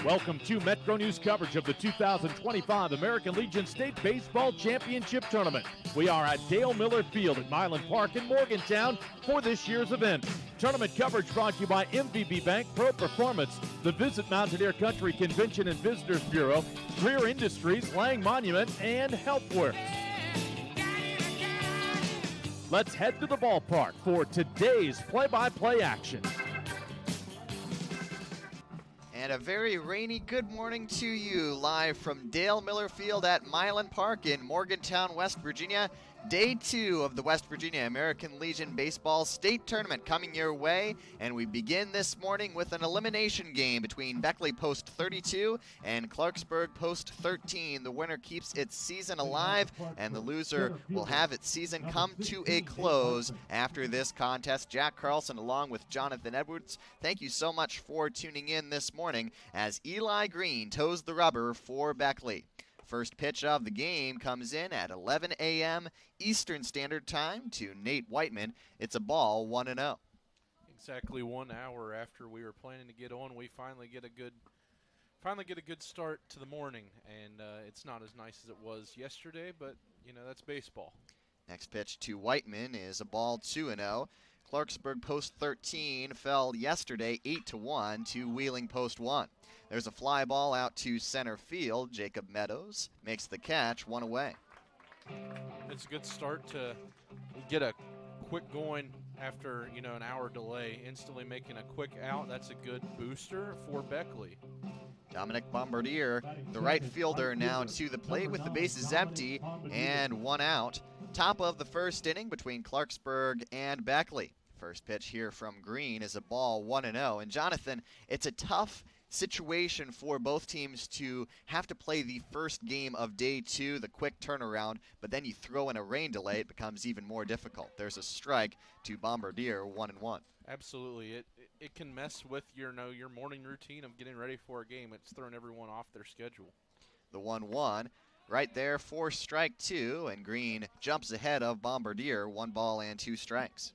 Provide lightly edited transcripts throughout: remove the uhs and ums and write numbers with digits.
Welcome to Metro News coverage of the 2025 American Legion State Baseball Championship Tournament. We are at Dale Miller Field at Milan Park in Morgantown for this year's event. Tournament coverage brought to you by MVB Bank, Pro Performance, the Visit Mountaineer Country Convention and Visitors Bureau, Greer Industries, Lang Monument, and HealthWorks. Let's head to the ballpark for today's play-by-play action. And a very rainy good morning to you, live from Dale Miller Field at Milan Park in Morgantown, West Virginia. Day 2 of the West Virginia American Legion Baseball State Tournament coming your way, and we begin this morning with an elimination game between Beckley Post 32 and Clarksburg Post 13. The winner keeps its season alive, and the loser will have its season come to a close after this contest. Jack Carlson along with Jonathan Edwards, thank you so much for tuning in this morning as Eli Green toes the rubber for Beckley. First pitch of the game comes in at 11 a.m. Eastern Standard Time to Nate Whiteman. It's a ball, 1-0. Exactly 1 hour after we were planning to get on, we finally get a good start to the morning, and it's not as nice as it was yesterday, but you know, that's baseball. Next pitch to Whiteman is a ball, 2-0. Clarksburg Post 13 fell yesterday 8-1 to Wheeling Post 1. There's a fly ball out to center field. Jacob Meadows makes the catch, 1 away. It's a good start to get a quick going after, an hour delay, instantly making a quick out. That's a good booster for Beckley. Dominic Bombardier, the right fielder, now to the plate with the bases empty and 1 out. Top of the first inning between Clarksburg and Beckley. First pitch here from Green is a ball, 1-0. And Jonathan, it's a tough situation for both teams to have to play the first game of day 2, the quick turnaround, but then you throw in a rain delay, it becomes even more difficult. There's a strike to Bombardier, 1-1. Absolutely. It can mess with your morning routine of getting ready for a game. It's thrown everyone off their schedule. The 1-1 right there for strike 2, and Green jumps ahead of Bombardier, 1 ball and 2 strikes.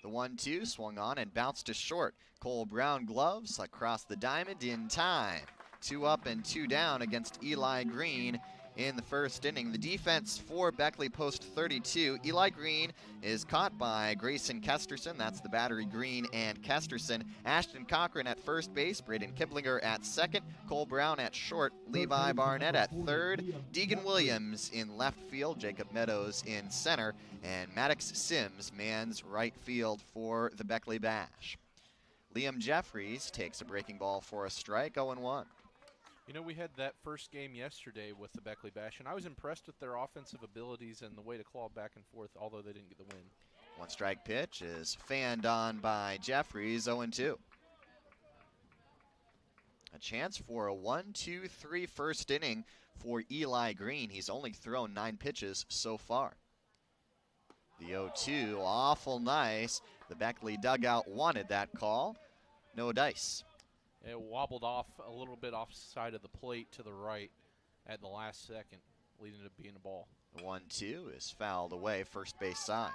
The 1-2 swung on and bounced to short. Cole Brown gloves across the diamond in time. 2 up and 2 down against Eli Green in the first inning. The defense for Beckley Post 32. Eli Green is caught by Grayson Kesterson. That's the battery, Green and Kesterson. Ashton Cochran at first base. Braden Kiblinger at second. Cole Brown at short. Levi Barnett at third. Deegan Williams in left field. Jacob Meadows in center. And Maddox Sims mans right field for the Beckley Bash. Liam Jeffries takes a breaking ball for a strike, 0-1. We had that first game yesterday with the Beckley Bash, and I was impressed with their offensive abilities and the way to claw back and forth, although they didn't get the win. 1 strike pitch is fanned on by Jeffries, 0-2. A chance for a 1-2-3 first inning for Eli Green. He's only thrown 9 pitches so far. The 0-2, awful nice. The Beckley dugout wanted that call. No dice. It wobbled off a little bit off the side of the plate to the right at the last second, leading to being a ball. The 1-2 is fouled away, first base side.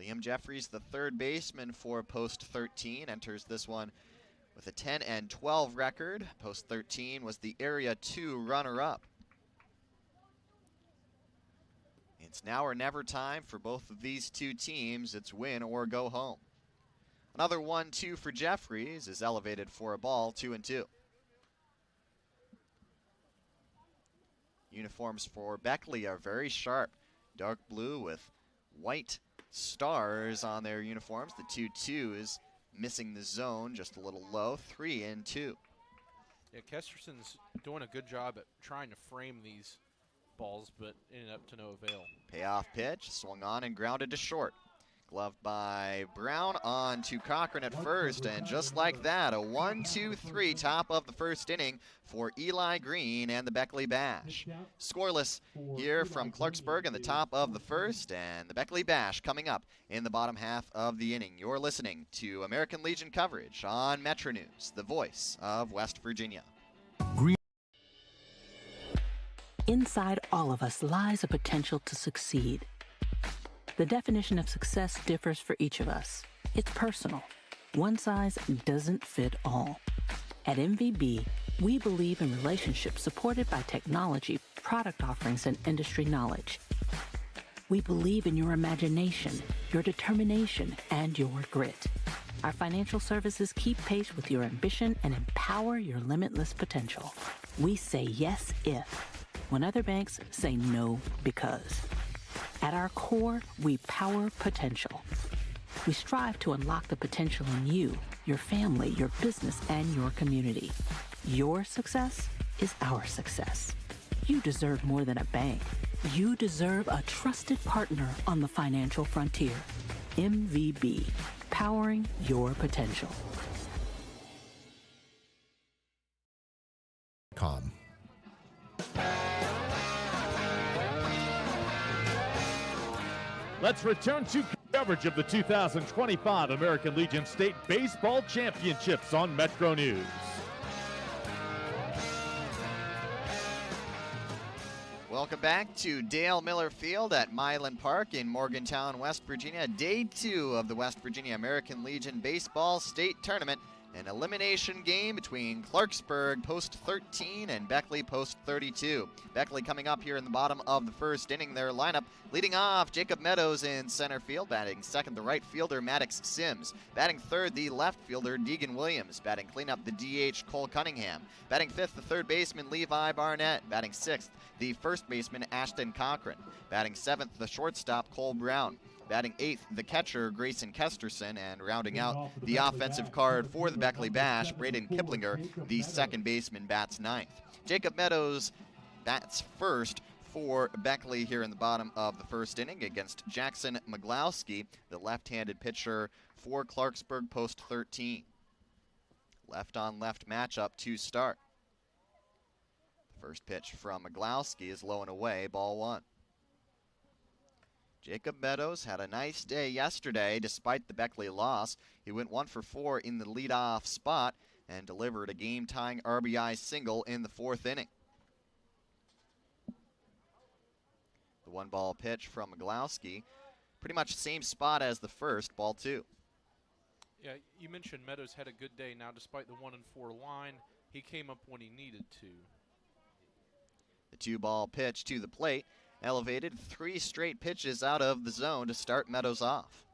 Liam Jeffries, the third baseman for Post 13, enters this one with a 10-12 record. Post 13 was the Area 2 runner-up. It's now or never time for both of these two teams. It's win or go home. Another 1-2 for Jeffries is elevated for a ball, 2-2. Uniforms for Beckley are very sharp. Dark blue with white stars on their uniforms. The 2-2 is missing the zone, just a little low, 3-2. Yeah, Kesterson's doing a good job at trying to frame these balls, but ended up to no avail. Payoff pitch, swung on and grounded to short. Gloved by Brown on to Cochran at first, and just like that, a 1-2-3 top of the first inning for Eli Green and the Beckley Bash. Scoreless here from Clarksburg in the top of the first, and the Beckley Bash coming up in the bottom half of the inning. You're listening to American Legion coverage on Metro News, the voice of West Virginia. Inside all of us lies a potential to succeed. The definition of success differs for each of us. It's personal. One size doesn't fit all. At MVB, we believe in relationships supported by technology, product offerings, and industry knowledge. We believe in your imagination, your determination, and your grit. Our financial services keep pace with your ambition and empower your limitless potential. We say yes if, when other banks say no because. At our core, we power potential. We strive to unlock the potential in you, your family, your business, and your community. Your success is our success. You deserve more than a bank. You deserve a trusted partner on the financial frontier. MVB, powering your potential. Com. Let's return to coverage of the 2025 American Legion State Baseball Championships on Metro News. Welcome back to Dale Miller Field at Milan Park in Morgantown, West Virginia. Day 2 of the West Virginia American Legion Baseball State Tournament. An elimination game between Clarksburg post 13 and Beckley post 32. Beckley coming up here in the bottom of the first inning. Their lineup leading off Jacob Meadows in center field. Batting second, the right fielder Maddox Sims. Batting third, the left fielder Deegan Williams. Batting cleanup, the DH Cole Cunningham. Batting fifth, the third baseman Levi Barnett. Batting sixth, the first baseman Ashton Cochran. Batting seventh, the shortstop Cole Brown. Batting eighth, the catcher Grayson Kesterson, and rounding out the offensive card for the Beckley Bash, Braden Kiplinger, the second baseman, bats ninth. Jacob Meadows bats first for Beckley here in the bottom of the first inning against Jackson McGlowski, the left-handed pitcher for Clarksburg post 13. Left-on-left matchup to start. The first pitch from McGlowski is low and away, ball one. Jacob Meadows had a nice day yesterday despite the Beckley loss. He went 1 for 4 in the leadoff spot and delivered a game-tying RBI single in the fourth inning. The one-ball pitch from McGlowski, pretty much same spot as the first, ball two. Yeah, you mentioned Meadows had a good day. Now, despite the 1-4 line, he came up when he needed to. The two-ball pitch to the plate elevated 3 straight pitches out of the zone to start Meadows off.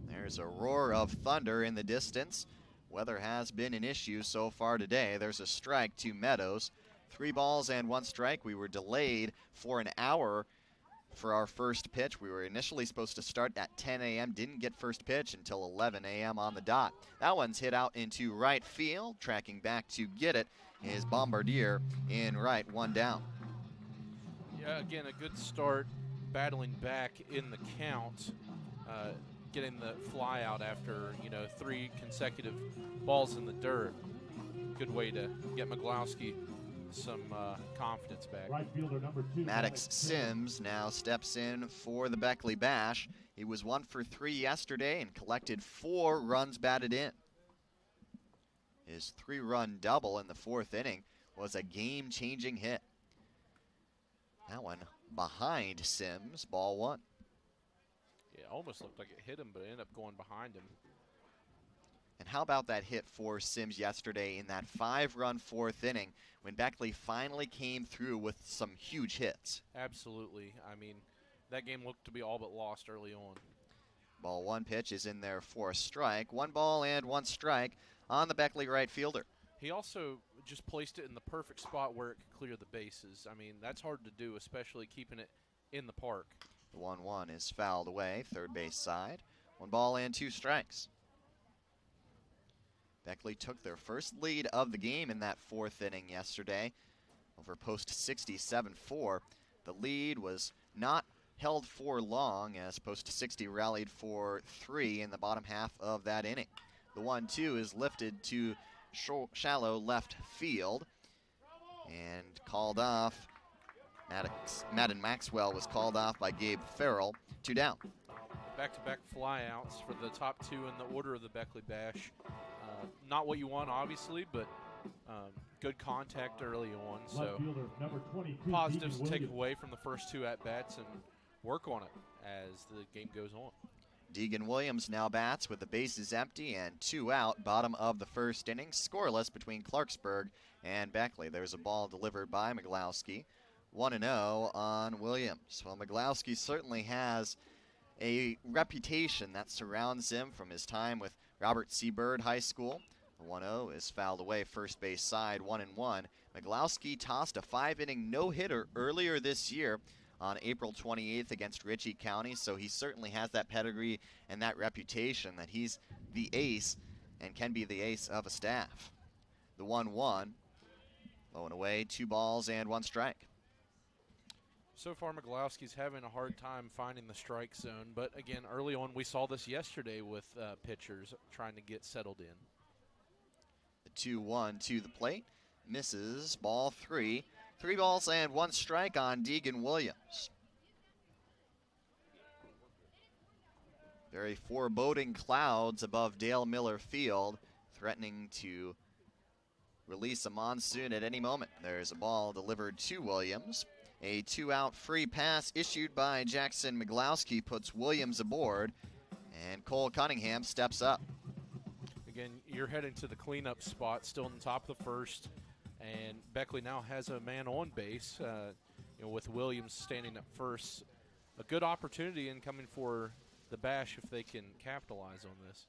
There's a roar of thunder in the distance. Weather has been an issue so far today. There's a strike to Meadows. 3 balls and 1 strike. We were delayed for an hour for our first pitch. We were initially supposed to start at 10 a.m. Didn't get first pitch until 11 a.m. on the dot. That one's hit out into right field. Tracking back to get it is Bombardier in right, 1 down. Yeah, again, a good start, battling back in the count, getting the fly out after, 3 consecutive balls in the dirt. Good way to get McGlowski some confidence back. Right fielder number 2. Maddox Sims now steps in for the Beckley Bash. He was 1 for 3 yesterday and collected 4 runs batted in. His 3-run double in the fourth inning was a game-changing hit. That one behind Sims, ball 1. Yeah, almost looked like it hit him, but it ended up going behind him. And how about that hit for Sims yesterday in that 5-run fourth inning when Beckley finally came through with some huge hits? Absolutely. I mean, that game looked to be all but lost early on. Ball 1 pitch is in there for a strike. 1 ball and 1 strike on the Beckley right fielder. He also just placed it in the perfect spot where it could clear the bases. I mean, that's hard to do, especially keeping it in the park. The 1-1 is fouled away, third base side. 1 ball and 2 strikes. Beckley took their first lead of the game in that fourth inning yesterday over post 67-4. The lead was not held for long as post 60 rallied for 3 in the bottom half of that inning. The 1-2 is lifted to shallow left field and called off. Madden Maxwell was called off by Gabe Farrell. 2 down. Back-to-back flyouts for the top 2 in the order of the Beckley Bash. Not what you want, obviously, but good contact early on, so positives to take away from the first 2 at-bats and work on it as the game goes on. Deegan Williams now bats with the bases empty and 2 out, bottom of the first inning, scoreless between Clarksburg and Beckley. There's a ball delivered by Miglowski, 1-0 on Williams. Well, Miglowski certainly has a reputation that surrounds him from his time with Robert C. Byrd High School. The 1-0 is fouled away, first base side, 1-1. Miglowski tossed a 5-inning no-hitter earlier this year on April 28th against Ritchie County, so he certainly has that pedigree and that reputation that he's the ace and can be the ace of a staff. The 1-1, low and away, 2 balls and 1 strike. So far, Miglowski's having a hard time finding the strike zone, but again, early on, we saw this yesterday with pitchers trying to get settled in. The 2-1 to the plate, misses, ball 3. 3 balls and 1 strike on Deegan Williams. Very foreboding clouds above Dale Miller Field, threatening to release a monsoon at any moment. There's a ball delivered to Williams. A 2-out free pass issued by Jackson Miglowski puts Williams aboard, and Cole Cunningham steps up. Again, you're heading to the cleanup spot, still in the top of the first. And Beckley now has a man on base, with Williams standing at first. A good opportunity incoming for the Bash if they can capitalize on this.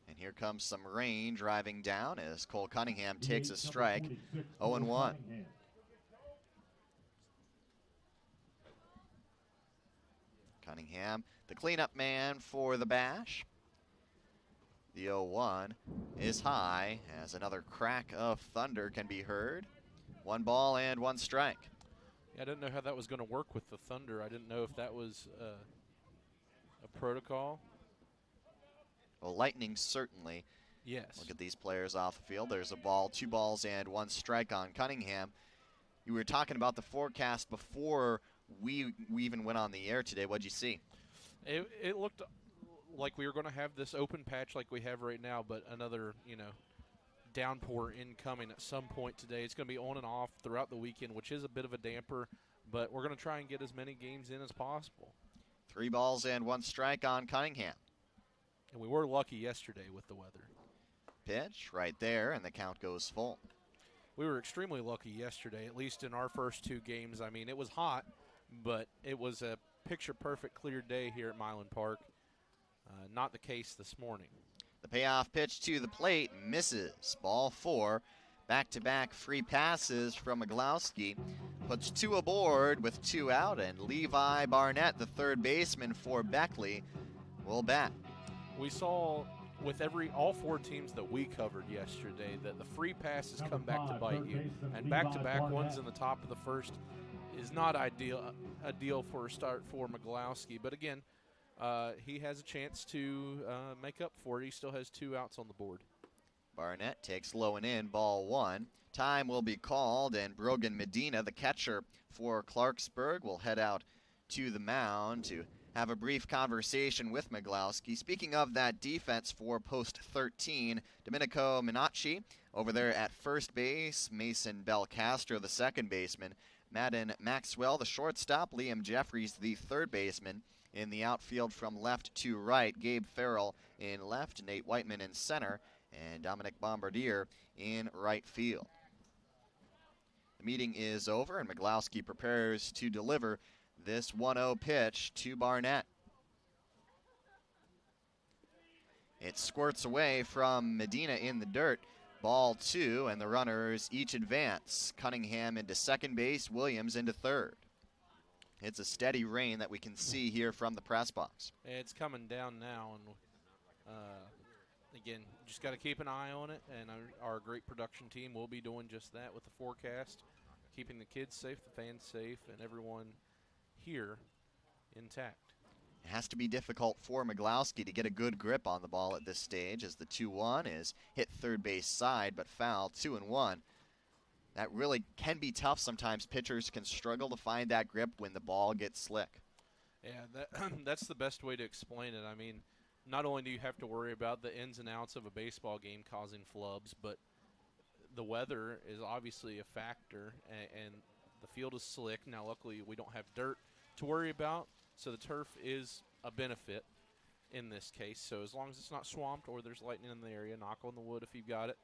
And here comes some rain driving down as Cole Cunningham takes a strike. 0-1. Cunningham, the cleanup man for the Bash. The 0-1 is high as another crack of thunder can be heard. 1 ball and 1 strike. Yeah, I didn't know how that was going to work with the thunder. I didn't know if that was a protocol. Well, lightning certainly. Yes. Look at these players off the field. There's a ball, 2 balls and 1 strike on Cunningham. You were talking about the forecast before we even went on the air today. What'd you see? It looked like we were going to have this open patch like we have right now, but another, downpour incoming at some point today. It's going to be on and off throughout the weekend, which is a bit of a damper, but we're going to try and get as many games in as possible. 3 balls and 1 strike on Cunningham. And we were lucky yesterday with the weather. Pitch right there, and the count goes full. We were extremely lucky yesterday, at least in our first 2 games. I mean, it was hot, but it was a picture-perfect clear day here at Milan Park. Not the case this morning. The payoff pitch to the plate misses. Ball 4. Back-to-back free passes from Miglowski. Puts 2 aboard with 2 out, and Levi Barnett, the third baseman for Beckley, will bat. We saw with all 4 teams that we covered yesterday that the free passes come back to bite you. And back-to-back ones in the top of the first is not ideal for a start for Miglowski. But again, he has a chance to make up for it. He still has 2 outs on the board. Barnett takes low and in, ball 1. Time will be called, and Brogan Medina, the catcher for Clarksburg, will head out to the mound to have a brief conversation with Miglowski. Speaking of that defense for post 13, Domenico Minacci over there at first base, Mason Belcastro, the second baseman, Madden Maxwell, the shortstop, Liam Jeffries, the third baseman. In the outfield from left to right, Gabe Farrell in left, Nate Whiteman in center, and Dominic Bombardier in right field. The meeting is over, and Miglowski prepares to deliver this 1-0 pitch to Barnett. It squirts away from Medina in the dirt. Ball 2, and the runners each advance. Cunningham into second base, Williams into third. It's a steady rain that we can see here from the press box. It's coming down now, and again, just got to keep an eye on it, and our great production team will be doing just that with the forecast, keeping the kids safe, the fans safe, and everyone here intact. It has to be difficult for Miglowski to get a good grip on the ball at this stage, as the 2-1 is hit third base side but foul. 2-1. That really can be tough sometimes. Pitchers can struggle to find that grip when the ball gets slick. Yeah, that's the best way to explain it. I mean, not only do you have to worry about the ins and outs of a baseball game causing flubs, but the weather is obviously a factor, and the field is slick. Now, luckily, we don't have dirt to worry about, so the turf is a benefit in this case. So as long as it's not swamped or there's lightning in the area, knock on the wood if you've got it.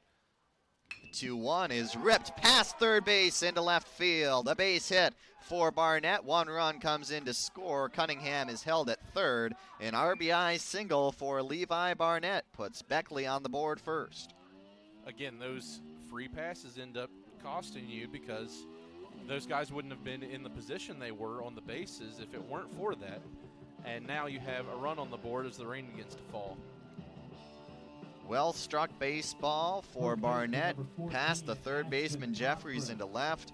2-1 is ripped past third base into left field. A base hit for Barnett. One run comes in to score. Cunningham is held at third. An RBI single for Levi Barnett puts Beckley on the board first. Again, those free passes end up costing you because those guys wouldn't have been in the position they were on the bases if it weren't for that. And now you have a run on the board as the rain begins to fall. Well-struck baseball for Barnett, past the third baseman Jeffries into left.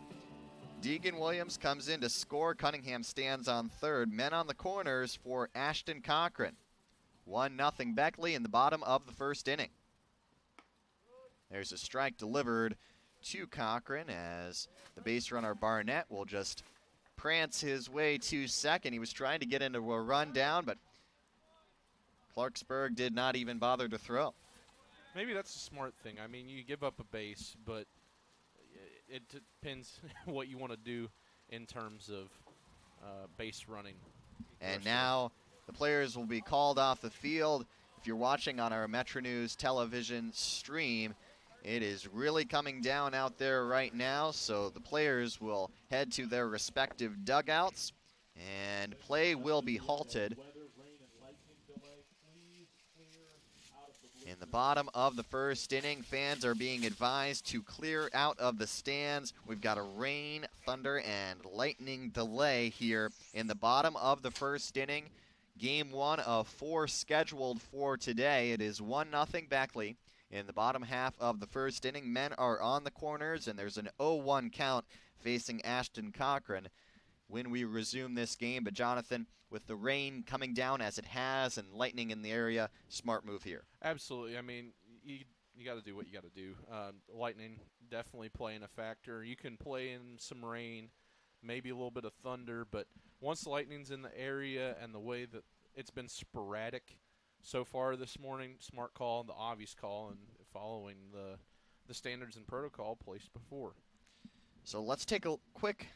Deegan Williams comes in to score. Cunningham stands on third. Men on the corners for Ashton Cochran. 1-0 Beckley in the bottom of the first inning. There's a strike delivered to Cochran as the base runner Barnett will just prance his way to second. He was trying to get into a run down, but Clarksburg did not even bother to throw. Maybe that's a smart thing. I mean, you give up a base, but it depends what you want to do in terms of base running. And now the players will be called off the field. If you're watching on our Metro News television stream, it is really coming down out there right now, so the players will head to their respective dugouts, and play will be halted. In the bottom of the first inning, fans are being advised to clear out of the stands. We've got a rain, thunder, and lightning delay here in the bottom of the first inning. Game 1 of 4 scheduled for today. It is 1-0 Beckley. In the bottom half of the first inning, men are on the corners, and there's an 0-1 count facing Ashton Cochran when we resume this game. But Jonathan, with the rain coming down as it has and lightning in the area, smart move here. Absolutely. I mean, you got to do what you got to do. Lightning definitely playing a factor. You can play in some rain, maybe a little bit of thunder, but once the lightning's in the area and the way that it's been sporadic so far this morning, smart call, the obvious call, and following the standards and protocol placed before. So let's take a quick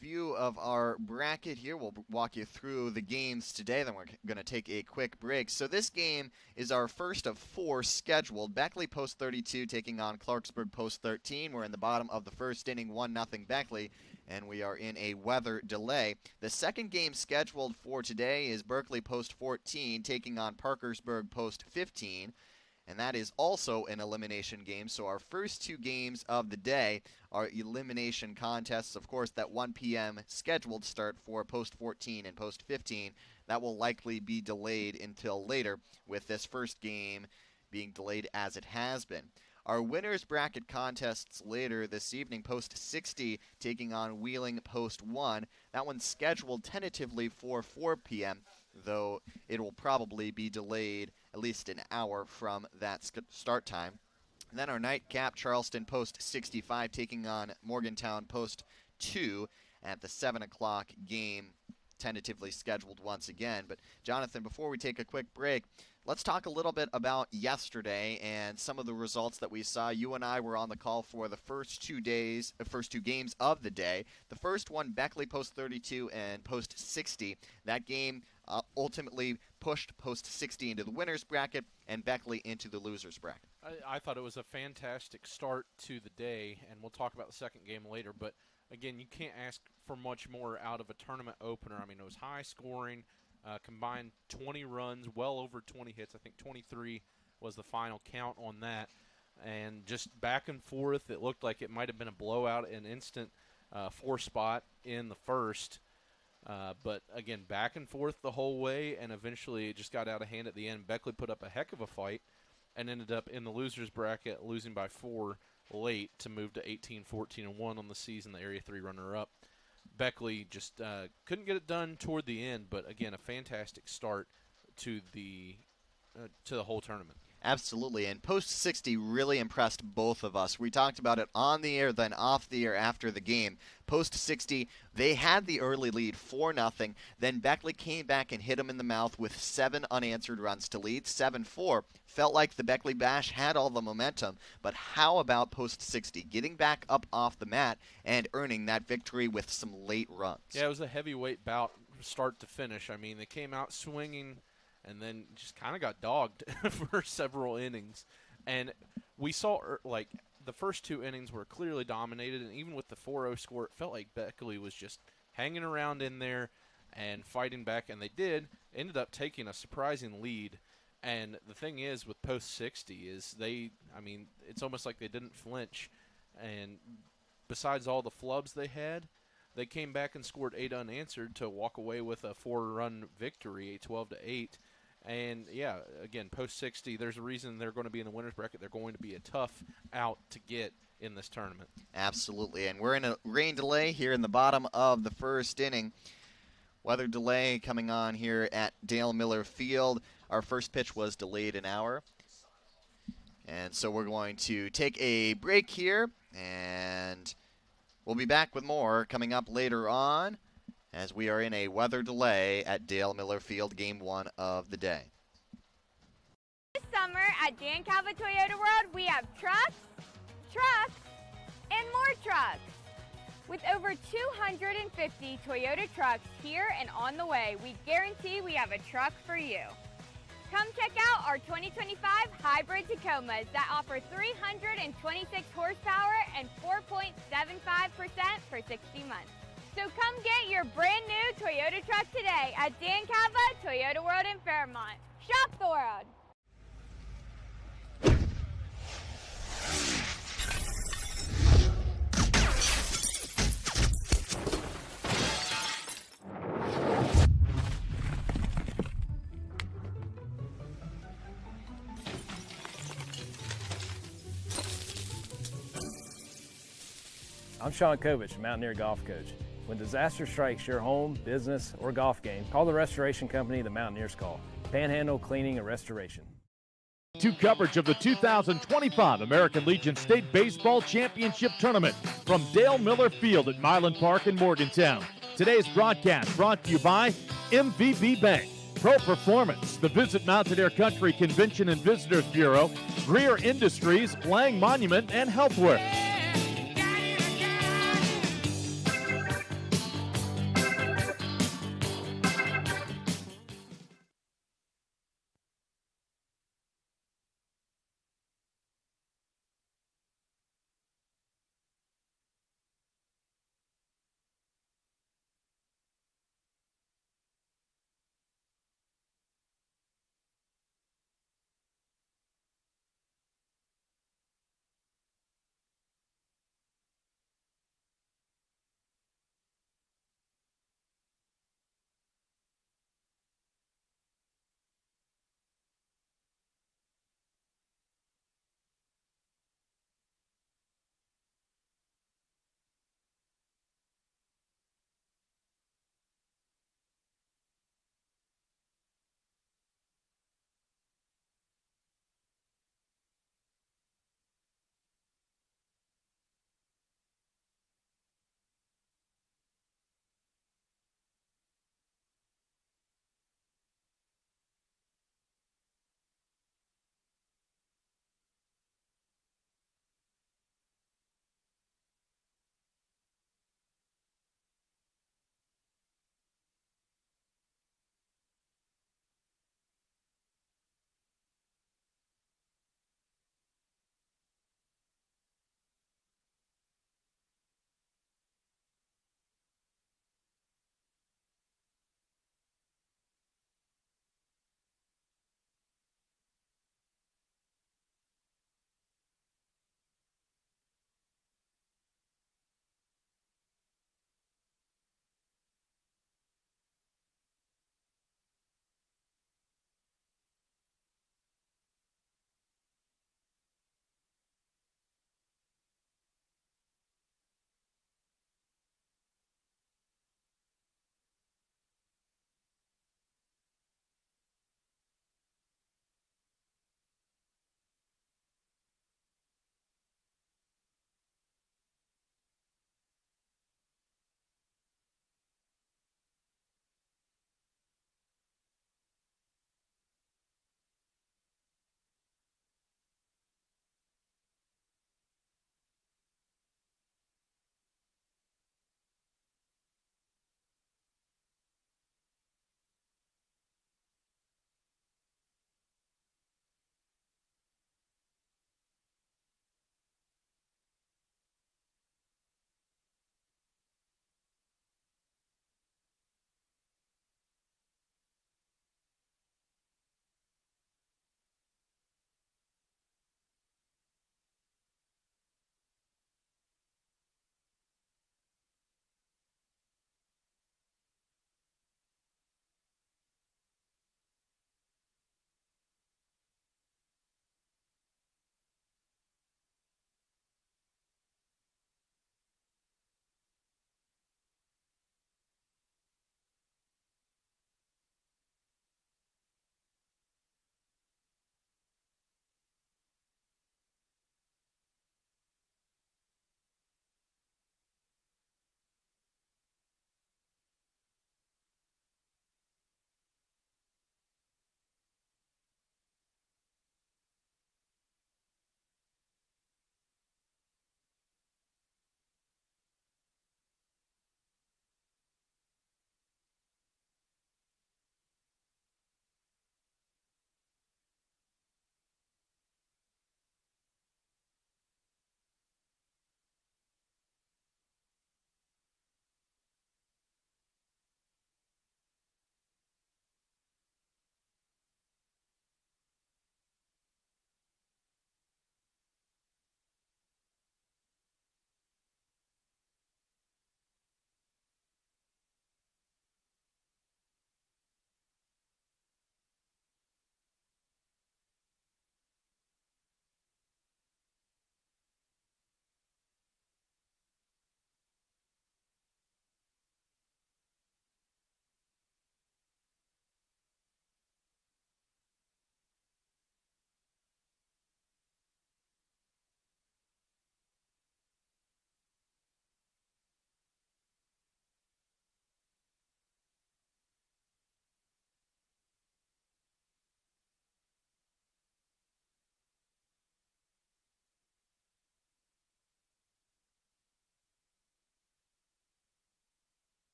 view of our bracket here. We'll walk you through the games today, then we're going to take a quick break. So this game is our first of 4 scheduled. Beckley post 32 taking on Clarksburg post 13. We're in the bottom of the first inning, 1-0 Beckley, and we are in a weather delay. The second game scheduled for today is Berkeley post 14 taking on Parkersburg post 15. And that is also an elimination game. So our first 2 games of the day are elimination contests. Of course, that 1 p.m. scheduled start for post 14 and post 15, that will likely be delayed until later, with this first game being delayed as it has been. Our winners bracket contests later this evening, post 60 taking on Wheeling post 1. That one's scheduled tentatively for 4 p.m., though it will probably be delayed at least an hour from that start time. And then our nightcap, Charleston post 65 taking on Morgantown post 2 at the 7 o'clock game, tentatively scheduled once again. But Jonathan, before we take a quick break, let's talk a little bit about yesterday and some of the results that we saw. You and I were on the call for the first 2 games of the day. The first one, Beckley post 32 and post 60. That game ultimately pushed post 60 into the winner's bracket and Beckley into the loser's bracket. I thought it was a fantastic start to the day, and we'll talk about the second game later. But, again, you can't ask for much more out of a tournament opener. I mean, it was high scoring. Combined 20 runs, well over 20 hits. I think 23 was the final count on that. And just back and forth, it looked like it might have been a blowout, an instant 4-spot in the first. But, again, back and forth the whole way, and eventually it just got out of hand at the end. Beckley put up a heck of a fight and ended up in the loser's bracket, losing by 4 late to move to 18-14-1 on the season, the Area 3 runner-up. Beckley just couldn't get it done toward the end, but again, a fantastic start to the whole tournament. Absolutely, and Post 60 really impressed both of us. We talked about it on the air, then off the air after the game. Post 60, they had the early lead 4-0. Then Beckley came back and hit them in the mouth with 7 unanswered runs to lead, 7-4. Felt like the Beckley Bash had all the momentum, but how about Post 60 getting back up off the mat and earning that victory with some late runs? Yeah, it was a heavyweight bout start to finish. I mean, they came out swinging and then just kind of got dogged for several innings. And we saw, like, the first 2 innings were clearly dominated, and even with the 4-0 score, it felt like Beckley was just hanging around in there and fighting back, and they ended up taking a surprising lead. And the thing is, with Post 60 is it's almost like they didn't flinch. And besides all the flubs they had, they came back and scored 8 unanswered to walk away with a 4-run victory, 12-8. And, yeah, again, Post 60, there's a reason they're going to be in the winner's bracket. They're going to be a tough out to get in this tournament. Absolutely, and we're in a rain delay here in the bottom of the first inning. Weather delay coming on here at Dale Miller Field. Our first pitch was delayed an hour. And so we're going to take a break here, and we'll be back with more coming up later on, as we are in a weather delay at Dale Miller Field, Game 1 of the day. This summer at Dan Calva Toyota World, we have trucks, and more trucks. With over 250 Toyota trucks here and on the way, we guarantee we have a truck for you. Come check out our 2025 hybrid Tacomas that offer 326 horsepower and 4.75% for 60 months. So come get your brand new Toyota truck today at Dan Calva Toyota World in Fairmont. Shop the world. I'm Sean Kovich, Mountaineer Golf Coach. When disaster strikes your home, business, or golf game, call the restoration company the Mountaineers call. Panhandle Cleaning and Restoration. To coverage of the 2025 American Legion State Baseball Championship Tournament from Dale Miller Field at Milan Park in Morgantown. Today's broadcast brought to you by MVB Bank, Pro Performance, the Visit Mountain Air Country Convention and Visitors Bureau, Greer Industries, Lang Monument, and Healthworks.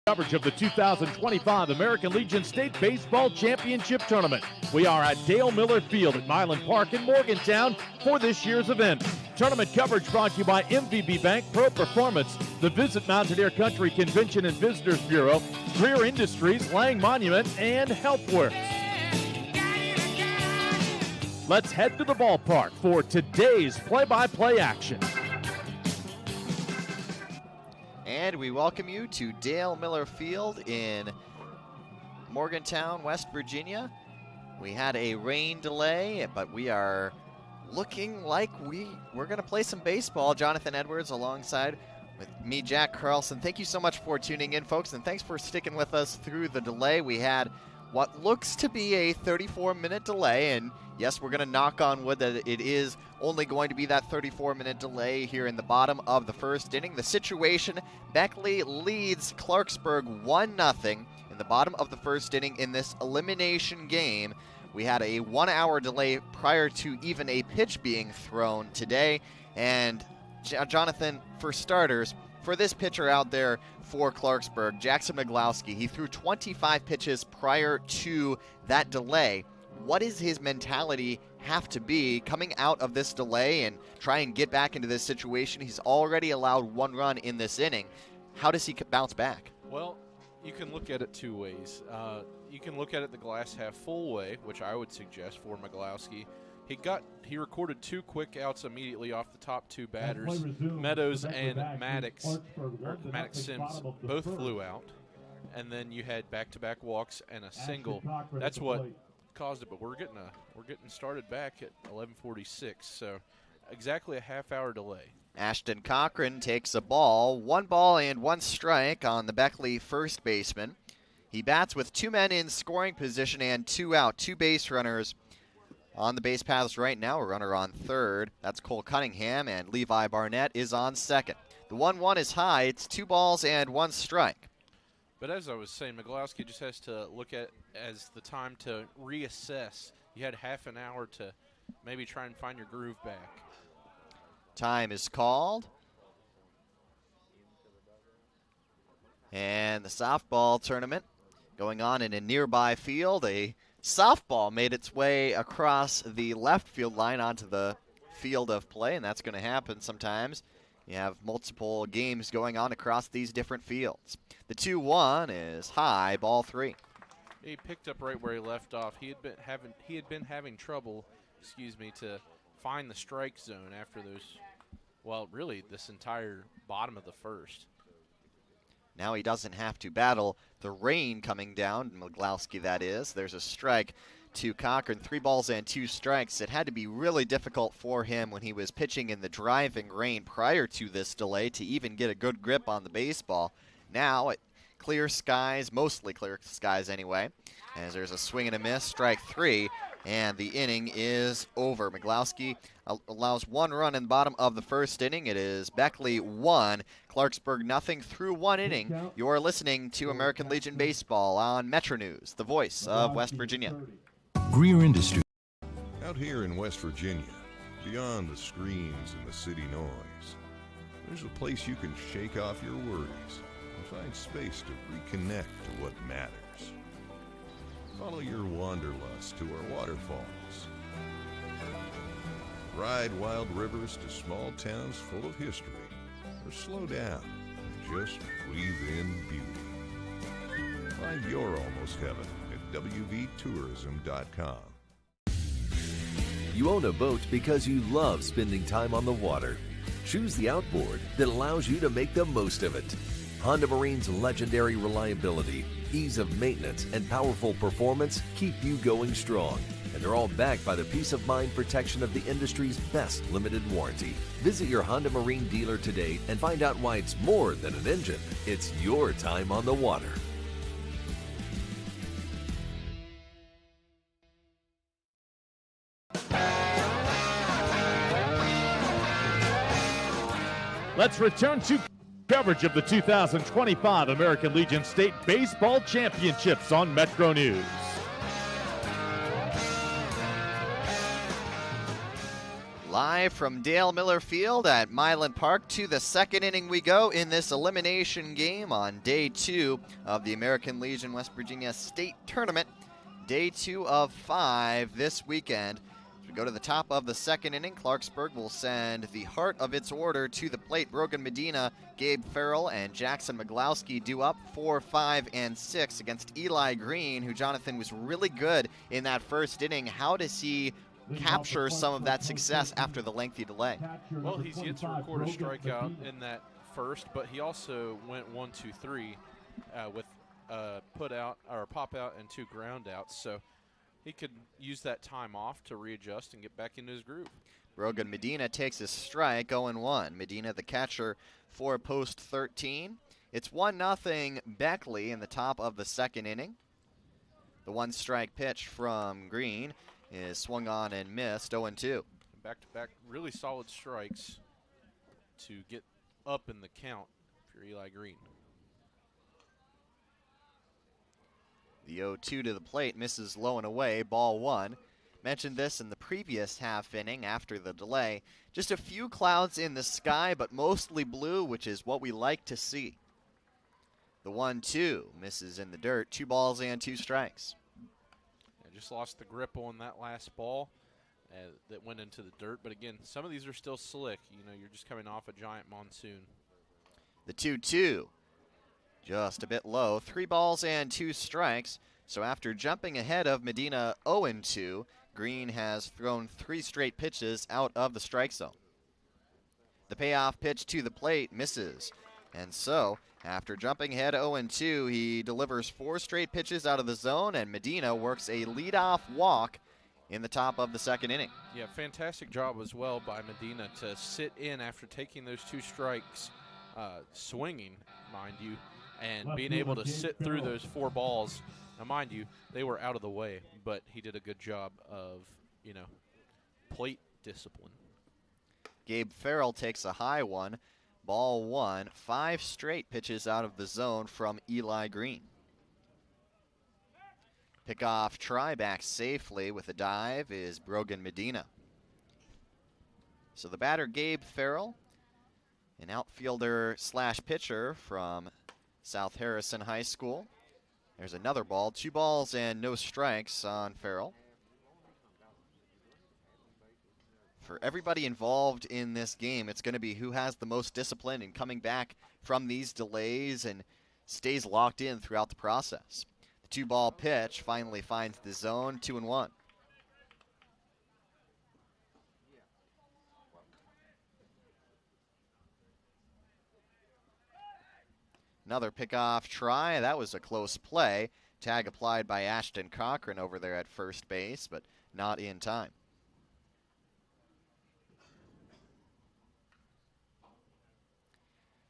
Coverage of the 2025 American Legion State Baseball Championship Tournament. We are at Dale Miller Field at Milan Park in Morgantown for this year's event. Tournament coverage brought to you by MVB Bank, Pro Performance, the Visit Mountaineer Country Convention and Visitors Bureau, Greer Industries, Lang Monument, and HealthWorks. Let's head to the ballpark for today's play-by-play action. And we welcome you to Dale Miller Field in Morgantown, West Virginia. We had a rain delay, but we are looking like we're going to play some baseball. Jonathan Edwards alongside with me, Jack Carlson. Thank you so much for tuning in, folks, and thanks for sticking with us through the delay. We had what looks to be a 34-minute delay, and yes, we're going to knock on wood that it is only going to be that 34-minute delay here in the bottom of the first inning. The situation, Beckley leads Clarksburg 1-0 in the bottom of the first inning in this elimination game. We had a 1-hour delay prior to even a pitch being thrown today. And Jonathan, for starters, for this pitcher out there for Clarksburg, Jackson Miglowski, he threw 25 pitches prior to that delay. What does his mentality have to be coming out of this delay and try and get back into this situation? He's already allowed one run in this inning. How does he bounce back? Well, you can look at it two ways. You can look at it the glass half full way, which I would suggest for Miglowski. He recorded 2 quick outs immediately off the top 2 batters. Meadows and Maddox Sims both flew out, and then you had back-to-back walks and a single. That's what caused it. But we're getting started back at 11:46, so exactly a half-hour delay. Ashton Cochran takes a ball, 1 ball and 1 strike on the Beckley first baseman. He bats with 2 men in scoring position and 2 out, 2 base runners on the base paths right now. A runner on third. That's Cole Cunningham, and Levi Barnett is on second. The 1-1 is high. It's 2 balls and 1 strike. But as I was saying, Miglowski just has to look at as the time to reassess. You had half an hour to maybe try and find your groove back. Time is called. And the softball tournament going on in a nearby field. A softball made its way across the left field line onto the field of play, and that's going to happen sometimes. You have multiple games going on across these different fields. The 2-1 is high, ball 3. He picked up right where he left off. He had been having trouble, to find the strike zone after those. Well, really, this entire bottom of the first. Now he doesn't have to battle the rain coming down, Miglowski that is. There's a strike to Cochran, 3 balls and 2 strikes. It had to be really difficult for him when he was pitching in the driving rain prior to this delay to even get a good grip on the baseball. Now, clear skies, mostly clear skies anyway, as there's a swing and a miss, strike 3, and the inning is over. Miglowski allows 1 run in the bottom of the first inning. It is Beckley 1, Clarksburg nothing through 1 inning. You're listening to American Legion Baseball on Metro News, the voice of West Virginia. Greer Industries. Out here in West Virginia, beyond the screens and the city noise, there's a place you can shake off your worries and find space to reconnect to what matters. Follow your wanderlust to our waterfalls. Ride wild rivers to small towns full of history, or slow down and just breathe in beauty. Find your almost heaven at wvtourism.com. You own a boat because you love spending time on the water. Choose the outboard that allows you to make the most of it. Honda Marine's legendary reliability, ease of maintenance, and powerful performance keep you going strong. And they're all backed by the peace of mind protection of the industry's best limited warranty. Visit your Honda Marine dealer today and find out why it's more than an engine. It's your time on the water. Let's return to coverage of the 2025 American Legion State Baseball Championships on Metro News. Live from Dale Miller Field at Milan Park, to the second inning we go in this elimination game on day 2 of the American Legion West Virginia State Tournament. Day 2 of 5 this weekend. As we go to the top of the second inning, Clarksburg will send the heart of its order to the plate. Brogan Medina, Gabe Farrell, and Jackson McGlowski due up 4, 5, and 6 against Eli Green, who, Jonathan, was really good in that first inning. How does he capture some of that success after the lengthy delay? Well, he's yet to record a strikeout in that first, but he also went 1, 2, 3 with put out or pop out and 2 ground outs, so he could use that time off to readjust and get back into his groove. Brogan Medina takes a strike, 0-1. Medina, the catcher, for post 13. It's 1-0 Beckley in the top of the second inning. The 1-strike pitch from Green is swung on and missed, 0-2. Back-to-back really solid strikes to get up in the count for Eli Green. The 0-2 to the plate misses low and away, ball 1. Mentioned this in the previous half inning after the delay. Just a few clouds in the sky, but mostly blue, which is what we like to see. The 1-2 misses in the dirt, 2 balls and 2 strikes. Just lost the grip on that last ball that went into the dirt. But again, some of these are still slick. You know, you're just coming off a giant monsoon. The 2-2, just a bit low. 3 balls and 2 strikes. So after jumping ahead of Medina 0-2, Green has thrown 3 straight pitches out of the strike zone. The payoff pitch to the plate misses. And so, after jumping ahead 0-2, he delivers 4 straight pitches out of the zone, and Medina works a leadoff walk in the top of the second inning. Yeah, fantastic job as well by Medina to sit in after taking those 2 strikes, swinging, mind you, and being able to sit through those 4 balls. Now, mind you, they were out of the way, but he did a good job of, you know, plate discipline. Gabe Farrell takes a high one. Ball 1, 5 straight pitches out of the zone from Eli Green. Pickoff try back safely with a dive is Brogan Medina. So the batter, Gabe Farrell, an outfielder slash pitcher from South Harrison High School. There's another ball, 2 balls and no strikes on Farrell. For everybody involved in this game, it's going to be who has the most discipline in coming back from these delays and stays locked in throughout the process. The 2-ball pitch finally finds the zone, 2-1. Another pickoff try. That was a close play. Tag applied by Ashton Cochran over there at first base, but not in time.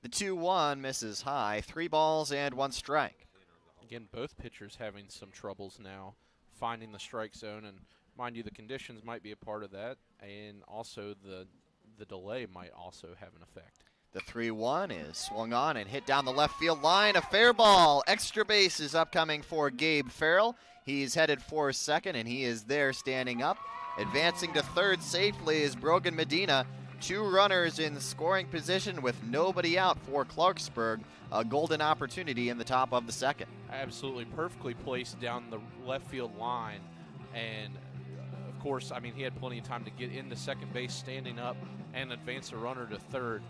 The 2-1 misses high, 3 balls and 1 strike. Again, both pitchers having some troubles now finding the strike zone, and mind you, the conditions might be a part of that, and also the delay might also have an effect. The 3-1 is swung on and hit down the left field line. A fair ball. Extra base is upcoming for Gabe Farrell. He's headed for second, and he is there standing up. Advancing to third safely is Brogan Medina. 2 runners in scoring position with nobody out for Clarksburg. A golden opportunity in the top of the second. Absolutely perfectly placed down the left field line. And, of course, I mean, he had plenty of time to get into second base standing up and advance a runner to third.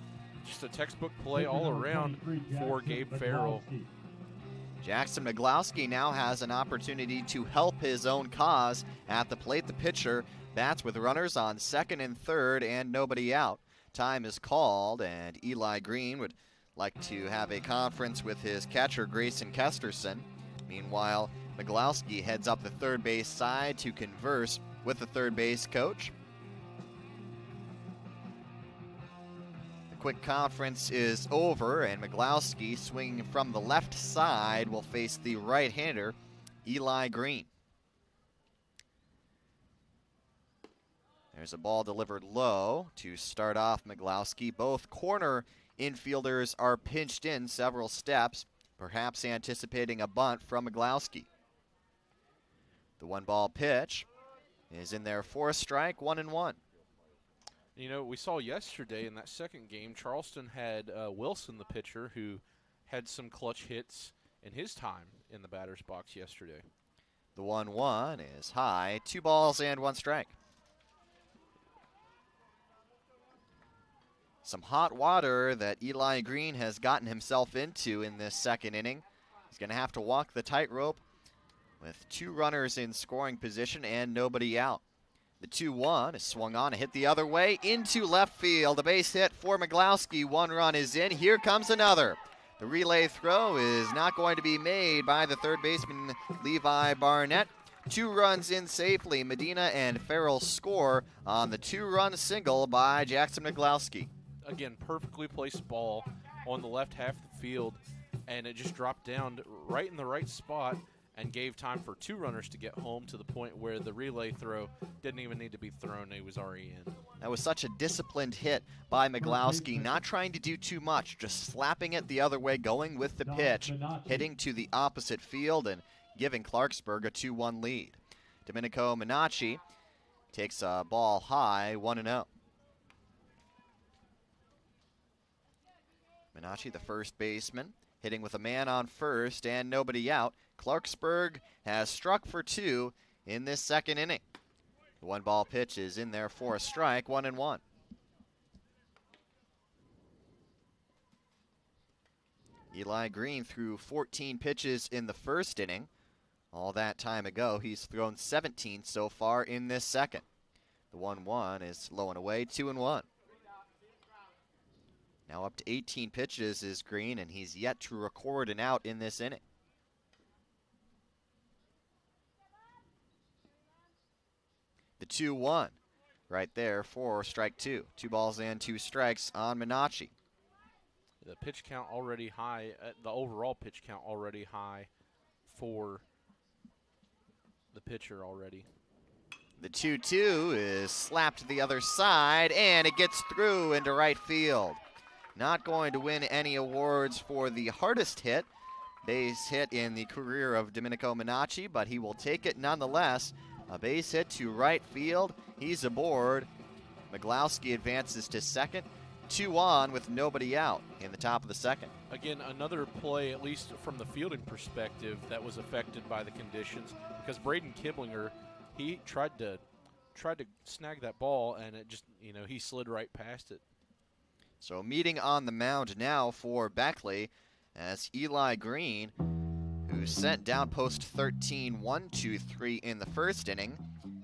Just a textbook play all around for Gabe Farrell. Jackson McGlowski now has an opportunity to help his own cause at the plate. The pitcher bats with runners on second and third and nobody out. Time is called, and Eli Green would like to have a conference with his catcher, Grayson Kesterson. Meanwhile, McGlowski heads up the third base side to converse with the third base coach. The quick conference is over, and McGlowski, swinging from the left side, will face the right-hander, Eli Green. There's a ball delivered low to start off McGlowski. Both corner infielders are pinched in several steps, perhaps anticipating a bunt from McGlowski. The 1-ball pitch is in there for a strike, 1-1. You know, we saw yesterday in that second game, Charleston had Wilson, the pitcher, who had some clutch hits in his time in the batter's box yesterday. The 1-1 is high. 2 balls and 1 strike. Some hot water that Eli Green has gotten himself into in this second inning. He's going to have to walk the tightrope with 2 runners in scoring position and nobody out. The 2-1 is swung on and hit the other way into left field. A base hit for Miglowski. 1 run is in. Here comes another. The relay throw is not going to be made by the third baseman, Levi Barnett. 2 runs in safely. Medina and Farrell score on the 2-run single by Jackson Miglowski. Again, perfectly placed ball on the left half of the field, and it just dropped down right in the right spot and gave time for 2 runners to get home to the point where the relay throw didn't even need to be thrown. It was already in. That was such a disciplined hit by Miglowski, not trying to do too much, just slapping it the other way, going with the pitch, hitting to the opposite field and giving Clarksburg a 2-1 lead. Domenico Minacci takes a ball high, 1-0. Minacci, the first baseman, hitting with a man on first and nobody out. Clarksburg has struck for 2 in this second inning. The 1-ball pitch is in there for a strike, 1-1. Eli Green threw 14 pitches in the first inning. All that time ago, he's thrown 17 so far in this second. The 1-1 is low and away, 2-1. Now up to 18 pitches is Green, and he's yet to record an out in this inning. The 2-1 right there for strike 2. 2 balls and 2 strikes on Minacci. The pitch count already high, the overall pitch count already high for the pitcher already. The 2-2 is slapped to the other side, and it gets through into right field. Not going to win any awards for the hardest base hit in the career of Domenico Minacci, but he will take it nonetheless. A base hit to right field. He's aboard. Miglowski advances to second. 2 on with nobody out in the top of the second. Again, another play, at least from the fielding perspective, that was affected by the conditions, because Braden Kiblinger, he tried to snag that ball, and it just, he slid right past it. So meeting on the mound now for Beckley as Eli Green, who sent down post 13 1-2-3 in the first inning.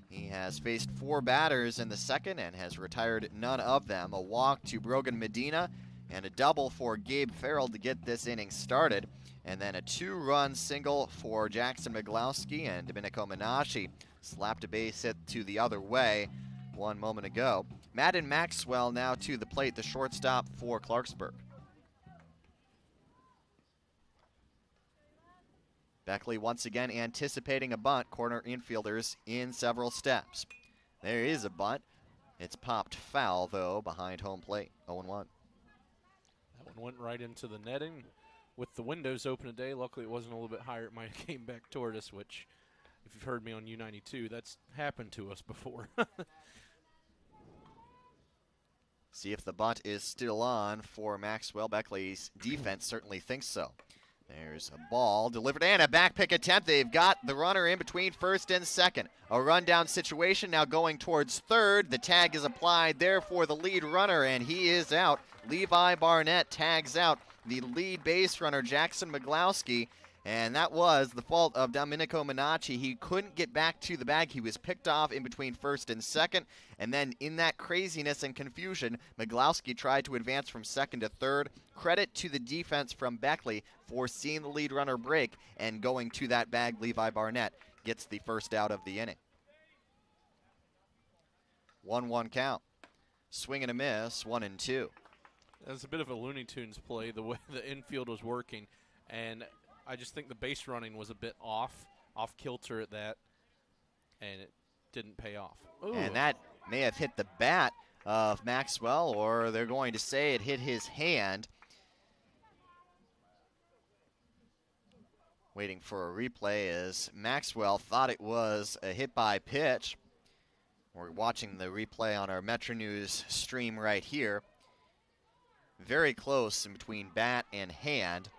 He has faced 4 batters in the second and has retired none of them. A walk to Brogan Medina and a double for Gabe Farrell to get this inning started. And then a 2-run single for Jackson Miglowski, and Domenico Minacci slapped a base hit to the other way one moment ago. Madden Maxwell now to the plate, the shortstop for Clarksburg. Beckley once again anticipating a bunt, corner infielders in several steps. There is a bunt. It's popped foul, though, behind home plate, 0-1. That one went right into the netting. With the windows open today, luckily it wasn't a little bit higher. It might have came back toward us, which, if you've heard me on U92, that's happened to us before. See if the bunt is still on for Maxwell. Beckley's defense certainly thinks so. There's a ball delivered and a back pick attempt. They've got the runner in between first and second. A rundown situation now going towards third. The tag is applied there for the lead runner, and he is out. Levi Barnett tags out the lead base runner, Jackson Miglowski, and that was the fault of Domenico Minacci. He couldn't get back to the bag. He was picked off in between first and second, and then in that craziness and confusion, Miglowski tried to advance from second to third. Credit to the defense from Beckley for seeing the lead runner break and going to that bag. Levi Barnett gets the first out of the inning. 1-1 count. Swing and a miss, 1-2. That was a bit of a Looney Tunes play, the way the infield was working, and I just think the base running was a bit off kilter at that, and it didn't pay off. Ooh. And that may have hit the bat of Maxwell, or they're going to say it hit his hand. Waiting for a replay as Maxwell thought it was a hit by pitch. We're watching the replay on our Metro News stream right here. Very close in between bat and hand.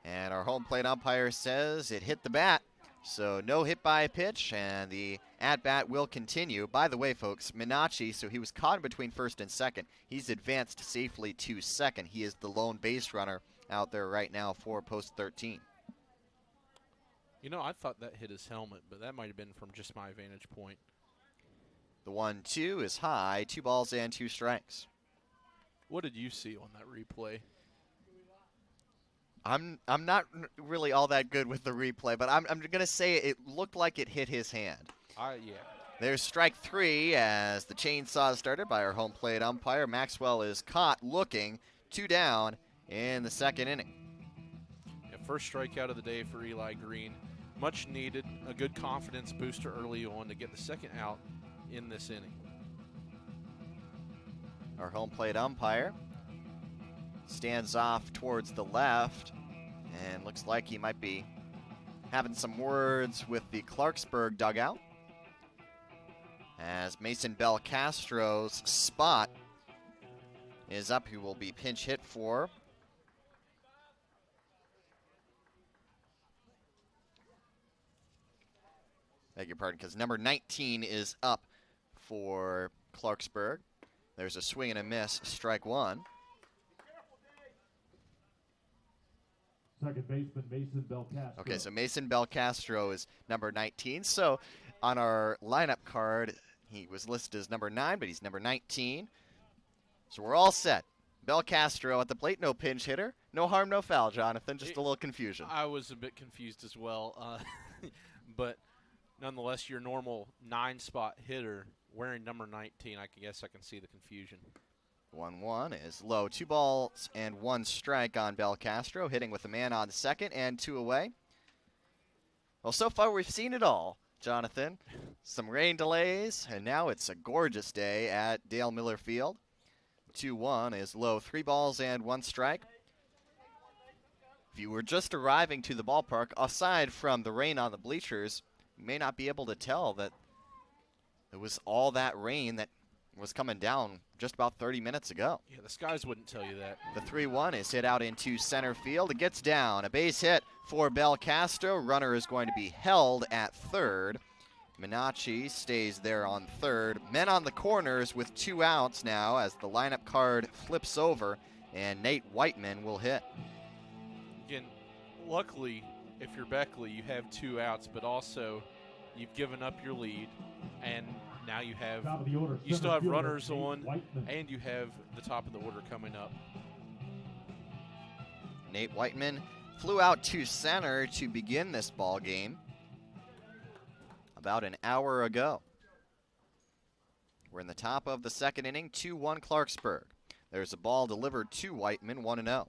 And our home plate umpire says it hit the bat. So no hit by pitch, and the at-bat will continue. By the way, folks, Minacci, so he was caught in between first and second. He's advanced safely to second. He is the lone base runner out there right now for post 13. You know, I thought that hit his helmet, but that might have been from just my vantage point. The 1-2 is high, 2 balls and 2 strikes. What did you see on that replay? I'm not really all that good with the replay, but I'm going to say it looked like it hit his hand. Yeah. There's strike 3 as the chainsaw started by our home plate umpire. Maxwell is caught looking, 2 down in the second inning. Yeah, first strikeout of the day for Eli Green. Much needed, a good confidence booster early on to get the second out in this inning. Our home plate umpire stands off towards the left and looks like he might be having some words with the Clarksburg dugout as Mason Belcastro's spot is up. He will be pinch hit for. Beg your pardon, because number 19 is up for Clarksburg. There's a swing and a miss, strike 1. Second baseman Mason Belcastro. Okay, so Mason Belcastro is number 19. So on our lineup card, he was listed as number 9, but he's number 19. So we're all set. Belcastro at the plate, no pinch hitter. No harm, no foul, Jonathan. Just a little confusion. I was a bit confused as well. But nonetheless, your normal 9-spot hitter wearing number 19, I guess I can see the confusion. 1-1 is low. 2 balls and 1 strike on Belcastro, hitting with a man on second and 2 away. Well, so far we've seen it all, Jonathan. Some rain delays, and now it's a gorgeous day at Dale Miller Field. 2-1 is low. 3 balls and 1 strike. If you were just arriving to the ballpark, aside from the rain on the bleachers, you may not be able to tell that it was all that rain that was coming down just about 30 minutes ago. Yeah, the skies wouldn't tell you that. The 3-1 is hit out into center field. It gets down. A base hit for Belcastro. Runner is going to be held at third. Minacci stays there on third. Men on the corners with 2 outs now as the lineup card flips over, and Nate Whiteman will hit. Again, luckily, if you're Beckley, you have 2 outs, but also you've given up your lead, and now you still have runners on, and you have the top of the order coming up. Nate Whiteman flew out to center to begin this ball game about an hour ago. We're in the top of the second inning, 2-1 Clarksburg. There's a ball delivered to Whiteman, 1-0.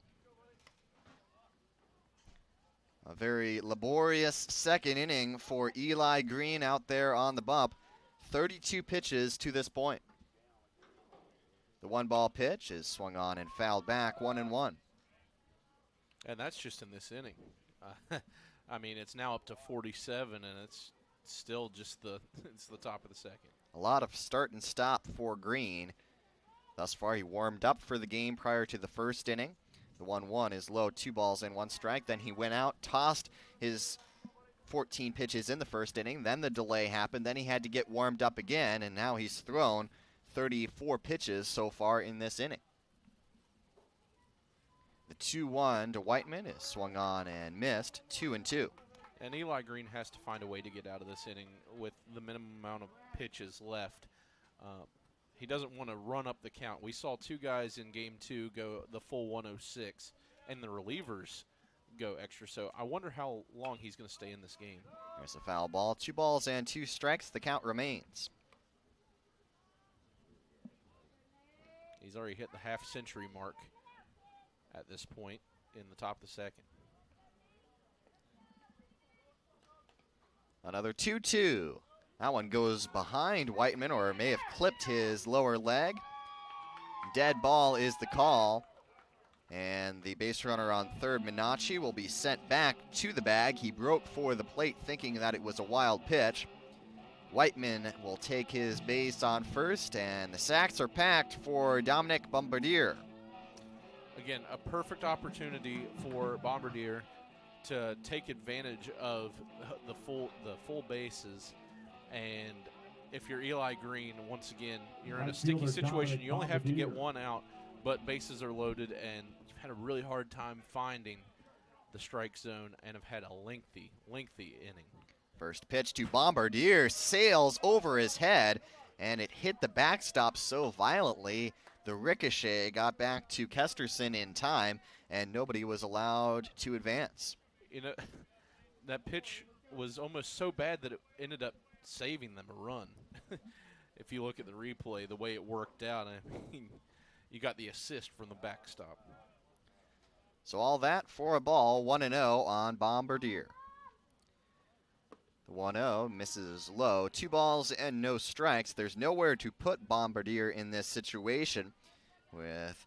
A very laborious second inning for Eli Green out there on the bump. 32 pitches to this point. The 1-ball pitch is swung on and fouled back, 1-1. And that's just in this inning. I mean, it's now up to 47, and it's still just it's the top of the second. A lot of start and stop for Green. Thus far, he warmed up for the game prior to the first inning. The 1-1 is low, 2 balls and 1 strike. Then he went out, tossed his 14 pitches in the first inning. Then the delay happened. Then he had to get warmed up again, and now he's thrown 34 pitches so far in this inning. The 2-1 to Whiteman is swung on and missed, 2-2. And Eli Green has to find a way to get out of this inning with the minimum amount of pitches left. He doesn't want to run up the count. We saw 2 guys in Game 2 go the full 106, and the relievers go extra. So I wonder how long he's going to stay in this game. There's a foul ball. 2 balls and 2 strikes. The count remains. He's already hit the half-century mark at this point in the top of the second. Another 2-2. That one goes behind Whiteman, or may have clipped his lower leg. Dead ball is the call. And the base runner on third, Minacci, will be sent back to the bag. He broke for the plate thinking that it was a wild pitch. Whiteman will take his base on first, and the sacks are packed for Dominic Bombardier. Again, a perfect opportunity for Bombardier to take advantage of the full bases. And if you're Eli Green, once again, you're in a sticky situation. You only have to get one out, but bases are loaded, and you've had a really hard time finding the strike zone and have had a lengthy inning. First pitch to Bombardier sails over his head, and it hit the backstop so violently, the ricochet got back to Kesterson in time, and nobody was allowed to advance. You know, that pitch was almost so bad that it ended up saving them a run. If you look at the replay, the way it worked out, I mean, you got the assist from the backstop. So all that for a ball, 1-0 on Bombardier. The 1-0 misses low. 2 balls and no strikes. There's nowhere to put Bombardier in this situation, with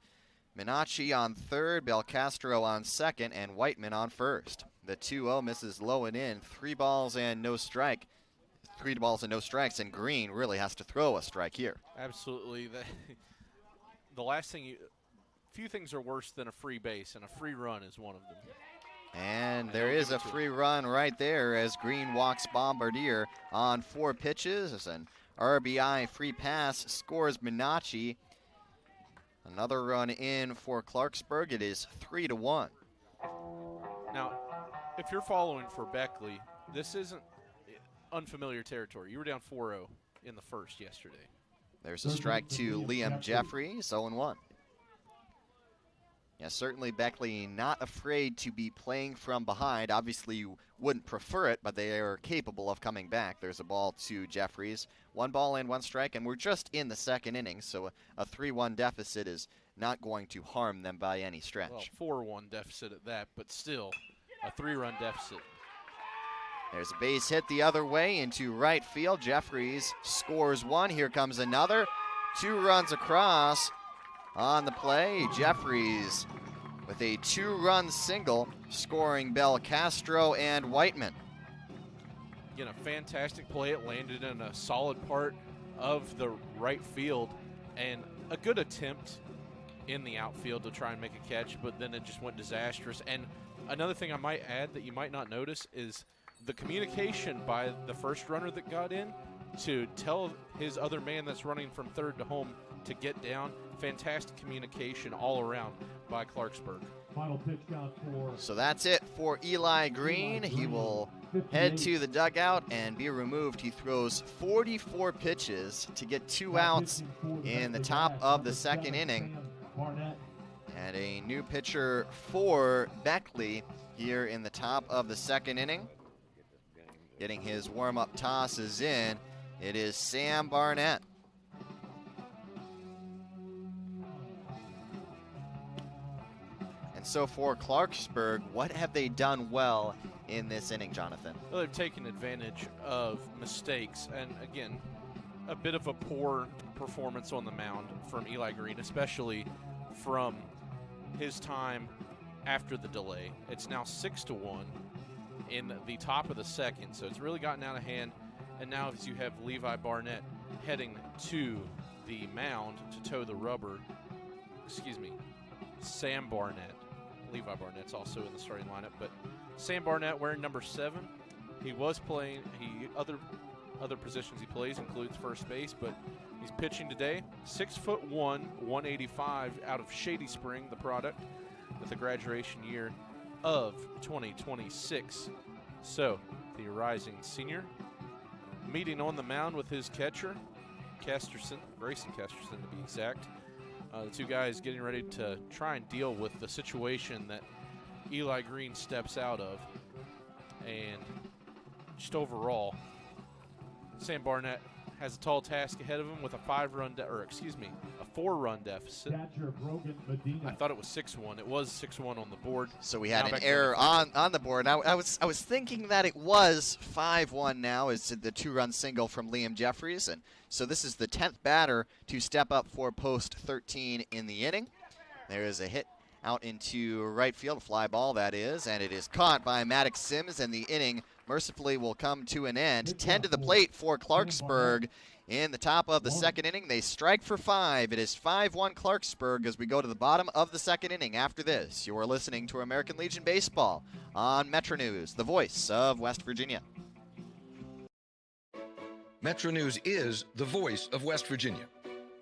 Minacci on third, Belcastro on second, and Whiteman on first. The 2-0 misses low and in. 3 balls and no strike. 3 balls and no strikes, and Green really has to throw a strike here. Absolutely. The last thing few things are worse than a free base, and a free run is one of them. And there is a free run right there as Green walks Bombardier on 4 pitches. As an RBI free pass scores Minacci. Another run in for Clarksburg. It is 3-1. Now, if you're following for Beckley, this isn't unfamiliar territory. You were down 4-0 in the first yesterday. There's a strike to Liam Jeffries, 0-1. Yeah, certainly Beckley not afraid to be playing from behind. Obviously, you wouldn't prefer it, but they are capable of coming back. There's a ball to Jeffries. 1 ball and 1 strike, and we're just in the second inning, so a 3-1 deficit is not going to harm them by any stretch. Well, 4-1 deficit at that, but still a 3-run deficit. There's a base hit the other way into right field. Jeffries scores 1. Here comes another. 2 runs across. On the play, Jeffries with a 2-run single, scoring Belcastro and Whiteman. Again, a fantastic play. It landed in a solid part of the right field, and a good attempt in the outfield to try and make a catch, but then it just went disastrous. And another thing I might add that you might not notice is the communication by the first runner that got in to tell his other man that's running from third to home to get down. Fantastic communication all around by Clarksburg. Final pitch count for. So that's it for Eli Green. He will head to the dugout and be removed. He throws 44 pitches to get 2 outs in the top of the second inning. And a new pitcher for Beckley here in the top of the second inning. Getting his warm-up tosses in, it is Sam Barnett. And so for Clarksburg, what have they done well in this inning, Jonathan? Well, they've taken advantage of mistakes, and again, a bit of a poor performance on the mound from Eli Green, especially from his time after the delay. It's now 6-1 in the top of the second, so it's really gotten out of hand. And now as you have Levi Barnett heading to the mound to toe the rubber, Sam Barnett. Levi Barnett's also in the starting lineup, but Sam Barnett wearing number 7. He was playing, other positions he plays includes first base, but he's pitching today. 6'1", 185 out of Shady Spring, the product, with a graduation year of 2026. So the rising senior meeting on the mound with his catcher, Grayson Kesterson to be exact. The 2 guys getting ready to try and deal with the situation that Eli Green steps out of. And just overall, Sam Barnett has a tall task ahead of him with a 4-run deficit. I thought it was 6-1. It was 6-1 on the board. So we had an error on the board. I was thinking that it was 5-1 now, is the 2-run single from Liam Jeffries. And so this is the 10th batter to step up for post 13 in the inning. There is a hit out into right field, fly ball that is, and it is caught by Maddox Sims, and the inning mercifully will come to an end. 10 to the plate for Clarksburg. In the top of the second inning, they strike for 5. It is 5-1 Clarksburg as we go to the bottom of the second inning. After this, you are listening to American Legion Baseball on Metro News, the voice of West Virginia. Metro News is the voice of West Virginia.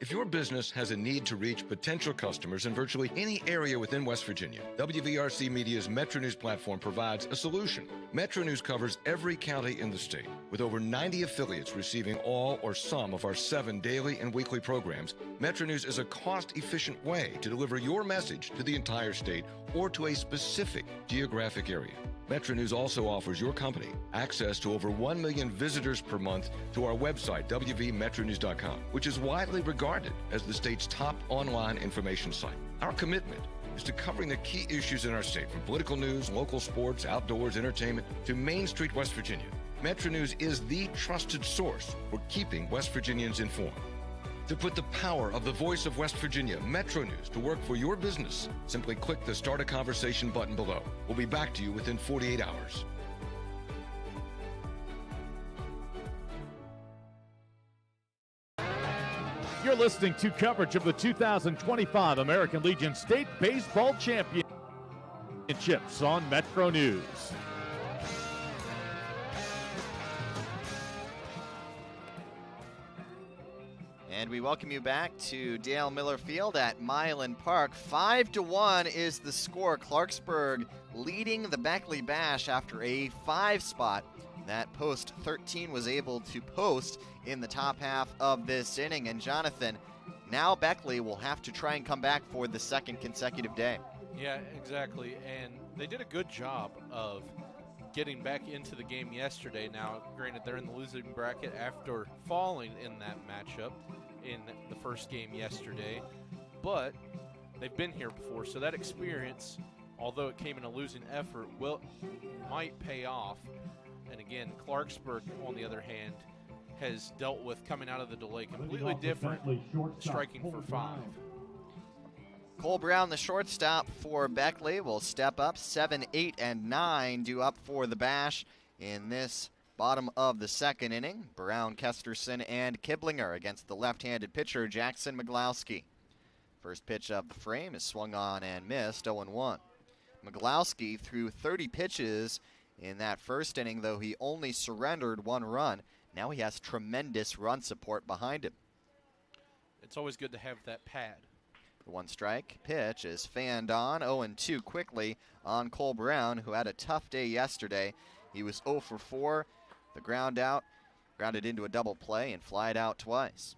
If your business has a need to reach potential customers in virtually any area within West Virginia, WVRC Media's Metro News platform provides a solution. Metro News covers every county in the state, with over 90 affiliates receiving all or some of our 7 daily and weekly programs. Metro News is a cost-efficient way to deliver your message to the entire state or to a specific geographic area. Metro News also offers your company access to over 1 million visitors per month to our website, wvmetronews.com, which is widely regarded as the state's top online information site. Our commitment is to covering the key issues in our state, from political news, local sports, outdoors, entertainment, to Main Street, West Virginia. Metro News is the trusted source for keeping West Virginians informed. To put the power of the voice of West Virginia, Metro News, to work for your business, simply click the Start a Conversation button below. We'll be back to you within 48 hours. You're listening to coverage of the 2025 American Legion State Baseball Championships on Metro News. And we welcome you back to Dale Miller Field at Milan Park. 5-1 is the score. Clarksburg leading the Beckley Bash after a 5 spot that post 13 was able to post in the top half of this inning. And Jonathan, now Beckley will have to try and come back for the second consecutive day. Yeah, exactly. And they did a good job of getting back into the game yesterday. Now, granted, they're in the losing bracket after falling in that matchup in the first game yesterday, but they've been here before, so that experience, although it came in a losing effort, might pay off. And again, Clarksburg, on the other hand, has dealt with coming out of the delay completely different, striking for 5. Cole Brown, the shortstop for Beckley, will step up. 7, 8, and 9 due up for the Bash in this bottom of the second inning. Brown, Kesterson, and Kiblinger against the left-handed pitcher, Jackson McGlowski. First pitch of the frame is swung on and missed, 0-1. McGlowski threw 30 pitches in that first inning, though he only surrendered 1 run. Now he has tremendous run support behind him. It's always good to have that pad. The 1-strike pitch is fanned on, 0-2 quickly on Cole Brown, who had a tough day yesterday. He was 0 for 4. The grounded into a double play and flied out twice.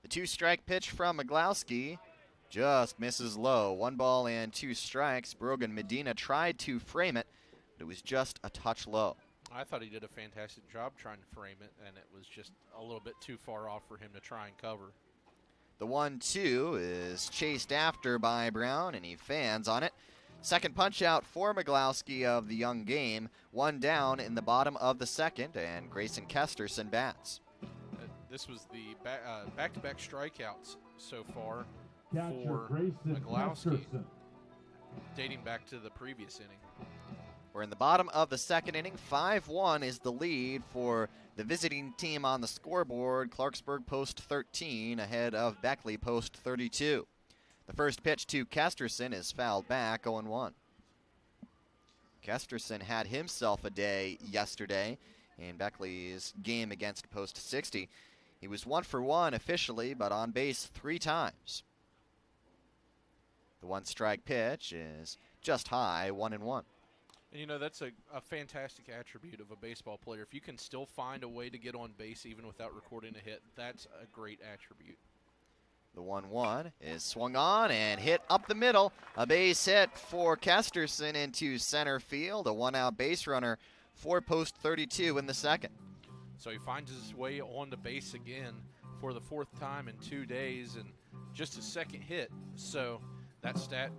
The 2-strike pitch from McGlowski just misses low. 1 ball and 2 strikes. Brogan Medina tried to frame it, but it was just a touch low. I thought he did a fantastic job trying to frame it, and it was just a little bit too far off for him to try and cover. The 1-2 is chased after by Brown, and he fans on it. Second punch out for McGlowski of the young game. 1 down in the bottom of the second, and Grayson Kesterson bats. This was the back-to-back strikeouts so far for McGlowski, dating back to the previous inning. We're in the bottom of the second inning. 5-1 is the lead for the visiting team on the scoreboard. Clarksburg post 13 ahead of Beckley post 32. The first pitch to Kesterson is fouled back, 0-1. Kesterson had himself a day yesterday in Beckley's game against post 60. He was 1 for 1 officially, but on base 3 times. The 1-strike pitch is just high, 1-1. And, you know, that's a fantastic attribute of a baseball player. If you can still find a way to get on base even without recording a hit, that's a great attribute. The 1-1 is swung on and hit up the middle. A base hit for Kesterson into center field. A 1-out base runner for post 32 in the second. So he finds his way on the base again for the 4th time in 2 days and just his second hit. So that stat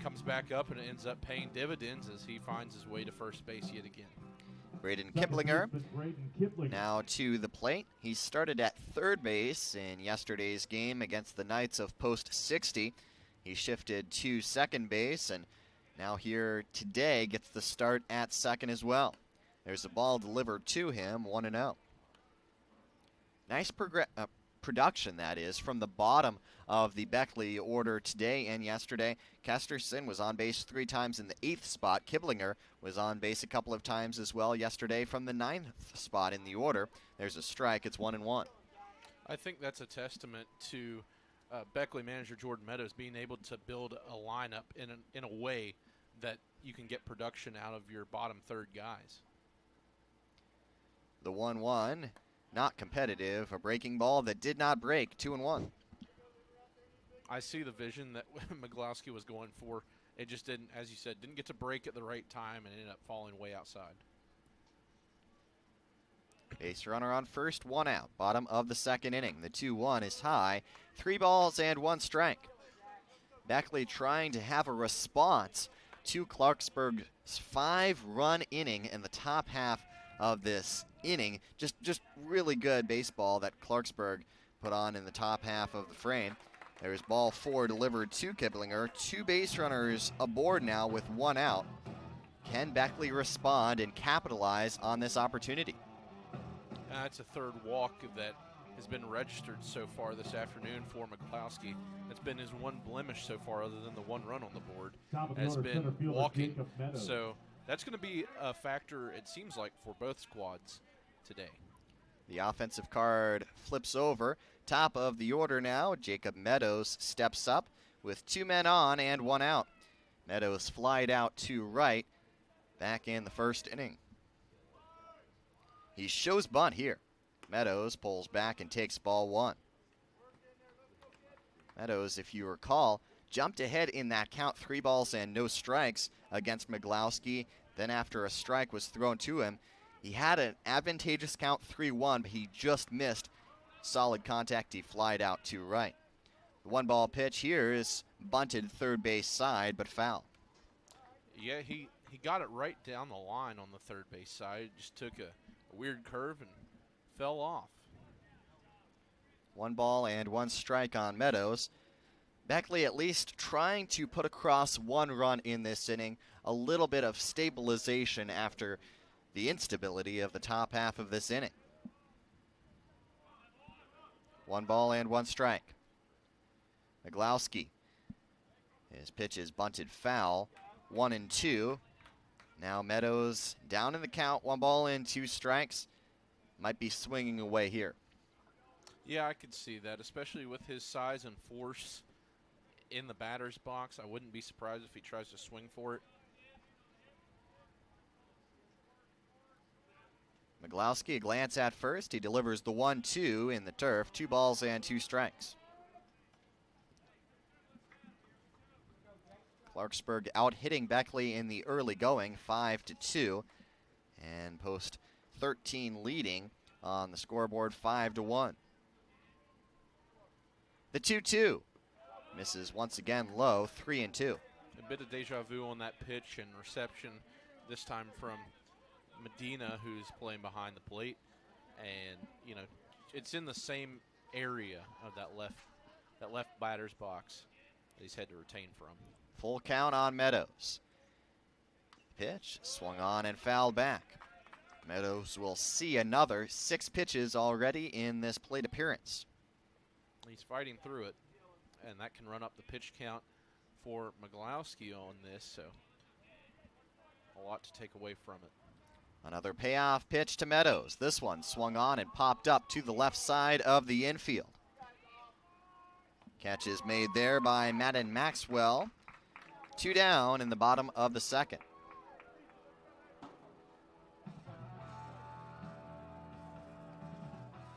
comes back up and it ends up paying dividends as he finds his way to first base yet again. Braden Kiplinger now to the plate. He started at third base in yesterday's game against the Knights of Post 60. He shifted to second base, and now here today gets the start at second as well. There's a ball delivered to him, 1-0. Nice production, that is, from the bottom of the Beckley order today and yesterday. Kesterson was on base 3 times in the 8th spot. Kiplinger was on base a couple of times as well yesterday from the 9th spot in the order. There's a strike. It's 1-1. I think that's a testament to Beckley manager Jordan Meadows being able to build a lineup in a way that you can get production out of your bottom third guys. The 1-1, not competitive. A breaking ball that did not break, 2-1. I see the vision that Miglowski was going for. It just didn't, as you said, didn't get to break at the right time and ended up falling way outside. Base runner on first, 1 out. Bottom of the second inning. The 2-1 is high. 3 balls and 1 strike. Beckley trying to have a response to Clarksburg's 5-run inning in the top half of this inning. Just really good baseball that Clarksburg put on in the top half of the frame. There's ball 4 delivered to Kiplinger. 2 base runners aboard now with 1 out. Can Beckley respond and capitalize on this opportunity? That's a third walk that has been registered so far this afternoon for Miglowski. That's been his one blemish so far, other than the 1 run on the board, has been walking. So that's going to be a factor, it seems like, for both squads today. The offensive card flips over. Top of the order now, Jacob Meadows steps up with 2 men on and 1 out. Meadows flied out to right back in the first inning. He shows bunt here. Meadows pulls back and takes ball 1. Meadows, if you recall, jumped ahead in that count, 3 balls and no strikes against Miglowski. Then after a strike was thrown to him, he had an advantageous count, 3-1, but he just missed solid contact. He flied out to right. The 1-ball pitch here is bunted third base side, but foul. Yeah, he got it right down the line on the third base side. Just took a weird curve and fell off. 1 ball and 1 strike on Meadows. Beckley at least trying to put across 1 run in this inning. A little bit of stabilization after the instability of the top half of this inning. 1 ball and 1 strike. Miglowski. His pitch is bunted foul. 1-2. Now Meadows down in the count. 1 ball and 2 strikes. Might be swinging away here. Yeah, I could see that, especially with his size and force in the batter's box. I wouldn't be surprised if he tries to swing for it. Miglowski, a glance at first. He delivers the 1-2 in the turf. 2 balls and 2 strikes. Clarksburg out hitting Beckley in the early going, 5-2. And Post 13 leading on the scoreboard, 5-1. The 2-2 misses once again low, 3-2. A bit of deja vu on that pitch and reception, this time from Medina, who's playing behind the plate, and you know it's in the same area of that left batter's box that he's had to retain from. Full count on Meadows. Pitch swung on and fouled back. Meadows will see another 6 pitches already in this plate appearance. He's fighting through it, and that can run up the pitch count for Miglowski on this, so a lot to take away from it. Another payoff pitch to Meadows. This one swung on and popped up to the left side of the infield. Catch is made there by Madden Maxwell. 2 down in the bottom of the second.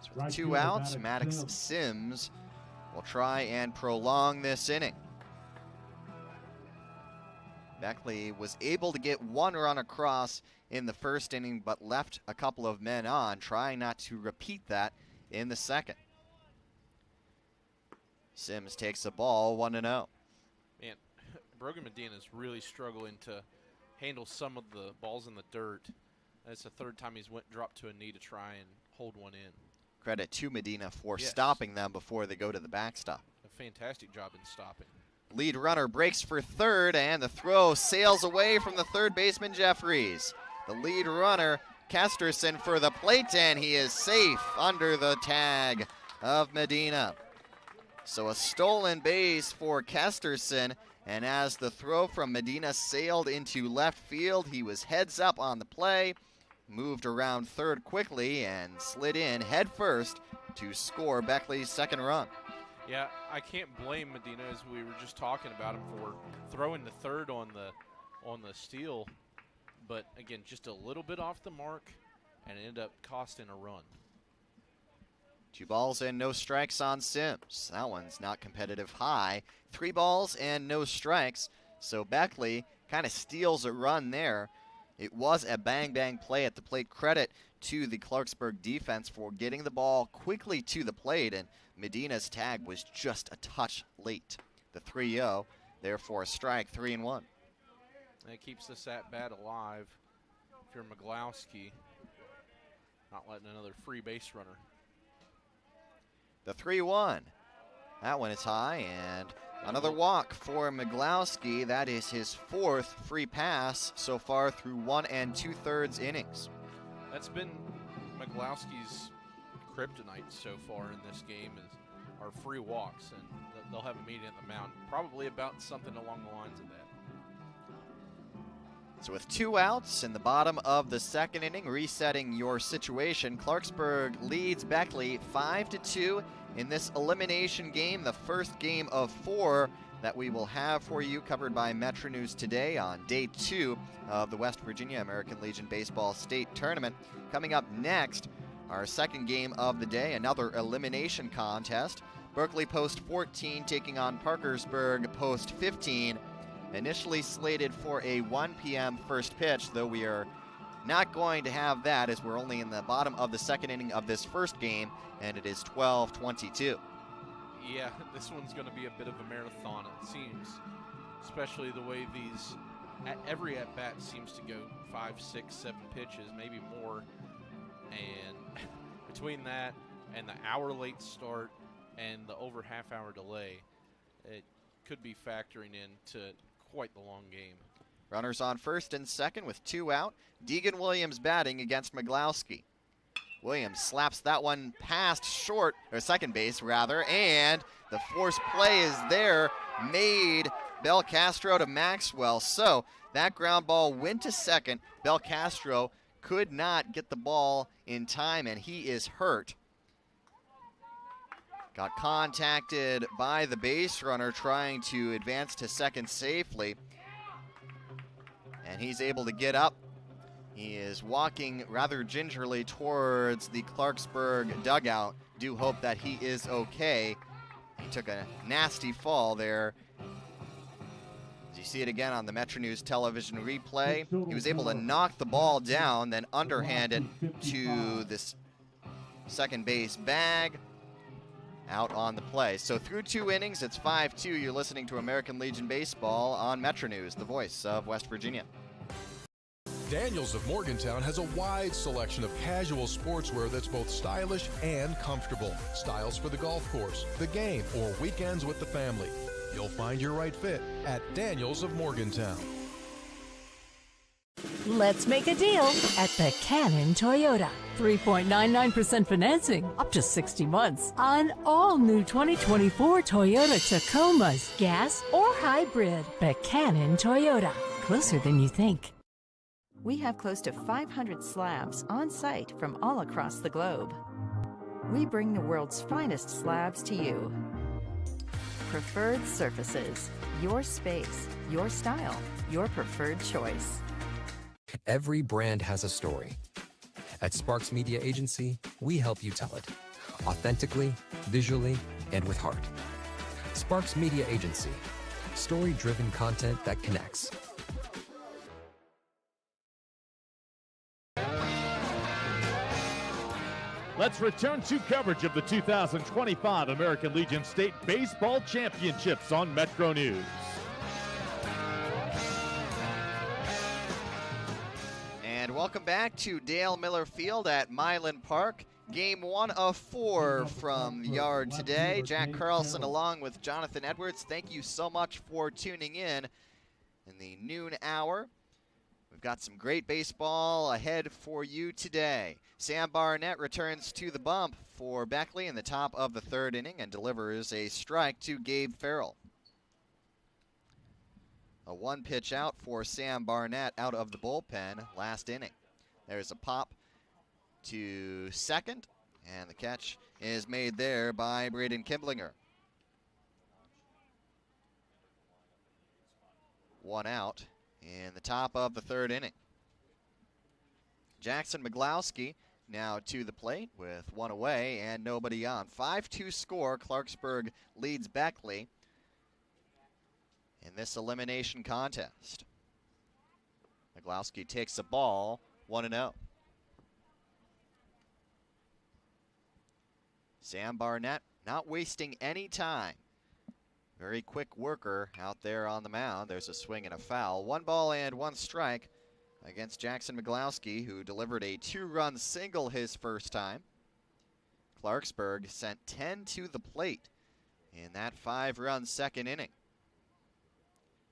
So with 2 outs, Maddox Sims will try and prolong this inning. Beckley was able to get 1 run across in the first inning, but left a couple of men on, trying not to repeat that in the second. Sims takes the ball, 1-0. Man, Brogan Medina is really struggling to handle some of the balls in the dirt It's the third time he's dropped to a knee to try and hold one in. Credit to Medina for Yes. stopping them before they go to the backstop. A fantastic job in stopping. Lead runner breaks for third, and the throw sails away from the third baseman, Jeffries. The lead runner, Kesterson, for the plate, and he is safe under the tag of Medina. So a stolen base for Kesterson, and as the throw from Medina sailed into left field, he was heads up on the play, moved around third quickly, and slid in head first to score Beckley's second run. Yeah, I can't blame Medina, as we were just talking about him, for throwing the third on the steal, but again, just a little bit off the mark, and it ended up costing a run. 2 balls and no strikes on Sims. That one's not competitive high. 3 balls and no strikes. So Beckley kind of steals a run there. It was a bang-bang play at the plate. Credit to the Clarksburg defense for getting the ball quickly to the plate, and Medina's tag was just a touch late. The 3-0, therefore a strike, 3-1. That keeps this at-bat alive. If you're McGlowski, not letting another free base runner. The 3-1. That one is high, and another walk for McGlowski. That is his 4th free pass so far through 1 2/3 innings. That's been McGlowski's kryptonite so far in this game, is our free walks, and they'll have a meeting at the mound, probably about something along the lines of that. So with 2 outs in the bottom of the second inning, resetting your situation, Clarksburg leads Beckley 5-2 in this elimination game, the first game of 4 that we will have for you, covered by Metro News today on day 2 of the West Virginia American Legion Baseball State Tournament. Coming up next, our second game of the day, another elimination contest. Berkeley Post 14 taking on Parkersburg Post 15. Initially slated for a 1 p.m. first pitch, though we are not going to have that as we're only in the bottom of the second inning of this first game, and it is 12:22. Yeah, this one's going to be a bit of a marathon, it seems, especially the way these, every at-bat seems to go 5, 6, 7 pitches, maybe more, and between that and the hour late start and the over half-hour delay, it could be factoring into quite the long game. Runners on first and second with 2 out. Deegan Williams batting against McGlowski. Williams slaps that one past short, or second base rather, and the force play is there, made Belcastro to Maxwell. So that ground ball went to second. Belcastro could not get the ball in time, and he is hurt. Got contacted by the base runner trying to advance to second safely. And he's able to get up. He is walking rather gingerly towards the Clarksburg dugout. Do hope that he is okay. He took a nasty fall there. As you see it again on the Metro News television replay, he was able to knock the ball down, then underhand it to this second base bag. Out on the play. So through 2 innings, it's 5-2. You're listening to American Legion Baseball on Metro News, the voice of West Virginia. Daniels of Morgantown has a wide selection of casual sportswear that's both stylish and comfortable. Styles for the golf course, the game, or weekends with the family. You'll find your right fit at Daniels of Morgantown. Let's make a deal at Buchanan Toyota. 3.99% financing, up to 60 months on all new 2024 Toyota Tacomas, gas or hybrid. Buchanan Toyota, closer than you think. We have close to 500 slabs on site from all across the globe. We bring the world's finest slabs to you. Preferred surfaces, your space, your style, your preferred choice. Every brand has a story. At Sparks Media Agency, we help you tell it. Authentically, visually, and with heart. Sparks Media Agency. Story-driven content that connects. Let's return to coverage of the 2025 American Legion State Baseball Championships on Metro News. And welcome back to Dale Miller Field at Milan Park. Game 1 of 4 from the yard today. Jack Carlson along with Jonathan Edwards. Thank you so much for tuning in the noon hour. We've got some great baseball ahead for you today. Sam Barnett returns to the bump for Beckley in the top of the 3rd inning and delivers a strike to Gabe Farrell. A 1-pitch out for Sam Barnett out of the bullpen last inning. There's a pop to second, and the catch is made there by Braden Kimblinger. 1 out in the top of the 3rd inning. Jackson McGlowski now to the plate with 1 away and nobody on. 5-2 score. Clarksburg leads Beckley in this elimination contest. McGlowski takes a ball, 1-0. Sam Barnett not wasting any time. Very quick worker out there on the mound. There's a swing and a foul. 1 ball and 1 strike against Jackson McGlowski, who delivered a 2-run single his first time. Clarksburg sent 10 to the plate in that 5-run 2nd inning.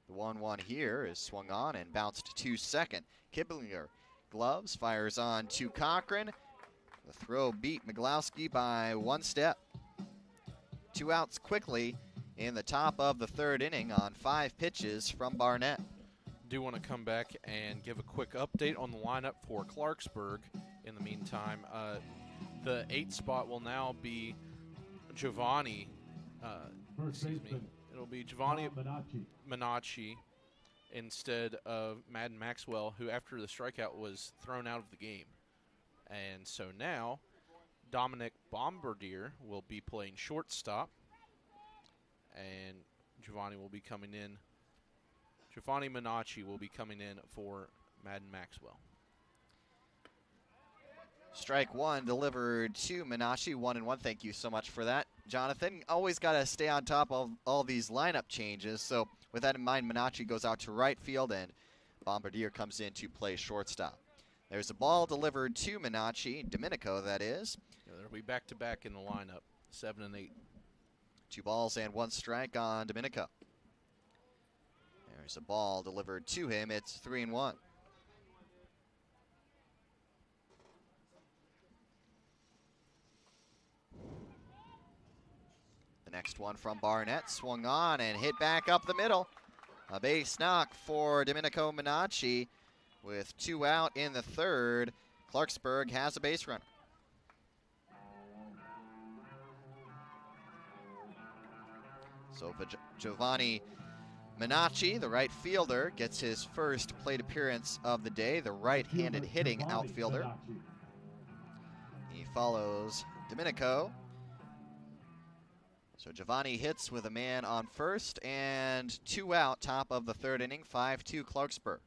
The 1-1 here is swung on and bounced to second. Kimblinger gloves, fires on to Cochran. The throw beat McGlowski by 1 step. 2 outs quickly in the top of the 3rd inning on 5 pitches from Barnett. Do want to come back and give a quick update on the lineup for Clarksburg. In the meantime, the 8th spot will now be Giovanni. It'll be Giovanni Minacci instead of Madden Maxwell, who after the strikeout was thrown out of the game. And so now Dominic Bombardier will be playing shortstop, and Giovanni will be coming in. Giovanni Minacci will be coming in for Madden Maxwell. Strike 1 delivered to Minacci, 1-1. Thank you so much for that, Jonathan. Always got to stay on top of all these lineup changes. So with that in mind, Minacci goes out to right field and Bombardier comes in to play shortstop. There's a ball delivered to Minacci, Domenico that is. Yeah, they'll be back-to-back in the lineup, 7 and 8. 2 balls and 1 strike on Domenico. There's a ball delivered to him. It's 3-1. The next one from Barnett, swung on and hit back up the middle. A base knock for Domenico Minacci. With 2 out in the 3rd, Clarksburg has a base runner. So Giovanni Minacci, the right fielder, gets his first plate appearance of the day, the right-handed hitting outfielder. He follows Domenico. So Giovanni hits with a man on first and 2 out, top of the 3rd inning, 5-2 Clarksburg.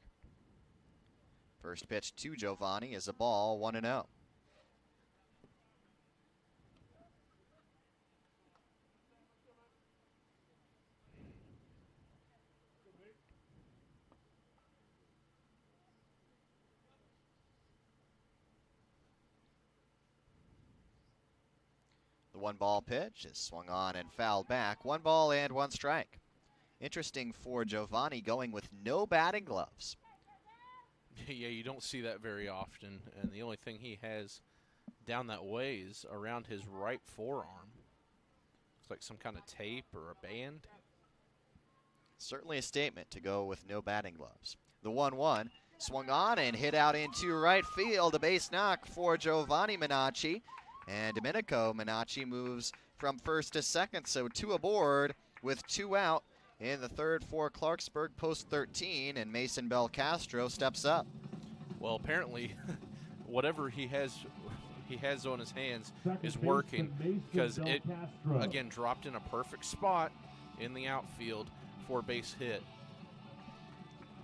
First pitch to Giovanni is a ball, 1-0. The 1-ball pitch is swung on and fouled back. 1 ball and 1 strike. Interesting for Giovanni going with no batting gloves. Yeah, you don't see that very often, and the only thing he has down that way is around his right forearm. Looks like some kind of tape or a band. Certainly a statement to go with no batting gloves. The 1-1 swung on and hit out into right field. A base knock for Giovanni Minacci, and Domenico Minacci moves from first to second, so 2 aboard with 2 out. In the 3rd for Clarksburg, post 13, and Mason Belcastro steps up. Well, apparently, whatever he has on his hands is working, because it, again, dropped in a perfect spot in the outfield for a base hit.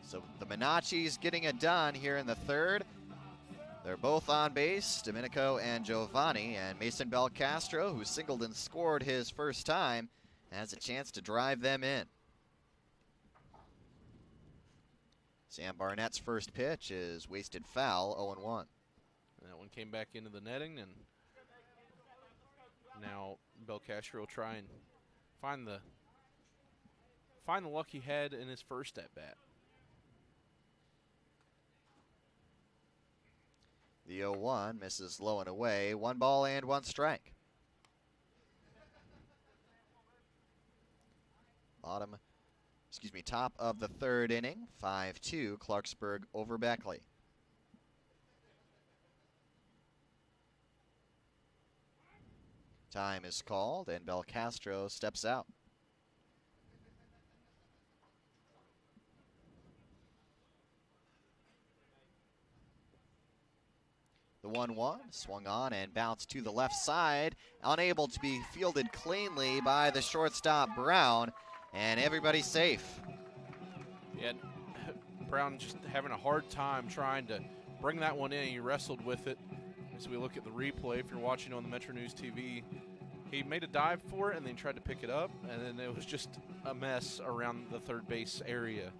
So the Minacci's getting it done here in the 3rd. They're both on base, Domenico and Giovanni, and Mason Belcastro, who singled and scored his first time, has a chance to drive them in. Sam Barnett's first pitch is wasted foul, 0-1. That one came back into the netting, and now Belcastro will try and find the luck he had in his first at-bat. The 0-1 misses low and away. 1 ball and 1 strike. Top of the third inning. 5-2, Clarksburg over Beckley. Time is called, and Belcastro steps out. The 1-1 swung on and bounced to the left side, unable to be fielded cleanly by the shortstop Brown, and everybody's safe. Yeah, Brown just having a hard time trying to bring that one in. He wrestled with it. As we look at the replay, if you're watching on the Metro News TV, he made a dive for it and then tried to pick it up, and then it was just a mess around the third base area.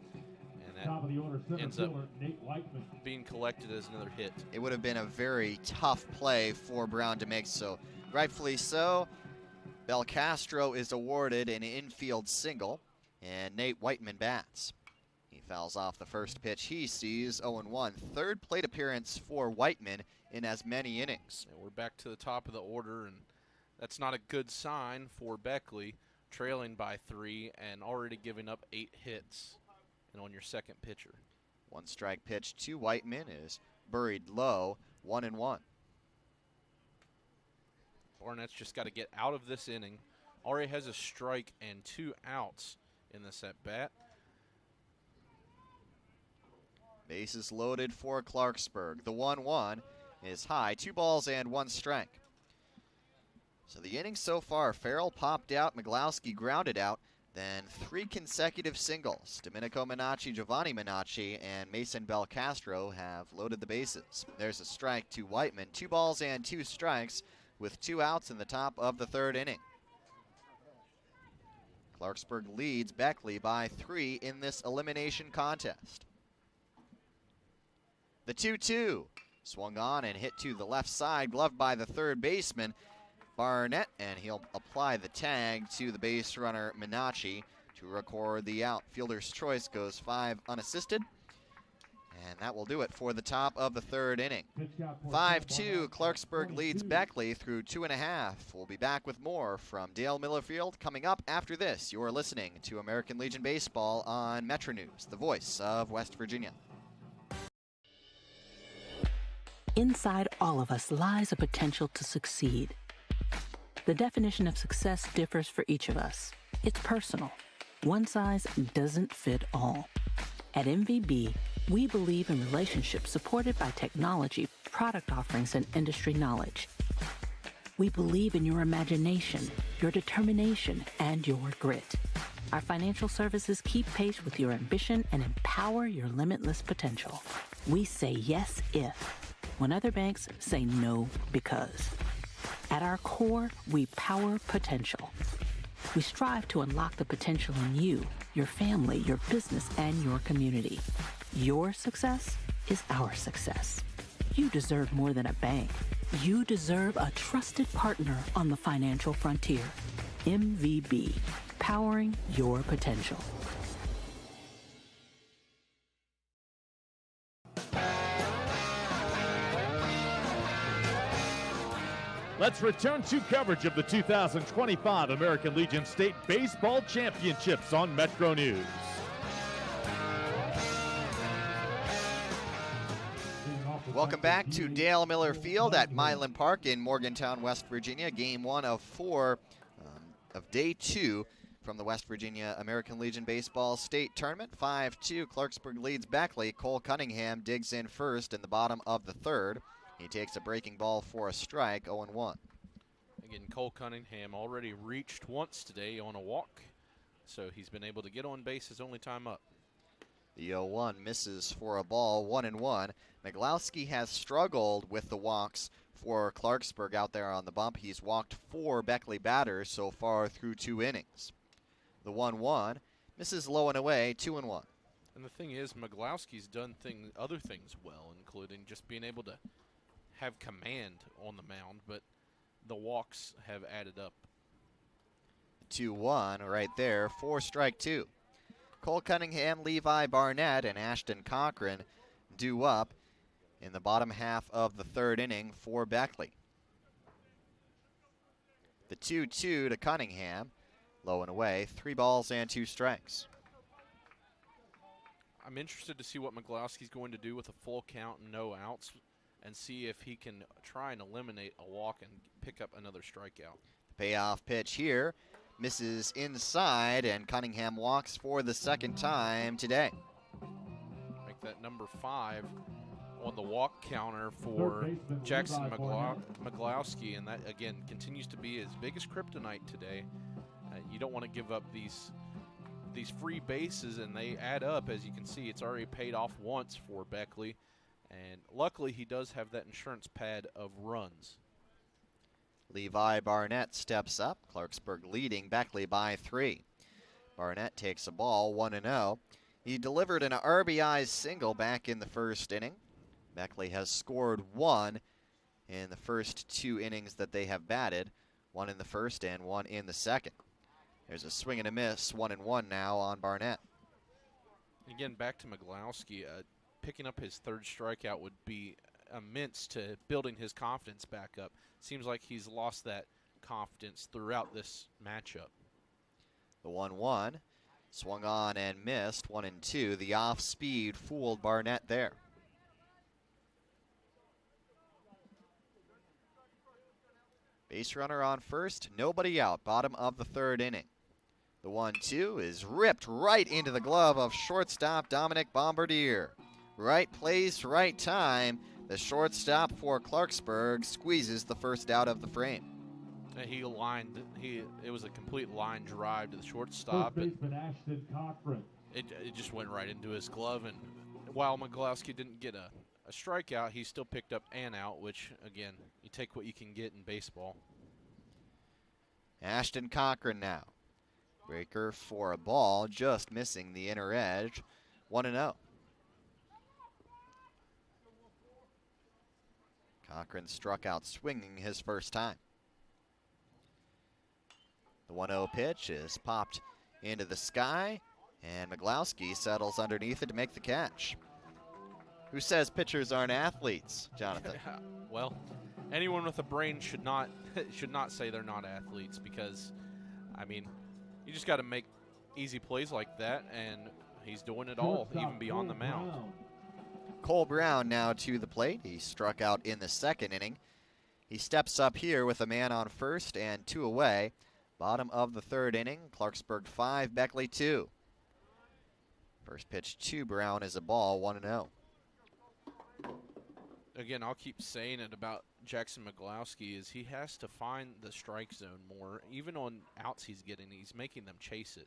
Top of the order, Ends up Nate Whiteman. being collected as another hit. It would have been a very tough play for Brown to make, so rightfully so. Belcastro is awarded an infield single, and Nate Whiteman bats. He fouls off the first pitch he sees, 0-1. Third plate appearance for Whiteman in as many innings. And we're back to the top of the order, and that's not a good sign for Beckley, trailing by 3 and already giving up 8 hits. And on your second pitcher. 1 strike pitch to Whiteman is buried low, 1-1. Barnett's just got to get out of this inning. Already has a strike and 2 outs in this at bat. Bases loaded for Clarksburg. The 1-1 is high, 2 balls and 1 strike. So the inning so far, Farrell popped out, Miglowski grounded out. Then 3 consecutive singles. Domenico Minacci, Giovanni Minacci, and Mason Belcastro have loaded the bases. There's a strike to Whiteman. 2 balls and 2 strikes with 2 outs in the top of the third inning. Clarksburg leads Beckley by 3 in this elimination contest. The 2-2 swung on and hit to the left side, gloved by the third baseman Barnett, and he'll apply the tag to the base runner Minacci to record the out. Fielder's choice goes 5 unassisted, and that will do it for the top of the third inning. 5-2, Clarksburg leads Beckley through 2.5. We'll be back with more from Dale Miller Field coming up after this. You're listening to American Legion Baseball on Metro News, the voice of West Virginia. Inside all of us lies a potential to succeed. The definition of success differs for each of us. It's personal. One size doesn't fit all. At MVB, we believe in relationships supported by technology, product offerings, and industry knowledge. We believe in your imagination, your determination, and your grit. Our financial services keep pace with your ambition and empower your limitless potential. We say yes if, when other banks say no because. At our core, we power potential. We strive to unlock the potential in you, your family, your business, and your community. Your success is our success. You deserve more than a bank. You deserve a trusted partner on the financial frontier. MVB, powering your potential. Let's return to coverage of the 2025 American Legion State Baseball Championships on Metro News. Welcome back to Dale Miller Field at Milan Park in Morgantown, West Virginia. Game 1 of 4 of Day 2 from the West Virginia American Legion Baseball State Tournament. 5-2, Clarksburg leads Beckley. Cole Cunningham digs in first in the bottom of the third. He takes a breaking ball for a strike, 0-1. Again, Cole Cunningham already reached once today on a walk, so he's been able to get on base his only time up. The 0-1 misses for a ball, 1-1. Miglowski has struggled with the walks for Clarksburg out there on the bump. He's walked 4 Beckley batters so far through 2 innings. The 1-1 misses low and away, 2-1. And the thing is, Miglowski's done other things well, including just being able to have command on the mound, but the walks have added up. 2-1 right there for strike two. Cole Cunningham, Levi Barnett, and Ashton Cochran due up in the bottom half of the third inning for Beckley. The 2-2 to Cunningham, low and away, 3 balls and 2 strikes. I'm interested to see what Miglowski's going to do with a full count and no outs and see if he can try and eliminate a walk and pick up another strikeout. Payoff pitch here, misses inside, and Cunningham walks for the second time today. Make that number 5 on the walk counter for Jackson Miglowski, and that, again, continues to be his biggest kryptonite today. You don't want to give up these free bases, and they add up. As you can see, it's already paid off once for Beckley, and luckily he does have that insurance pad of runs. Levi Barnett steps up, Clarksburg leading Beckley by 3. Barnett takes a ball, 1-0. He delivered an RBI single back in the first inning. Beckley has scored 1 in the first 2 innings that they have batted, 1 in the first and 1 in the second. There's a swing and a miss, 1-1 now on Barnett. Again, back to Miglowski. Picking up his 3rd strikeout would be immense to building his confidence back up. Seems like he's lost that confidence throughout this matchup. The 1-1, swung on and missed, 1-2. The off speed fooled Barnett there. Base runner on first, nobody out, bottom of the third inning. The 1-2 is ripped right into the glove of shortstop Dominic Bombardier. Right place, right time. The shortstop for Clarksburg squeezes the first out of the frame. It was a complete line drive to the shortstop. It just went right into his glove, and while Miglowski didn't get a strikeout, he still picked up an out, which, again, you take what you can get in baseball. Ashton Cochran now. Breaker for a ball, just missing the inner edge. 1-0. Cochran struck out swinging his first time. The 1-0 pitch is popped into the sky, and Miglowski settles underneath it to make the catch. Who says pitchers aren't athletes, Jonathan? Well, anyone with a brain should not say they're not athletes, because, I mean, you just got to make easy plays like that, and he's doing it all, even beyond the mound. Cole Brown now to the plate. He struck out in the second inning. He steps up here with a man on first and 2 away. Bottom of the third inning, Clarksburg 5, Beckley 2. First pitch to Brown is a ball, 1-0. Again, I'll keep saying it about Jackson Miglowski is he has to find the strike zone more. Even on outs he's getting, he's making them chase it.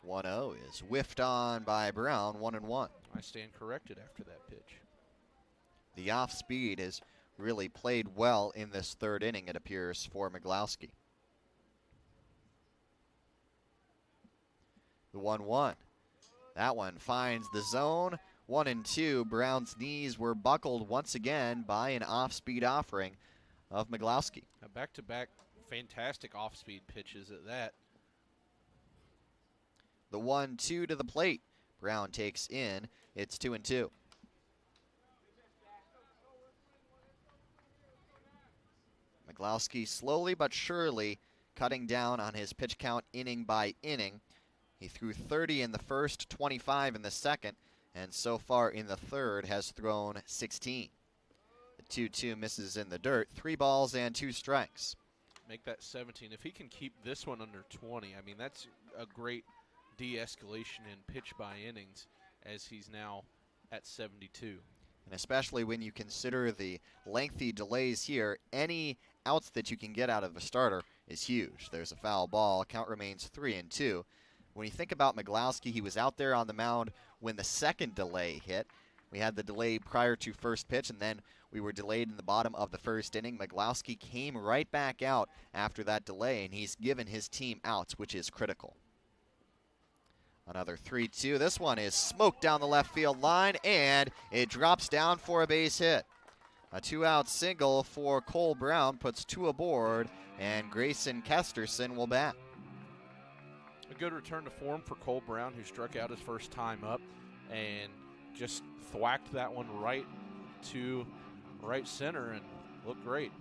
1-0 is whiffed on by Brown, 1-1. I stand corrected after that pitch. The off speed has really played well in this third inning, it appears, for Miglowski. The 1-1. That one finds the zone. 1-2. Brown's knees were buckled once again by an off-speed offering of Miglowski. Back-to-back fantastic off-speed pitches at that. The 1-2 to the plate. Brown takes in. It's 2-2. Miglowski slowly but surely cutting down on his pitch count inning by inning. He threw 30 in the first, 25 in the second, and so far in the third has thrown 16. The 2-2 misses in the dirt. 3 balls and 2 strikes. Make that 17. If he can keep this one under 20, I mean, that's a great de-escalation in pitch by innings, as he's now at 72. And especially when you consider the lengthy delays here, any outs that you can get out of a starter is huge. There's a foul ball. Count remains 3-2. When you think about Miglowski, he was out there on the mound when the second delay hit. We had the delay prior to first pitch, and then we were delayed in the bottom of the first inning. Miglowski came right back out after that delay, and he's given his team outs, which is critical. Another 3-2. This one is smoked down the left field line, and it drops down for a base hit. A 2-out single for Cole Brown puts 2 aboard, and Grayson Kesterson will bat. A good return to form for Cole Brown, who struck out his first time up and just thwacked that one right to right center and looked great.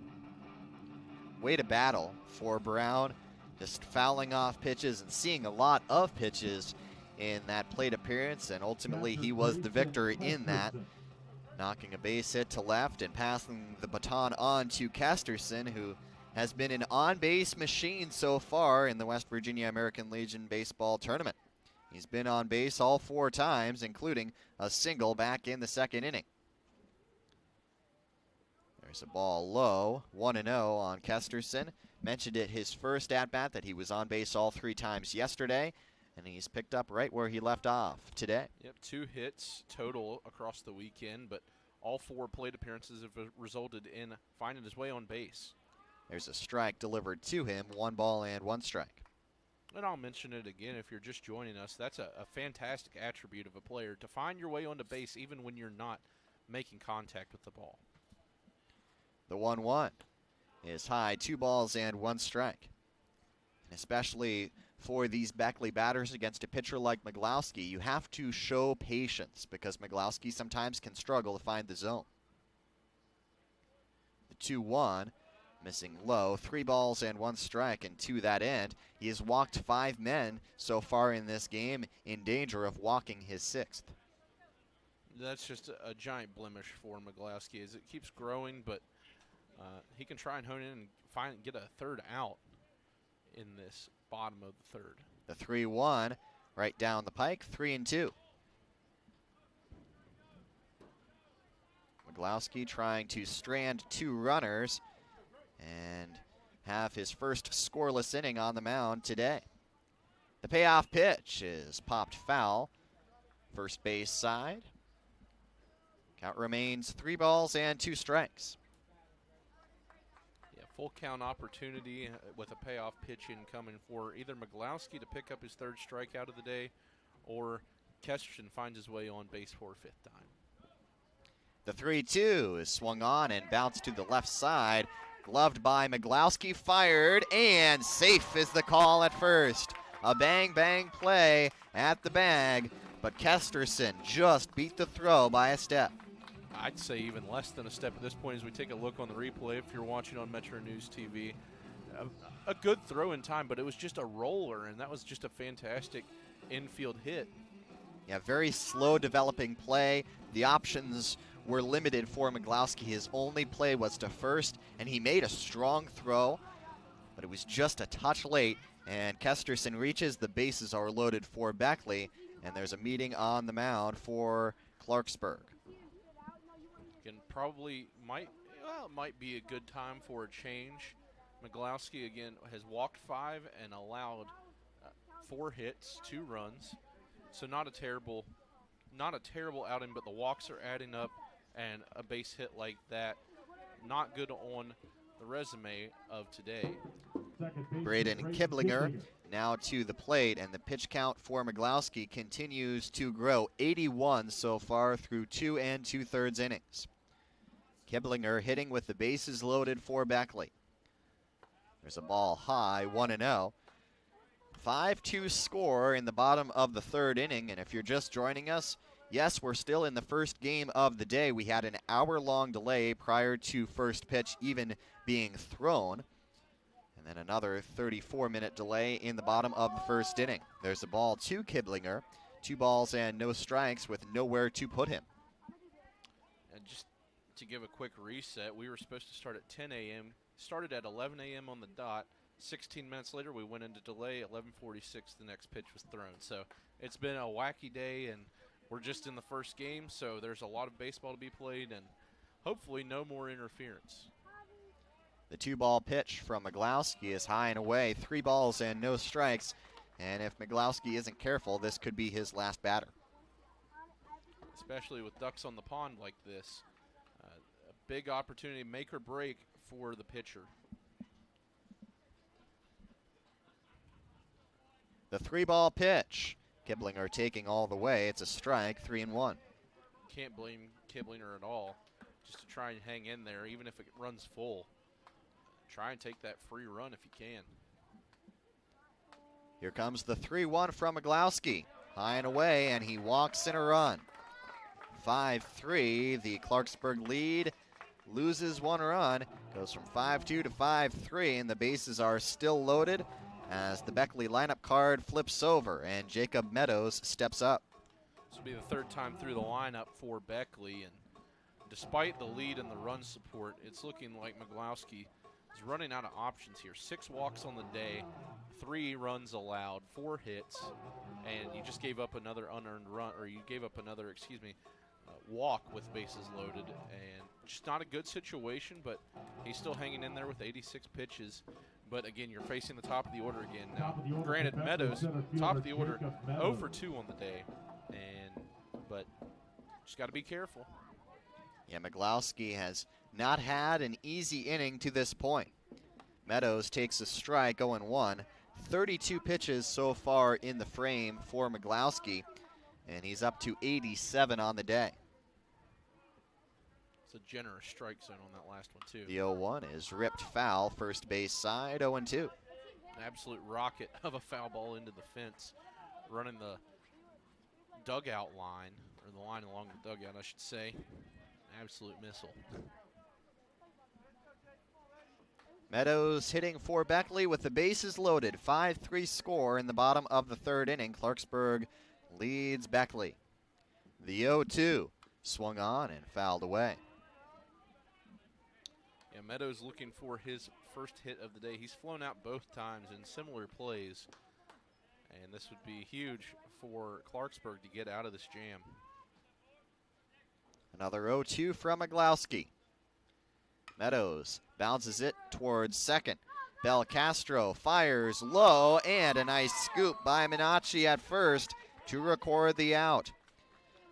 Way to battle for Brown, just fouling off pitches and seeing a lot of pitches in that plate appearance, and ultimately he was the victor in that, knocking a base hit to left and passing the baton on to Kesterson, who has been an on-base machine so far in the West Virginia American Legion Baseball Tournament. He's been on base all 4 times, including a single back in the 2nd inning. There's a ball low, 1-0 on Kesterson. Mentioned it his first at-bat that he was on base all 3 times yesterday, and he's picked up right where he left off today. Yep, 2 hits total across the weekend, but all 4 plate appearances have resulted in finding his way on base. There's a strike delivered to him, 1 ball and 1 strike. And I'll mention it again if you're just joining us. That's a fantastic attribute of a player, to find your way onto base even when you're not making contact with the ball. The 1-1 is high, 2 balls and 1 strike. And especially for these Beckley batters against a pitcher like Miglowski, you have to show patience because Miglowski sometimes can struggle to find the zone. The 2-1, missing low, 3 balls and 1 strike, and to that end, he has walked 5 men so far in this game, in danger of walking his 6th. That's just a giant blemish for Miglowski as it keeps growing, but he can try and hone in and get a 3rd out in this bottom of the 3rd. The 3-1 right down the pike, 3-2. Miglowski trying to strand 2 runners and have his first scoreless inning on the mound today. The payoff pitch is popped foul, first base side. Count remains 3 balls and 2 strikes. Full count opportunity with a payoff pitch incoming for either Miglowski to pick up his 3rd strikeout of the day, or Kesterson finds his way on base for a 5th time. The 3-2 is swung on and bounced to the left side. Gloved by Miglowski, fired, and safe is the call at first. A bang-bang play at the bag, but Kesterson just beat the throw by a step. I'd say even less than a step at this point as we take a look on the replay if you're watching on Metro News TV. A good throw in time, but it was just a roller, and that was just a fantastic infield hit. Yeah, very slow developing play. The options were limited for Miglowski. His only play was to first, and he made a strong throw, but it was just a touch late, and Kesterson reaches. The bases are loaded for Beckley, and there's a meeting on the mound for Clarksburg. And probably might be a good time for a change. Miglowski again has walked 5 and allowed 4 hits, 2 runs. So not a terrible outing, but the walks are adding up, and a base hit like that, not good on the resume of today. Braden Kiblinger now to the plate, and the pitch count for Miglowski continues to grow. 81 so far through 2 2/3 innings. Kiblinger hitting with the bases loaded for Beckley. There's a ball high, 1-0. 5-2 score in the bottom of the 3rd inning, and if you're just joining us, yes, we're still in the first game of the day. We had an hour-long delay prior to first pitch even being thrown, and then another 34-minute delay in the bottom of the 1st inning. There's a ball to Kiblinger, 2 balls and no strikes with nowhere to put him. And just to give a quick reset, we were supposed to start at 10 a.m., started at 11 a.m. on the dot. 16 minutes later, we went into delay. 11:46, the next pitch was thrown. So it's been a wacky day, and we're just in the first game, so there's a lot of baseball to be played, and hopefully no more interference. The 2-ball pitch from Miglowski is high and away. 3 balls and no strikes, and if Miglowski isn't careful, this could be his last batter. Especially with ducks on the pond like this. A big opportunity, make or break for the pitcher. The 3-ball pitch Kiblinger taking all the way. It's a strike, 3-1. Can't blame Kiblinger at all. Just to try and hang in there, even if it runs full. Try and take that free run if you can. Here comes the 3-1 from Miglowski. High and away, and he walks in a run. 5-3, the Clarksburg lead loses one run. Goes from 5-2 to 5-3, and the bases are still loaded as the Beckley lineup card flips over, and Jacob Meadows steps up. This will be the third time through the lineup for Beckley, and despite the lead and the run support, it's looking like Miglowski is running out of options here. 6 walks on the day, 3 runs allowed, 4 hits, and you just gave up another unearned run, or you gave up another, walk with bases loaded, and just not a good situation, but he's still hanging in there with 86 pitches. But again, you're facing the top of the order again. Now, granted, Meadows, top of the order, 0 for 2 on the day, but just got to be careful. Yeah, Miglowski has not had an easy inning to this point. Meadows takes a strike, 0-1. 32 pitches so far in the frame for Miglowski, and he's up to 87 on the day. It's a generous strike zone on that last one, too. The 0-1 is ripped foul, first base side, 0-2. An absolute rocket of a foul ball into the fence, running the dugout line, or the line along the dugout, I should say. Absolute missile. Meadows hitting for Beckley with the bases loaded. 5-3 score in the bottom of the third inning. Clarksburg leads Beckley. The 0-2 swung on and fouled away. Yeah, Meadows looking for his first hit of the day. He's flown out both times in similar plays, and this would be huge for Clarksburg to get out of this jam. Another 0-2 from Miglowski. Meadows bounces it towards second. Belcastro fires low, and a nice scoop by Minacci at first to record the out.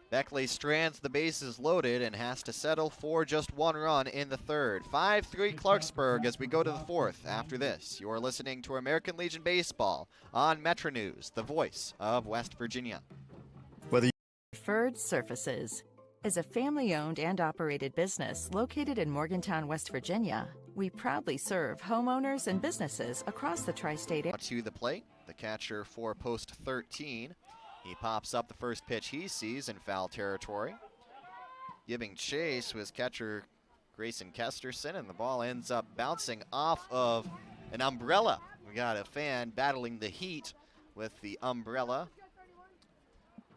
Beckley strands the bases loaded and has to settle for just 1 run in the third. 5-3 Clarksburg as we go to the fourth. After this, you're listening to American Legion Baseball on Metro News, the voice of West Virginia. Preferred Surfaces is a family-owned and operated business located in Morgantown, West Virginia. We proudly serve homeowners and businesses across the tri-state area. To the plate, the catcher for post 13. He pops up the first pitch he sees in foul territory. Giving chase was catcher Grayson Kesterson, and the ball ends up bouncing off of an umbrella. We got a fan battling the heat with the umbrella.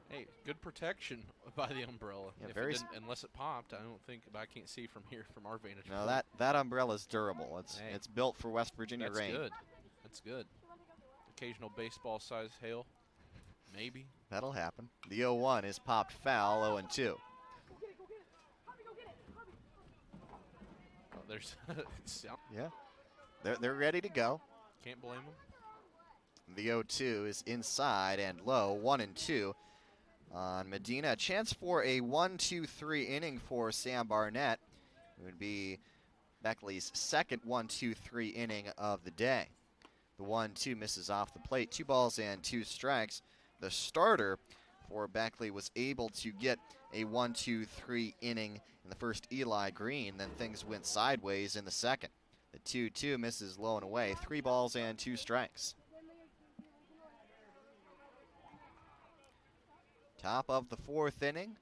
Hey, good protection by the umbrella. Yeah, unless it popped, I don't think, but I can't see from here, from our vantage No, point. that umbrella's durable. It's built for West Virginia rain. That's good. That's good. Occasional baseball-sized hail, maybe. That'll happen. The 0-1 is popped foul, 0-2. Oh, there's yeah, they're ready to go. Can't blame them. The 0-2 is inside and low, 1-2. On Medina, a chance for a 1-2-3 inning for Sam Barnett. It would be Beckley's second 1-2-3 inning of the day. The 1-2 misses off the plate. 2 balls and 2 strikes. The starter for Beckley was able to get a 1-2-3 inning in the first, Eli Green. Then things went sideways in the second. The 2-2 misses low and away. 3 balls and 2 strikes. Top of the fourth inning.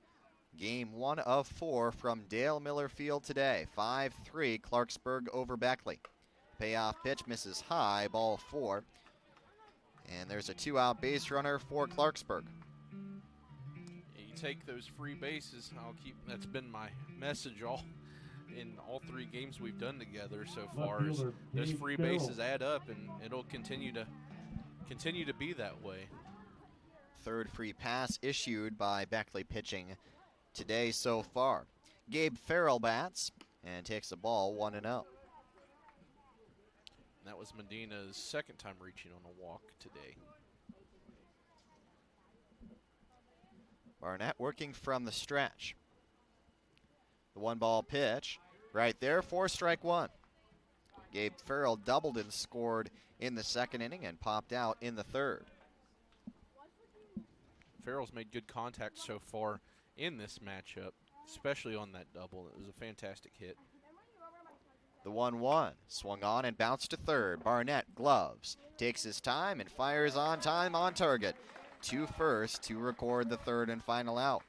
Game 1 of 4 from Dale Miller Field today. 5-3 Clarksburg over Beckley. Payoff pitch misses high, ball 4. And there's a 2-out base runner for Clarksburg. You take those free bases. That's been my message in all 3 games we've done together so far. Those free bases add up, and it'll continue to be that way. Third free pass issued by Beckley pitching today so far. Gabe Farrell bats and takes the ball 1-0. That was Medina's second time reaching on a walk today. Barnett working from the stretch. The 1-ball pitch right there for strike 1. Gabe Farrell doubled and scored in the second inning and popped out in the third. Farrell's made good contact so far in this matchup, especially on that double. It was a fantastic hit. The 1-1 swung on and bounced to third. Barnett gloves, takes his time and fires on time on target. 2 first to record the third and final out.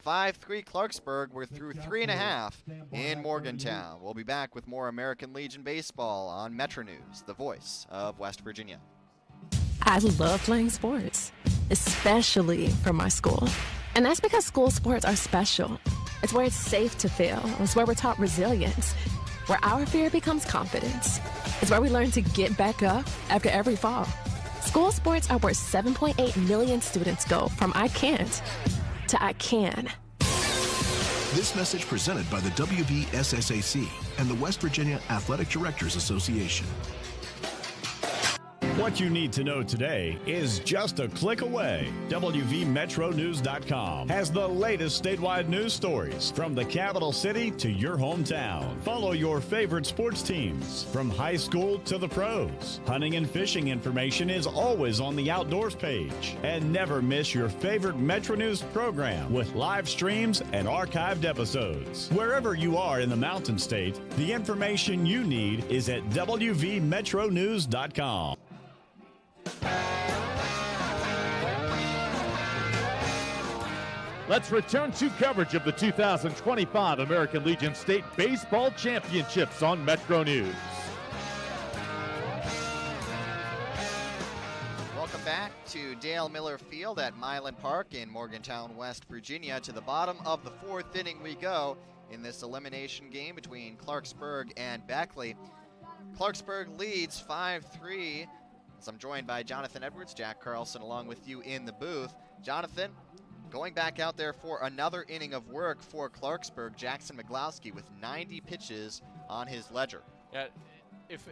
5-3 Clarksburg. We're through 3.5 in Morgantown. We'll be back with more American Legion baseball on Metro News, the voice of West Virginia. I love playing sports, especially for my school. And that's because school sports are special. It's where it's safe to fail. It's where we're taught resilience, where our fear becomes confidence. It's where we learn to get back up after every fall. School sports are where 7.8 million students go from I can't to I can. This message presented by the WVSSAC and the West Virginia Athletic Directors Association. What you need to know today is just a click away. WVMetroNews.com has the latest statewide news stories from the capital city to your hometown. Follow your favorite sports teams from high school to the pros. Hunting and fishing information is always on the outdoors page. And never miss your favorite Metro News program with live streams and archived episodes. Wherever you are in the Mountain State, the information you need is at WVMetroNews.com. Let's return to coverage of the 2025 American Legion State Baseball Championships on Metro News. Welcome back to Dale Miller Field at Milan Park in Morgantown, West Virginia. To the bottom of the 4th inning we go in this elimination game between Clarksburg and Beckley. Clarksburg leads 5-3. As I'm joined by Jonathan Edwards, Jack Carlson along with you in the booth. Jonathan, going back out there for another inning of work for Clarksburg, Jackson McGlowski with 90 pitches on his ledger. Yeah,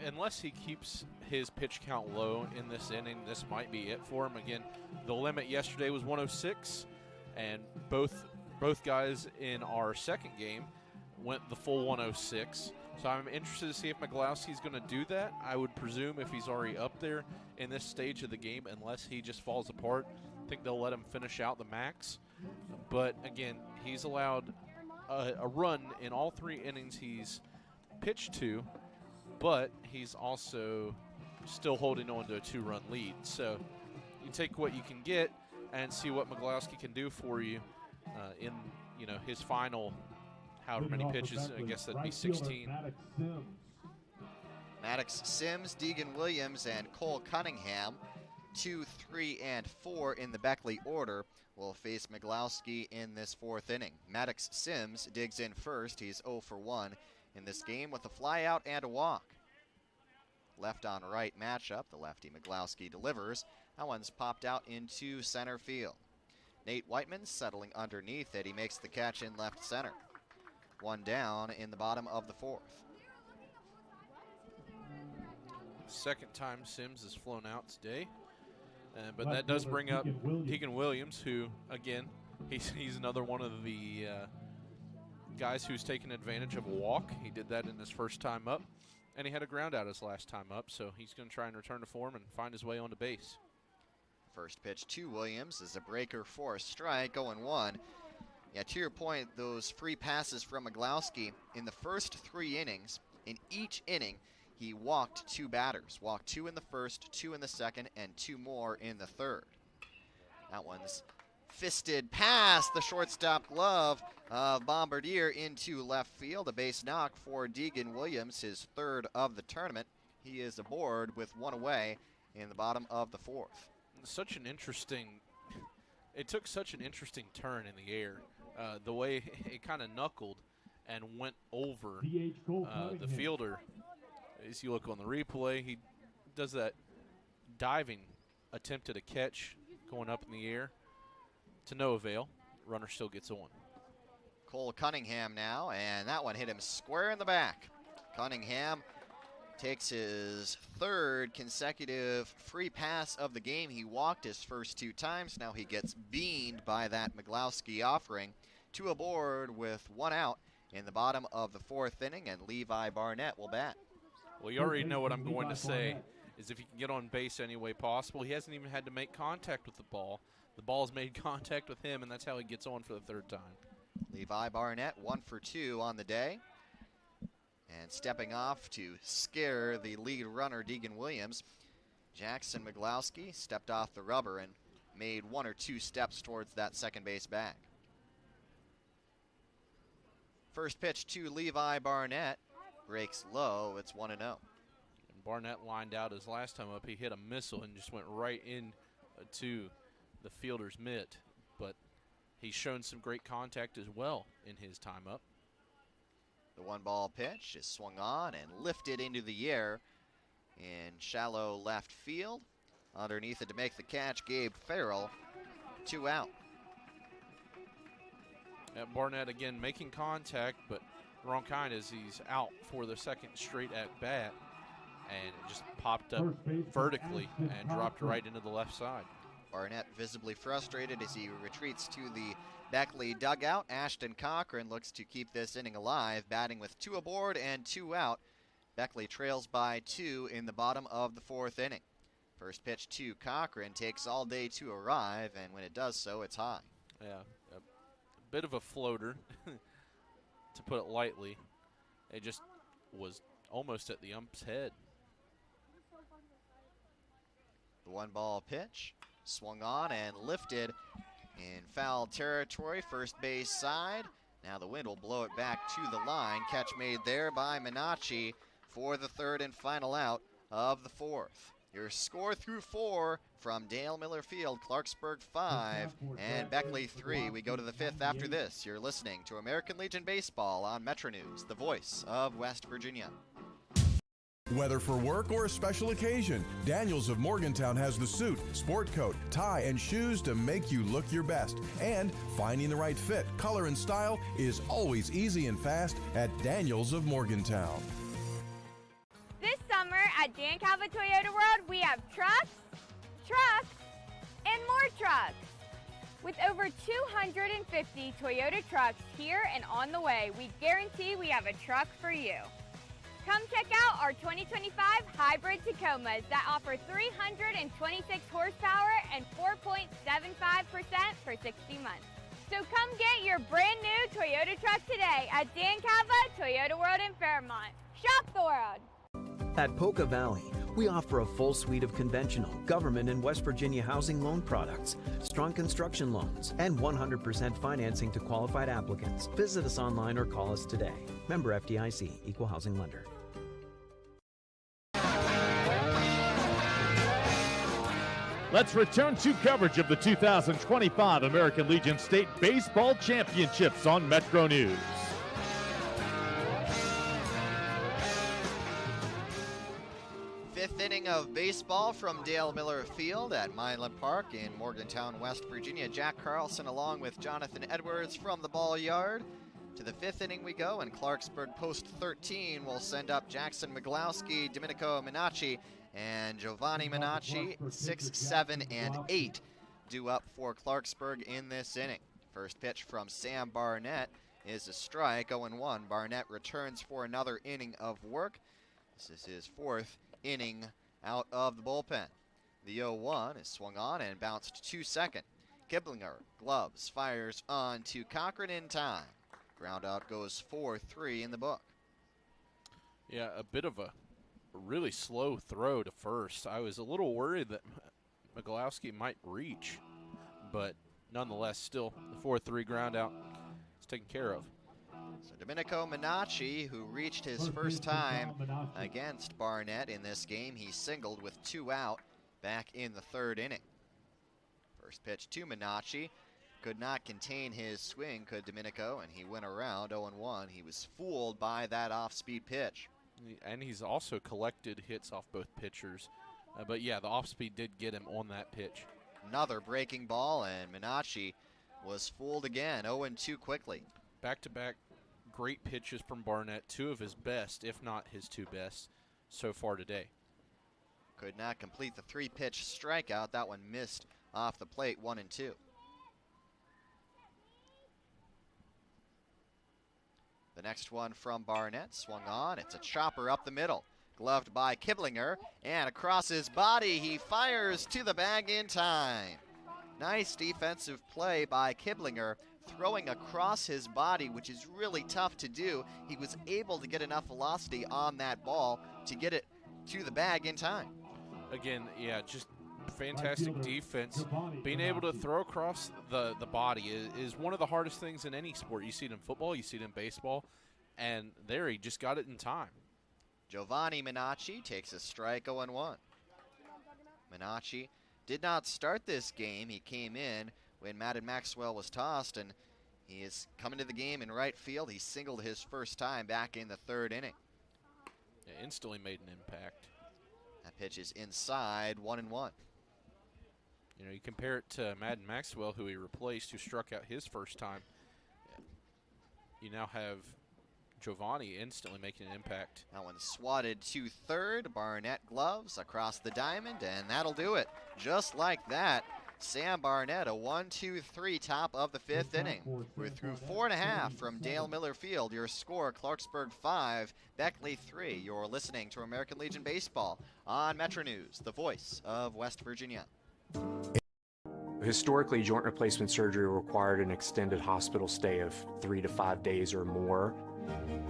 unless he keeps his pitch count low in this inning, this might be it for him. Again, the limit yesterday was 106, and both guys in our second game went the full 106. So I'm interested to see if McGlowski's going to do that. I would presume if he's already up there in this stage of the game, unless he just falls apart, I think they'll let him finish out the max. But again, he's allowed a run in all 3 innings he's pitched to, but he's also still holding on to a 2-run lead. So you take what you can get and see what McGlowski can do for you in his final however many pitches. I guess that'd be 16. Maddox Sims, Deegan Williams, and Cole Cunningham, 2, 3, and 4 in the Beckley order, will face McGlowski in this 4th inning. Maddox Sims digs in first. He's 0 for 1 in this game with a flyout and a walk. Left on right matchup. The lefty McGlowski delivers. That one's popped out into center field. Nate Whiteman settling underneath it. He makes the catch in left center. 1 down in the bottom of the 4th. Second time Sims has flown out today. But that does bring up Deegan Williams, who, again, he's another one of the guys who's taken advantage of a walk. He did that in his first time up, and he had a ground out his last time up, so he's going to try and return to form and find his way onto base. First pitch to Williams is a breaker for a strike, 0-1. Yeah, to your point, those free passes from McGlowski in the first 3 innings, in each inning, he walked 2 batters. Walked 2 in the first, 2 in the second, and 2 more in the third. That one's fisted past the shortstop glove of Bombardier into left field. A base knock for Deegan Williams, his 3rd of the tournament. He is aboard with 1 away in the bottom of the 4th. It took such an interesting turn in the air. The way it kind of knuckled and went over the fielder. As you look on the replay, he does that diving attempt at a catch going up in the air to no avail. Runner still gets on. Cole Cunningham now, and that one hit him square in the back. Cunningham takes his 3rd consecutive free pass of the game. He walked his first 2 times. Now he gets beaned by that McGlowski offering. 2 aboard with 1 out in the bottom of the 4th inning, and Levi Barnett will bat. Well, you already know what I'm going to say, is if he can get on base any way possible. He hasn't even had to make contact with the ball. the ball's made contact with him, and that's how he gets on for the third time. Levi Barnett 1 for 2 on the day. And stepping off to scare the lead runner, Deegan Williams, Jackson McGlowski stepped off the rubber and made 1 or 2 steps towards that second base bag. First pitch to Levi Barnett, breaks low, it's 1-0. And Barnett lined out his last time up. He hit a missile and just went right in to the fielder's mitt, but he's shown some great contact as well in his time up. The 1-ball pitch is swung on and lifted into the air in shallow left field. Underneath it to make the catch, Gabe Farrell, 2 out. At Barnett again making contact, but wrong kind as he's out for the second straight at bat, and it just popped up vertically and dropped right into the left side. Barnett visibly frustrated as he retreats to the Beckley dugout. Ashton Cochran looks to keep this inning alive, batting with 2 aboard and 2 out. Beckley trails by 2 in the bottom of the 4th inning. First pitch to Cochran takes all day to arrive, and when it does so, it's high. Yeah, a bit of a floater, to put it lightly. It just was almost at the ump's head. The 1-ball pitch swung on and lifted in foul territory, first base side. Now the wind will blow it back to the line. Catch made there by Minacci for the 3rd and final out of the 4th. Your score through 4 from Dale Miller Field, Clarksburg 5 and Beckley 3. We go to the 5th after this. You're listening to American Legion Baseball on Metro News, the voice of West Virginia. Whether for work or a special occasion, Daniels of Morgantown has the suit, sport coat, tie, and shoes to make you look your best. And finding the right fit, color, and style is always easy and fast at Daniels of Morgantown. This summer at Dan Calva Toyota World, we have trucks, and more trucks. With over 250 Toyota trucks here and on the way, we guarantee we have a truck for you. Come check out our 2025 hybrid Tacomas that offer 326 horsepower and 4.75% for 60 months. So come get your brand new Toyota truck today at Dan Calva Toyota World in Fairmont. Shop the world. At Polka Valley, we offer a full suite of conventional, government, and West Virginia housing loan products, strong construction loans, and 100% financing to qualified applicants. Visit us online or call us today. Member FDIC, Equal Housing Lender. Let's return to coverage of the 2025 American Legion State Baseball Championships on Metro News. Fifth inning of baseball from Dale Miller Field at Milan Park in Morgantown, West Virginia. Jack Carlson along with Jonathan Edwards from the ball yard. To the 5th inning we go, and Clarksburg post 13 will send up Jackson McGlowski, Domenico Minacci, and Giovanni Minacci. 6, 7, and 8 due up for Clarksburg in this inning. First pitch from Sam Barnett is a strike, 0-1. Barnett returns for another inning of work. This is his 4th inning out of the bullpen. The 0-1 is swung on and bounced to second. Kiblinger gloves, fires on to Cochran in time. Ground out goes 4-3 in the book. Yeah, a bit of a really slow throw to first. I was a little worried that Mikulowski might reach, but nonetheless, still the 4-3 ground out is taken care of. So Domenico Minacci, who reached his first time against Barnett in this game, he singled with 2 out back in the 3rd inning. First pitch to Minacci. Could not contain his swing, could Domenico, and he went around 0-1. He was fooled by that off-speed pitch. And he's also collected hits off both pitchers. But yeah, the off-speed did get him on that pitch. Another breaking ball, and Minacci was fooled again, 0-2 quickly. Back-to-back great pitches from Barnett, 2 of his best, if not his 2 best, so far today. Could not complete the 3-pitch strikeout. That one missed off the plate, 1-2. The next one from Barnett, swung on. It's a chopper up the middle. Gloved by Kiblinger, and across his body, he fires to the bag in time. Nice defensive play by Kiblinger, throwing across his body, which is really tough to do. He was able to get enough velocity on that ball to get it to the bag in time. Again, yeah, just fantastic defense. Being able to throw across the body is one of the hardest things in any sport. You see it in football, you see it in baseball, and there he just got it in time. Giovanni Minacci takes a strike, 0-1. Minacci did not start this game. He came in when Madden Maxwell was tossed, and he is coming to the game in right field. He singled his first time back in the third inning. Yeah, instantly made an impact. That pitch is inside, 1-1. You know, you compare it to Madden Maxwell, who he replaced, who struck out his first time. You now have Giovanni instantly making an impact. That one swatted to third. Barnett gloves across the diamond, and that'll do it. Just like that, Sam Barnett, a 1-2-3 top of the fifth inning. We're through 4.5 from Dale Miller Field. Your score, Clarksburg 5, Beckley 3. You're listening to American Legion Baseball on Metro News, the voice of West Virginia. Historically, joint replacement surgery required an extended hospital stay of 3 to 5 days or more.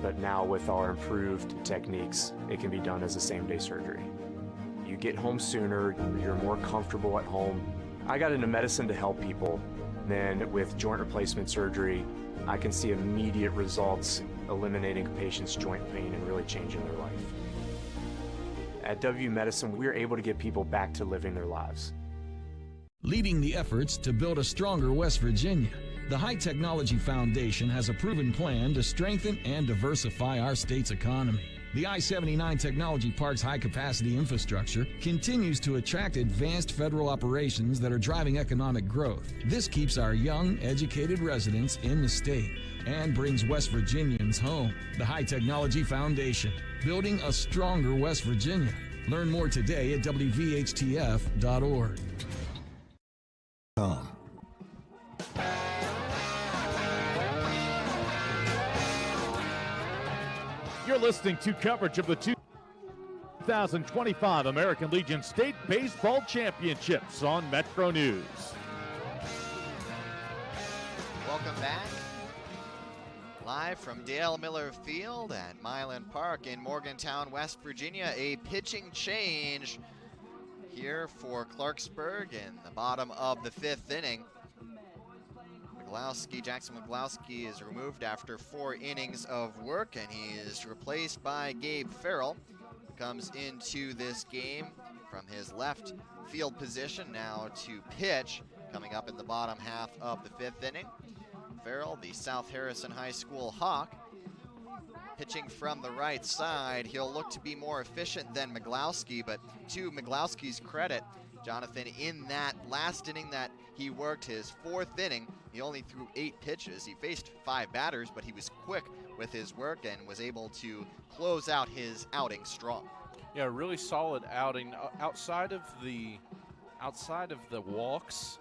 But now with our improved techniques, it can be done as a same-day surgery. You get home sooner, you're more comfortable at home. I got into medicine to help people. Then with joint replacement surgery, I can see immediate results, eliminating a patient's joint pain and really changing their life. At W Medicine, we're able to get people back to living their lives. Leading the efforts to build a stronger West Virginia, the High Technology Foundation has a proven plan to strengthen and diversify our state's economy. The I-79 Technology Park's high-capacity infrastructure continues to attract advanced federal operations that are driving economic growth. This keeps our young, educated residents in the state and brings West Virginians home. The High Technology Foundation, building a stronger West Virginia. Learn more today at wvhtf.org. You're listening to coverage of the 2025 American Legion State Baseball Championships on Metro News. Welcome back. Live from Dale Miller Field at Milan Park in Morgantown, West Virginia. A pitching change here for Clarksburg in the bottom of the fifth inning. Jackson McGlowski is removed after 4 innings of work, and he is replaced by Gabe Farrell, who comes into this game from his left field position now to pitch, coming up in the bottom half of the fifth inning. Farrell, the South Harrison High School Hawk, pitching from the right side. He'll look to be more efficient than McGlowski, but to McGlowski's credit, Jonathan, in that last inning that he worked, his 4th inning, he only threw 8 pitches. He faced 5 batters, but he was quick with his work and was able to close out his outing strong. Yeah, really solid outing. Outside of the walks,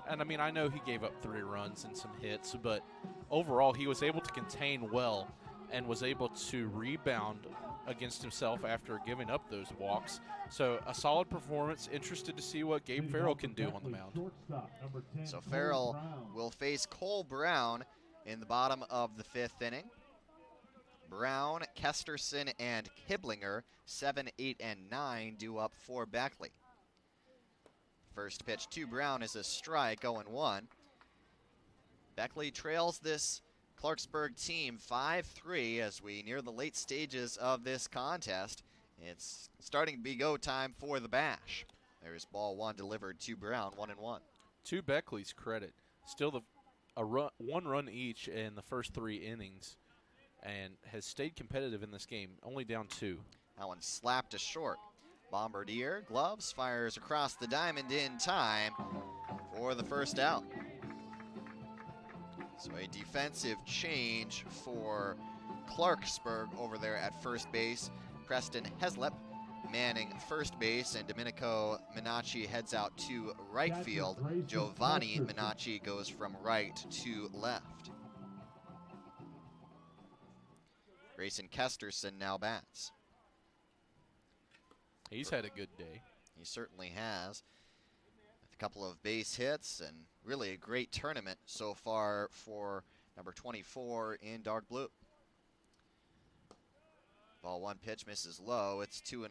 and I mean, I know he gave up 3 runs and some hits, but overall he was able to contain well and was able to rebound against himself after giving up those walks. So a solid performance. Interested to see what Gabe Farrell can do on the mound. So Farrell will face Cole Brown in the bottom of the 5th inning. Brown, Kesterson, and Kiblinger, 7, 8, and 9 due up for Beckley. First pitch to Brown is a strike, 0-1. Beckley trails this Clarksburg team 5-3 as we near the late stages of this contest. It's starting to be go time for the bash. There's ball 1 delivered to Brown, 1-1. To Beckley's credit, still one run each in the first 3 innings, and has stayed competitive in this game, only down 2. That one slapped to short. Bombardier, gloves, fires across the diamond in time for the first out. So a defensive change for Clarksburg over there at first base. Preston Heslep manning first base, and Domenico Minacci heads out to right field. Giovanni Minacci goes from right to left. Grayson Kesterson now bats. He's had a good day. He certainly has. With couple of base hits, and really a great tournament so far for number 24 in dark blue. Ball one pitch misses low. It's 2-0.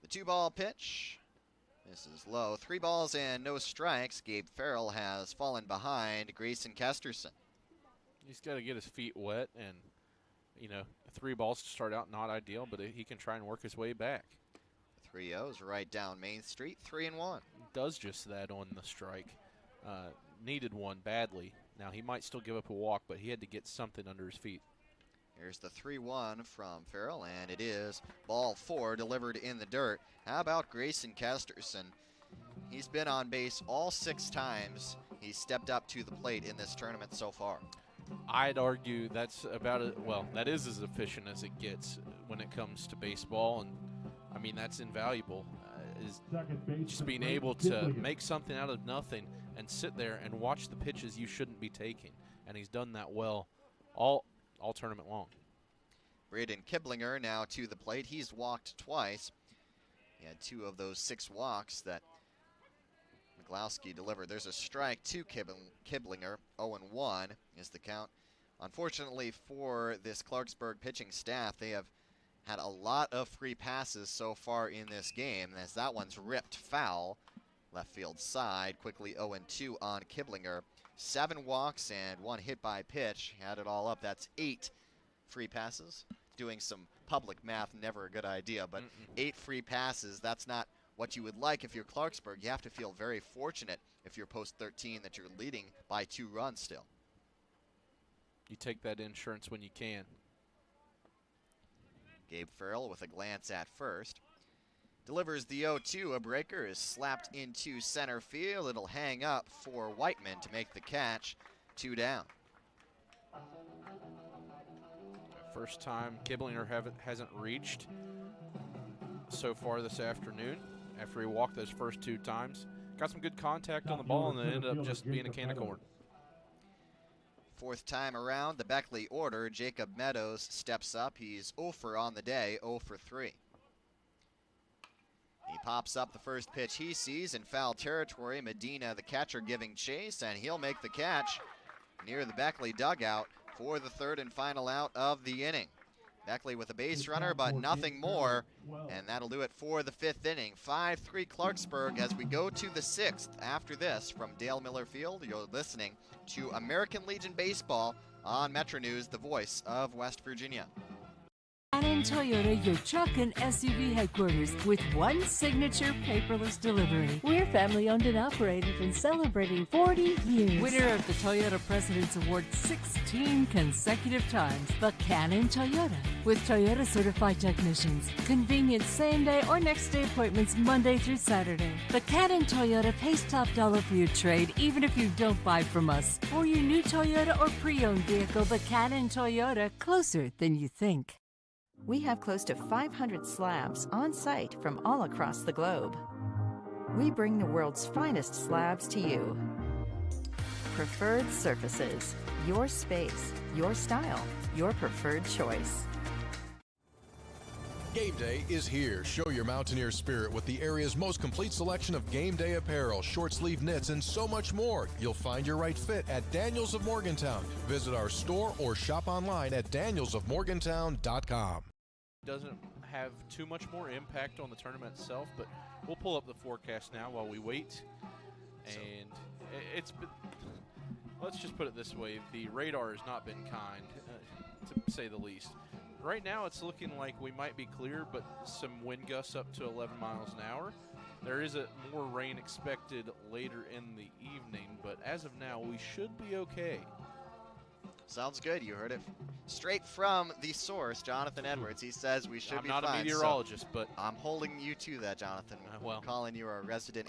The 2-ball pitch misses low. 3 balls and no strikes. Gabe Farrell has fallen behind Grayson Kesterson. He's got to get his feet wet, and, 3 balls to start out, not ideal, but he can try and work his way back. 3-0's right down Main Street, 3-1. Does just that on the strike. Needed one badly. Now, he might still give up a walk, but he had to get something under his feet. Here's the 3-1 from Farrell, and it is ball 4 delivered in the dirt. How about Grayson Kesterson? He's been on base all 6 times he's stepped up to the plate in this tournament so far. I'd argue that's about it. Well, that is as efficient as it gets when it comes to baseball, and I mean that's invaluable. Is just being able to make something out of nothing and sit there and watch the pitches you shouldn't be taking, and he's done that well all tournament long. Braden Kiblinger now to the plate. He's walked twice. He had 2 of those 6 walks that McGlowski delivered. There's a strike to Kiblinger. 0-1 is the count. Unfortunately for this Clarksburg pitching staff, they have had a lot of free passes so far in this game, as that one's ripped foul. Left field side, quickly 0-2 on Kiblinger. 7 walks and 1 hit by pitch. Had it all up. That's 8 free passes. Doing some public math, never a good idea, but 8 free passes, that's not what you would like if you're Clarksburg. You have to feel very fortunate if you're post 13 that you're leading by 2 runs still. You take that insurance when you can. Gabe Farrell with a glance at first. Delivers the 0-2. A breaker is slapped into center field. It'll hang up for Whiteman to make the catch. 2 down. First time Kiblinger hasn't reached so far this afternoon after he walked those first 2 times. Got some good contact on the ball, and then ended up just being a can of corn. 4th time around, the Beckley order. Jacob Meadows steps up. He's 0 for on the day, 0 for 3. He pops up the first pitch he sees in foul territory. Medina, the catcher, giving chase, and he'll make the catch near the Beckley dugout for the 3rd and final out of the inning. Beckley with a base runner, but nothing more, and that'll do it for the 5th inning. 5-3 Clarksburg as we go to the 6th. After this, from Dale Miller Field, you're listening to American Legion Baseball on Metro News, the voice of West Virginia. Buchanan Toyota, your truck and SUV headquarters, with one signature paperless delivery. We're family owned and operated and celebrating 40 years. Winner of the Toyota President's Award 16 consecutive times. Buchanan Toyota, with Toyota certified technicians. Convenient same day or next day appointments Monday through Saturday. Buchanan Toyota pays top dollar for your trade, even if you don't buy from us. For your new Toyota or pre-owned vehicle, Buchanan Toyota, closer than you think. We have close to 500 slabs on site from all across the globe. We bring the world's finest slabs to you. Preferred Surfaces. Your space, your style, your preferred choice. Game Day is here. Show your Mountaineer spirit with the area's most complete selection of game day apparel, short sleeve knits, and so much more. You'll find your right fit at Daniels of Morgantown. Visit our store or shop online at danielsofmorgantown.com. Doesn't have too much more impact on the tournament itself, but we'll pull up the forecast now while we wait. And it's been, let's just put it this way, the radar has not been kind, to say the least. Right now it's looking like we might be clear, but some wind gusts up to 11 miles an hour. There is more rain expected later in the evening, but as of now we should be okay. Sounds good. You heard it straight from the source, Jonathan Edwards. He says we should be fine. I'm not a meteorologist, but I'm holding you to that, Jonathan. Well, I'm calling you a resident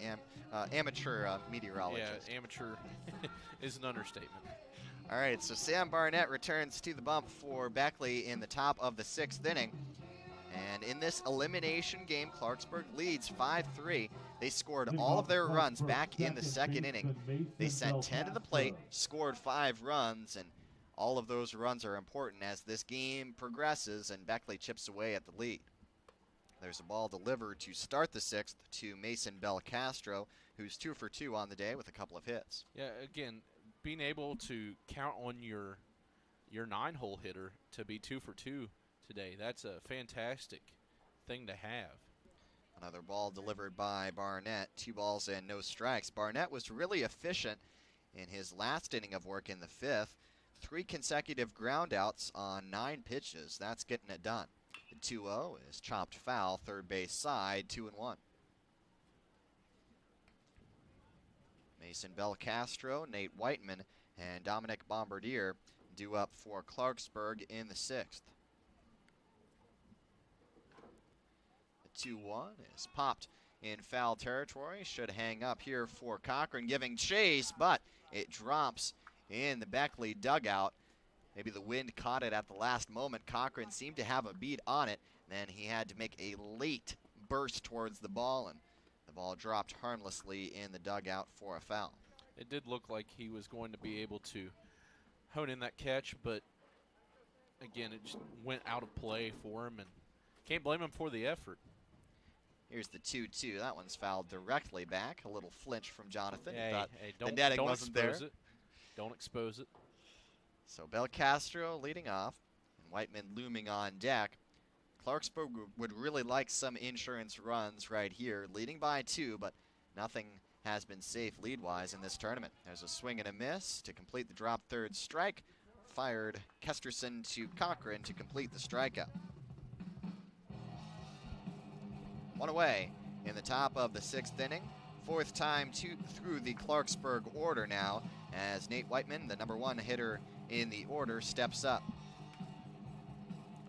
amateur meteorologist. Yeah, amateur is an understatement. All right, so Sam Barnett returns to the bump for Beckley in the top of the 6th inning. And in this elimination game, Clarksburg leads 5-3. They scored all of their runs back in the 2nd inning. They sent 10 to the plate, scored 5 runs, and All of those runs are important as this game progresses and Beckley chips away at the lead. There's a ball delivered to start the sixth to Mason Belcastro, who's 2 for 2 on the day with a couple of hits. Yeah, again, being able to count on your 9-hole hitter to be 2 for 2 today, that's a fantastic thing to have. Another ball delivered by Barnett, 2 balls and no strikes. Barnett was really efficient in his last inning of work in the 5th. 3 consecutive ground outs on 9 pitches. That's getting it done. The 2-0 is chopped foul, third base side, 2-1. Mason Belcastro, Nate Whiteman, and Dominic Bombardier due up for Clarksburg in the 6th. The 2-1 is popped in foul territory. Should hang up here for Cochran, giving chase, but it drops in the Beckley dugout. Maybe the wind caught it at the last moment. Cochran seemed to have a beat on it. Then he had to make a late burst towards the ball, and the ball dropped harmlessly in the dugout for a foul. It did look like he was going to be able to hone in that catch, but again, it just went out of play for him, and can't blame him for the effort. Here's the 2-2. That one's fouled directly back. A little flinch from Jonathan. Hey, Thought don't, the netting don't wasn't there. expose it. Don't expose it. So Belcastro leading off, and Whiteman looming on deck. Clarksburg would really like some insurance runs right here, leading by 2, but nothing has been safe lead-wise in this tournament. There's a swing and a miss to complete the drop third strike. Fired Kesterson to Cochran to complete the strikeout. 1 away in the top of the 6th inning. 4th time through the Clarksburg order now, as Nate Whiteman, the number 1 hitter in the order, steps up.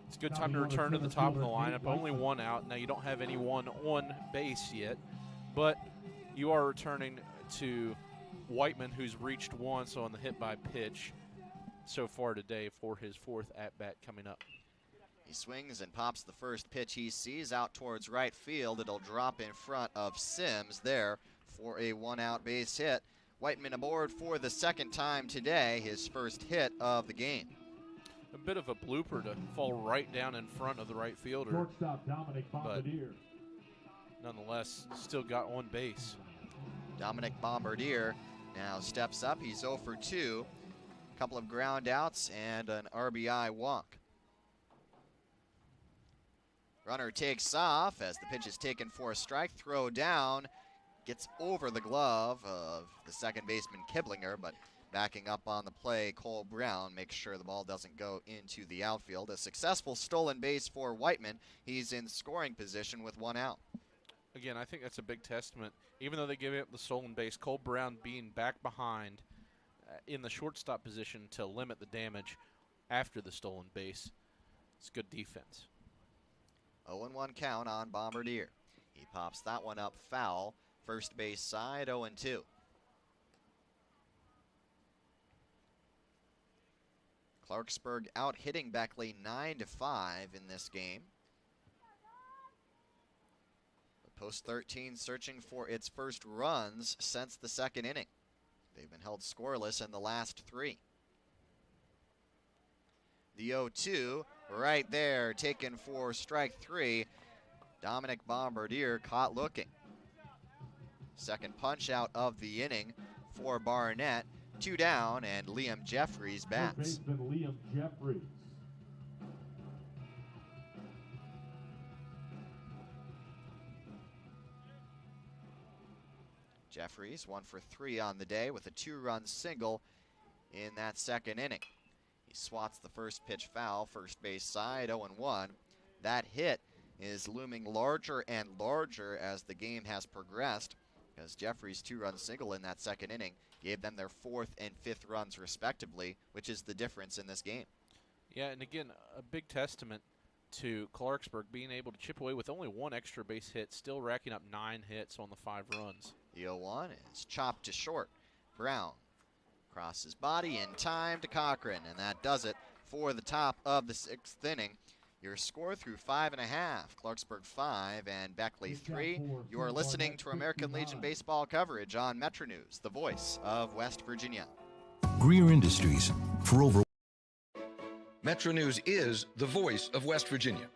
It's a good time to return to the top of the lineup. Only 1 out. Now you don't have anyone on base yet, but you are returning to Whiteman, who's reached once on the hit by pitch so far today for his 4th at-bat coming up. He swings and pops the first pitch he sees out towards right field. It'll drop in front of Sims there for a 1-out base hit. Whiteman aboard for the 2nd time today, his first hit of the game. A bit of a blooper to fall right down in front of the right fielder. Shortstop Dominic Bombardier. Nonetheless, still got on base. Dominic Bombardier now steps up. He's 0 for 2. A couple of ground outs and an RBI walk. Runner takes off as the pitch is taken for a strike. Throw down. Gets over the glove of the second baseman Kiblinger, but backing up on the play, Cole Brown makes sure the ball doesn't go into the outfield. A successful stolen base for Whiteman. He's in scoring position with 1 out. Again, I think that's a big testament. Even though they give up the stolen base, Cole Brown being back behind in the shortstop position to limit the damage after the stolen base. It's good defense. 0-1 count on Bombardier. He pops that one up foul. First base side, 0-2. Clarksburg out hitting Beckley 9-5 in this game. The post 13 searching for its first runs since the 2nd inning. They've been held scoreless in the last 3. The 0-2 right there, taken for strike 3. Dominic Bombardier caught looking. Second punch out of the inning for Barnett. 2 down, and Liam Jeffries bats. Liam Jeffries. Jeffries 1 for 3 on the day with a 2-run single in that 2nd inning. He swats the first pitch foul, first base side, 0-1. That hit is looming larger and larger as the game has progressed, because Jeffries' 2-run single in that 2nd inning gave them their 4th and 5th runs respectively, which is the difference in this game. Yeah, and again, a big testament to Clarksburg being able to chip away with only 1 extra base hit, still racking up 9 hits on the 5 runs. The 0-1 is chopped to short. Brown crosses body in time to Cochran, and that does it for the top of the 6th inning. Your score through 5.5, Clarksburg 5 and Beckley 3. You are listening to American Legion baseball coverage on Metro News, the voice of West Virginia. Greer Industries, for over Metro News is the voice of West Virginia.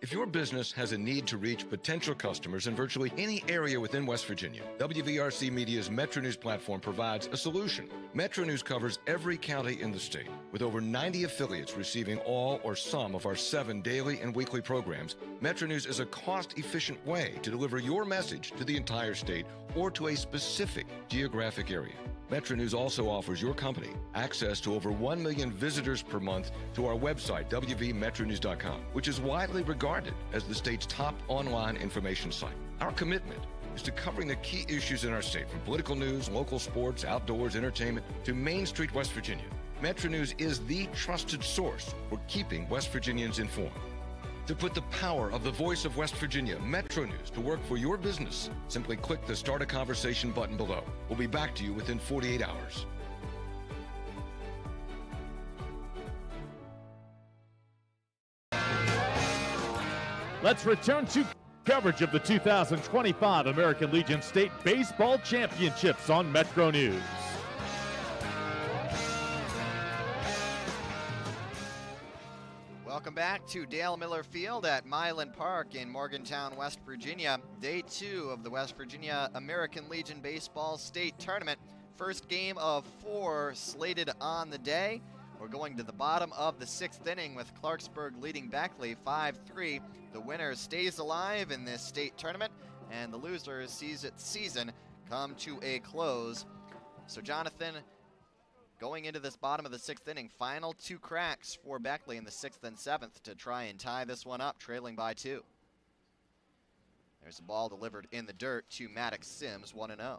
If your business has a need to reach potential customers in virtually any area within West Virginia, WVRC Media's Metro News platform provides a solution. Metro News covers every county in the state, with over 90 affiliates receiving all or some of our 7 daily and weekly programs. Metro News is a cost-efficient way to deliver your message to the entire state or to a specific geographic area. Metro News also offers your company access to over 1 million visitors per month to our website, wvmetronews.com, which is widely regarded as the state's top online information site. Our commitment is to covering the key issues in our state, from political news, local sports, outdoors, entertainment, to Main Street, West Virginia. Metro News is the trusted source for keeping West Virginians informed. To put the power of the voice of West Virginia, Metro News, to work for your business, simply click the Start a Conversation button below. We'll be back to you within 48 hours. Let's return to coverage of the 2025 American Legion State Baseball Championships on Metro News. Welcome back to Dale Miller Field at Milan Park in Morgantown, West Virginia. Day 2 of the West Virginia American Legion Baseball State Tournament. First game of 4 slated on the day. We're going to the bottom of the 6th inning with Clarksburg leading Beckley 5-3. The winner stays alive in this state tournament, and the loser sees its season come to a close. So Jonathan, going into this bottom of the 6th inning, final 2 cracks for Beckley in the 6th and 7th to try and tie this one up, trailing by 2. There's a ball delivered in the dirt to Maddox Sims, 1-0.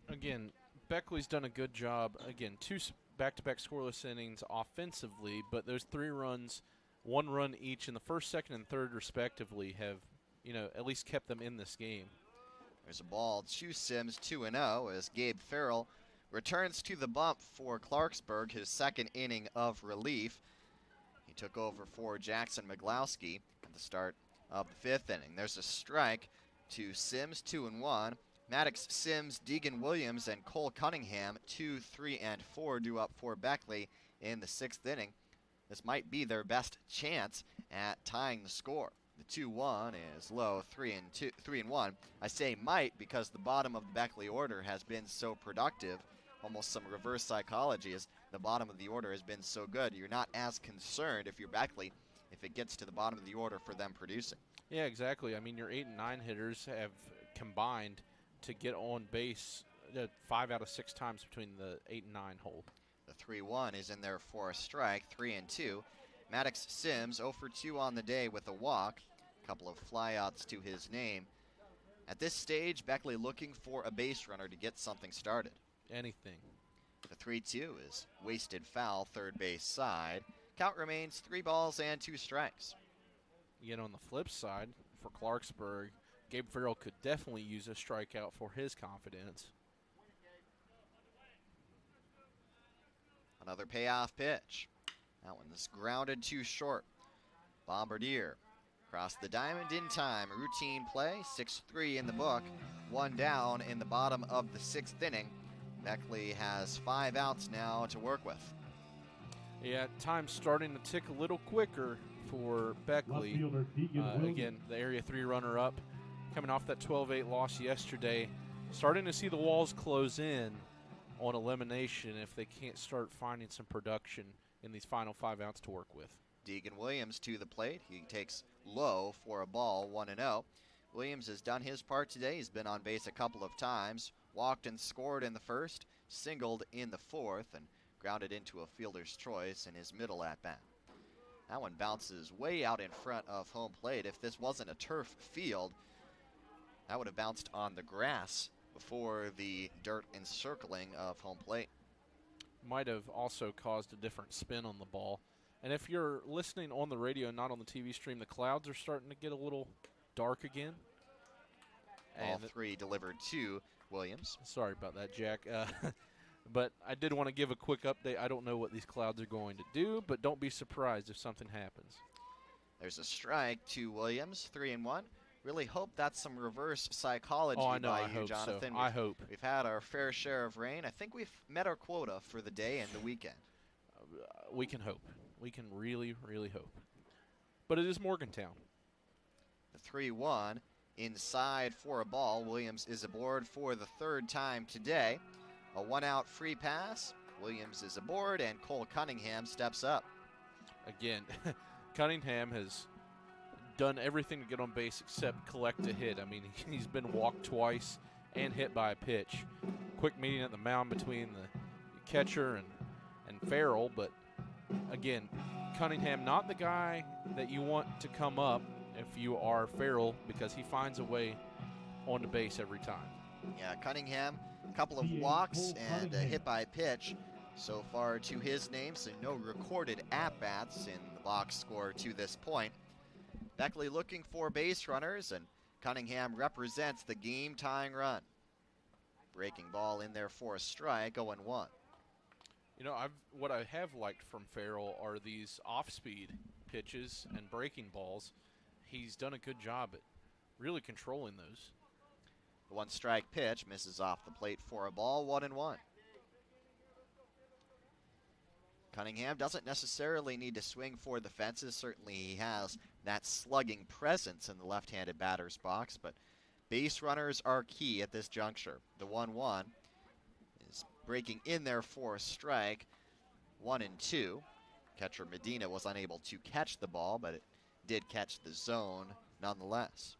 Again, Beckley's done a good job. Again, 2 back-to-back scoreless innings offensively, but those 3 runs, 1 run each in the first, second, and third respectively have, at least kept them in this game. There's a ball to Sims, 2-0, as Gabe Farrell returns to the bump for Clarksburg, his 2nd inning of relief. He took over for Jackson McGlowski at the start of the 5th inning. There's a strike to Sims, 2-1. Maddox, Sims, Deegan Williams, and Cole Cunningham, 2, 3, and 4 due up for Beckley in the 6th inning. This might be their best chance at tying the score. The 2-1 is low, 3-1. I say might because the bottom of the Beckley order has been so productive. Almost some reverse psychology, as the bottom of the order has been so good. You're not as concerned if you're Beckley if it gets to the bottom of the order for them producing. Yeah, exactly. I mean, your 8 and 9 hitters have combined to get on base 5 out of 6 times between the 8 and 9 hole. The 3-1 is in there for a strike, 3-2. Maddox Sims 0 for 2 on the day with a walk. A couple of flyouts to his name. At this stage, Beckley looking for a base runner to get something started. Anything. The 3-2 is wasted foul, third base side. Count remains 3 balls and 2 strikes. Yet on the flip side, for Clarksburg, Gabe Farrell could definitely use a strikeout for his confidence. Another payoff pitch. That one is grounded too short. Bombardier across the diamond in time. Routine play, 6-3 in the book. 1 down in the bottom of the 6th inning. Beckley has 5 outs now to work with. Yeah, time's starting to tick a little quicker for Beckley. Again, the Area 3 runner-up, coming off that 12-8 loss yesterday. Starting to see the walls close in on elimination if they can't start finding some production in these final 5 outs to work with. Deegan Williams to the plate. He takes low for a ball, 1-0. Williams has done his part today. He's been on base a couple of times. Walked and scored in the 1st, singled in the 4th, and grounded into a fielder's choice in his middle at-bat. That one bounces way out in front of home plate. If this wasn't a turf field, that would have bounced on the grass before the dirt encircling of home plate. Might have also caused a different spin on the ball. And if you're listening on the radio, not on the TV stream, the clouds are starting to get a little dark again. All 3 delivered to Williams. Sorry about that, Jack. But I did want to give a quick update. I don't know what these clouds are going to do, but don't be surprised if something happens. There's a strike to Williams, 3-1. Really hope that's some reverse psychology by you, Jonathan. I hope. We've had our fair share of rain. I think we've met our quota for the day and the weekend. We can hope. We can really, really hope. But it is Morgantown. The 3-1 inside for a ball. Williams is aboard for the third time today. A one-out free pass. Williams is aboard, and Cole Cunningham steps up. Again, Cunningham has done everything to get on base except collect a hit. I mean, he's been walked twice and hit by a pitch. Quick meeting at the mound between the catcher and Farrell, but again, Cunningham, not the guy that you want to come up if you are Farrell, because he finds a way on the base every time. Yeah, Cunningham, a couple of walks and a hit by pitch so far to his name, so no recorded at-bats in the box score to this point. Beckley looking for base runners, and Cunningham represents the game-tying run. Breaking ball in there for a strike, 0-1. You know, what I have liked from Farrell are these off-speed pitches and breaking balls. He's done a good job at really controlling those. The one-strike pitch misses off the plate for a ball, 1-1. Cunningham doesn't necessarily need to swing for the fences. Certainly he has that slugging presence in the left-handed batter's box, but base runners are key at this juncture. The 1-1 is breaking in there for a strike, 1-2. Catcher Medina was unable to catch the ball, but it did catch the zone nonetheless.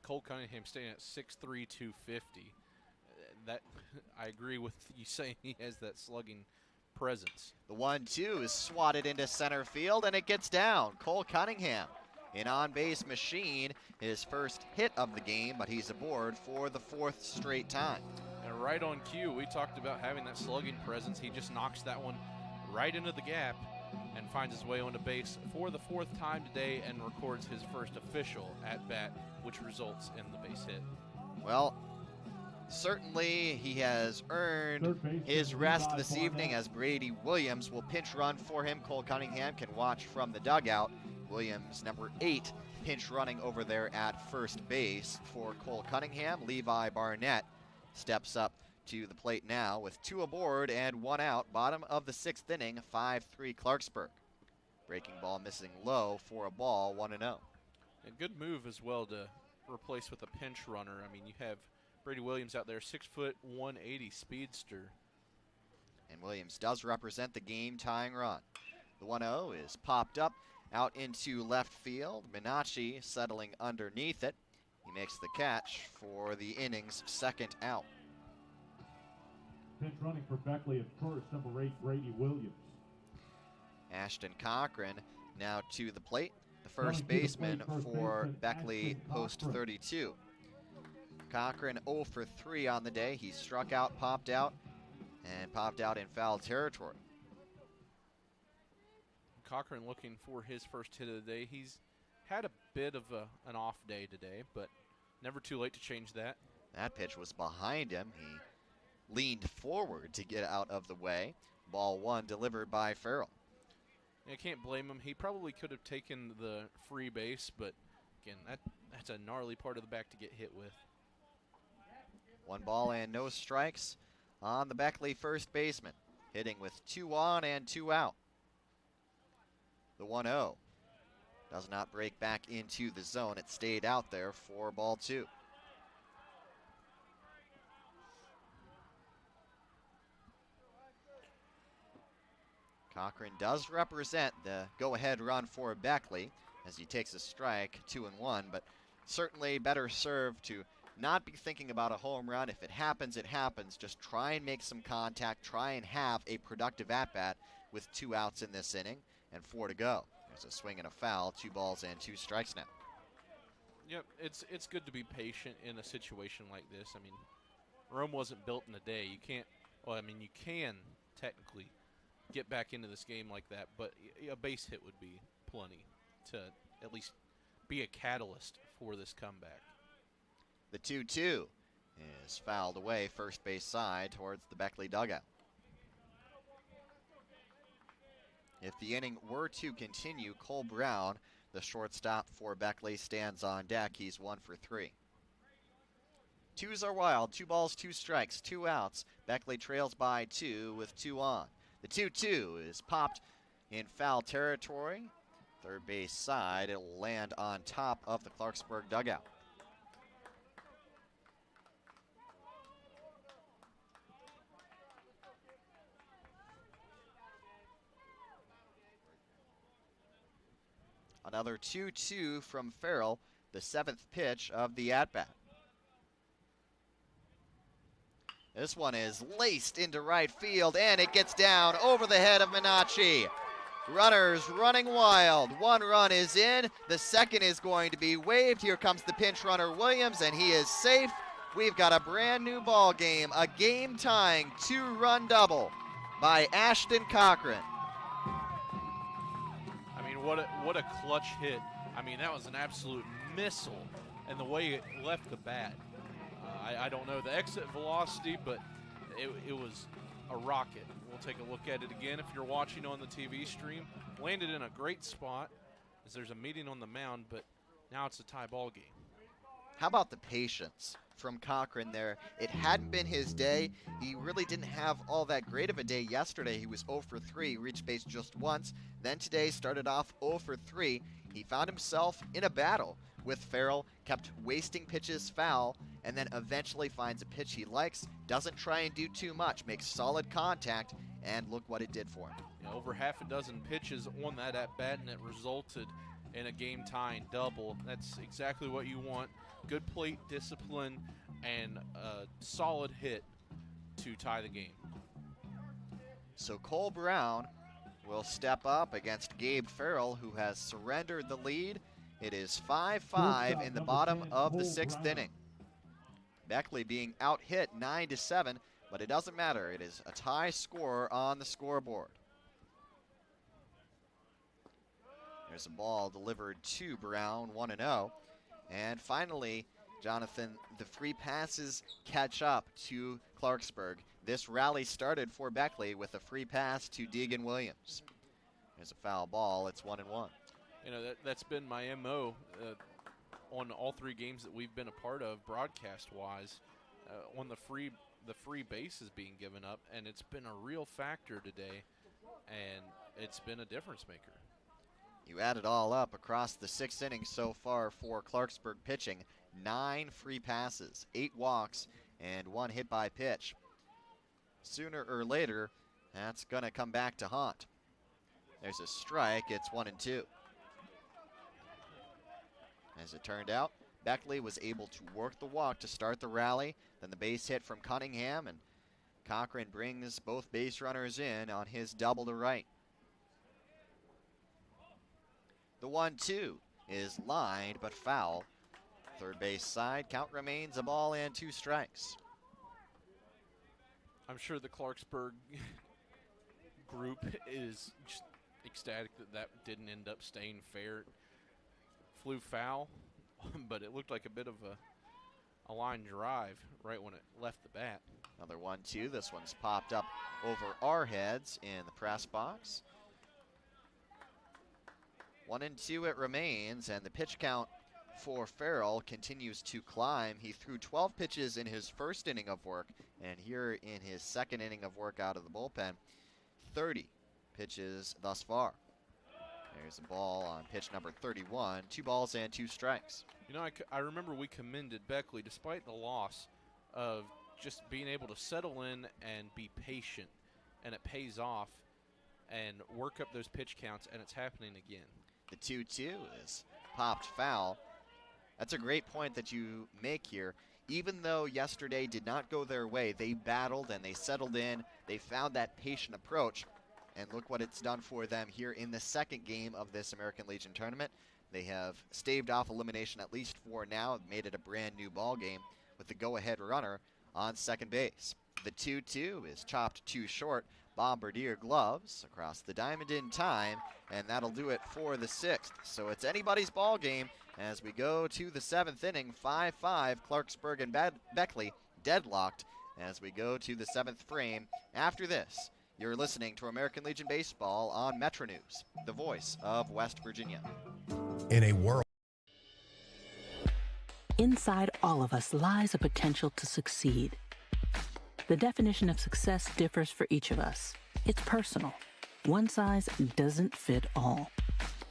Cole Cunningham staying at 6'3", 250. That I agree with you saying he has that slugging presence. The 1-2 is swatted into center field, and it gets down. Cole Cunningham, an on-base machine, his first hit of the game, but he's aboard for the fourth straight time. And right on cue, we talked about having that slugging presence. He just knocks that one right into the gap and finds his way onto base for the fourth time today and records his first official at-bat, which results in the base hit. Well, certainly he has earned his rest this evening, as Brady Williams will pinch run for him. Cole Cunningham can watch from the dugout. Williams, number 8, pinch running over there at first base for Cole Cunningham. Levi Barnett steps up to the plate now with 2 aboard and 1 out. Bottom of the 6th inning, 5-3 Clarksburg. Breaking ball missing low for a ball, 1-0. A good move as well to replace with a pinch runner. I mean, you have Brady Williams out there, 6 foot, 180 speedster. And Williams does represent the game-tying run. The 1-0 is popped up out into left field. Minacci settling underneath it. He makes the catch for the inning's second out. Pinch running for Beckley at first, number 8, Brady Williams. Ashton Cochran now to the plate. The first baseman for Beckley post 32. Cochran 0 for 3 on the day. He struck out, popped out, and popped out in foul territory. Cochran looking for his first hit of the day. He's had a bit of an off day today, but never too late to change that. That pitch was behind him. He leaned forward to get out of the way. Ball 1 delivered by Farrell. I can't blame him. He probably could have taken the free base, but again, that's a gnarly part of the back to get hit with. 1 ball and no strikes on the Beckley first baseman, hitting with 2 on and 2 out. The 1-0 does not break back into the zone. It stayed out there for ball 2. Cochran does represent the go-ahead run for Beckley as he takes a strike, 2-1, but certainly better served to not be thinking about a home run. If it happens, it happens. Just try and make some contact, try and have a productive at-bat with 2 outs in this inning and 4 to go. There's a swing and a foul, 2 balls and 2 strikes now. Yep, it's good to be patient in a situation like this. I mean, Rome wasn't built in a day. You can't, well, I mean, you can technically get back into this game like that, but a base hit would be plenty to at least be a catalyst for this comeback. The 2-2 is fouled away first base side towards the Beckley dugout. If the inning were to continue, Cole Brown, the shortstop for Beckley, stands on deck. He's 1 for 3. 2s are wild, 2 balls, 2 strikes, 2 outs. Beckley trails by 2 with 2 on. The 2-2 is popped in foul territory. Third base side, it'll land on top of the Clarksburg dugout. Another 2-2 from Farrell, the 7th pitch of the at-bat. This one is laced into right field, and it gets down over the head of Minacci. Runners running wild. One run is in. The second is going to be waved. Here comes the pinch runner, Williams, and he is safe. We've got a brand new ball game, a game-tying 2-run double by Ashton Cochran. I mean, what a clutch hit. I mean, that was an absolute missile, and the way it left the bat. I don't know the exit velocity, but it was a rocket. We'll take a look at it again if you're watching on the TV stream. Landed in a great spot as there's a meeting on the mound, but now it's a tie ball game. How about the patience from Cochran there? It hadn't been his day. He really didn't have all that great of a day yesterday. He was 0 for 3, reached base just once. Then today started off 0 for 3. He found himself in a battle with Farrell, kept wasting pitches foul, and then eventually finds a pitch he likes, doesn't try and do too much, makes solid contact, and look what it did for him. Yeah, over half a dozen pitches on that at-bat, and it resulted in a game-tying double. That's exactly what you want. Good plate discipline and a solid hit to tie the game. So Cole Brown will step up against Gabe Farrell, who has surrendered the lead. It is 5-5 in the bottom of the 6th inning. Beckley being out-hit 9-7, but it doesn't matter. It is a tie score on the scoreboard. There's a ball delivered to Brown, 1-0. And finally, Jonathan, the free passes catch up to Clarksburg. This rally started for Beckley with a free pass to Deegan Williams. There's a foul ball. It's 1-1. You know, that's been my MO on all 3 games that we've been a part of, broadcast-wise, on the free bases being given up, and it's been a real factor today, and it's been a difference maker. You add it all up across the 6th inning so far for Clarksburg pitching. 9 free passes, 8 walks, and 1 hit by pitch. Sooner or later, that's going to come back to haunt. There's a strike. It's 1-2. As it turned out, Beckley was able to work the walk to start the rally. Then the base hit from Cunningham, and Cochran brings both base runners in on his double to right. The 1-2 is lined but foul. Third base side, count remains a ball and 2 strikes. I'm sure the Clarksburg group is just ecstatic that didn't end up staying fair. Flew foul, but it looked like a bit of a line drive right when it left the bat. Another 1-2. This one's popped up over our heads in the press box. 1-2 it remains, and the pitch count for Farrell continues to climb. He threw 12 pitches in his first inning of work, and here in his second inning of work out of the bullpen, 30 pitches thus far. There's a ball on pitch number 31, 2 balls and 2 strikes. You know, I remember we commended Beckley, despite the loss, of just being able to settle in and be patient, and it pays off, and work up those pitch counts, and it's happening again. The 2-2 is popped foul. That's a great point that you make here. Even though yesterday did not go their way, they battled and they settled in. They found that patient approach. And look what it's done for them here in the second game of this American Legion tournament. They have staved off elimination at least for now, made it a brand new ball game with the go-ahead runner on second base. The 2-2 is chopped too short. Bombardier gloves across the diamond in time, and that'll do it for the 6th. So it's anybody's ball game as we go to the 7th inning. 5-5, Clarksburg and Beckley deadlocked as we go to the 7th frame. After this, you're listening to American Legion Baseball on Metro News, the voice of West Virginia. In a world. Inside all of us lies a potential to succeed. The definition of success differs for each of us. It's personal. One size doesn't fit all.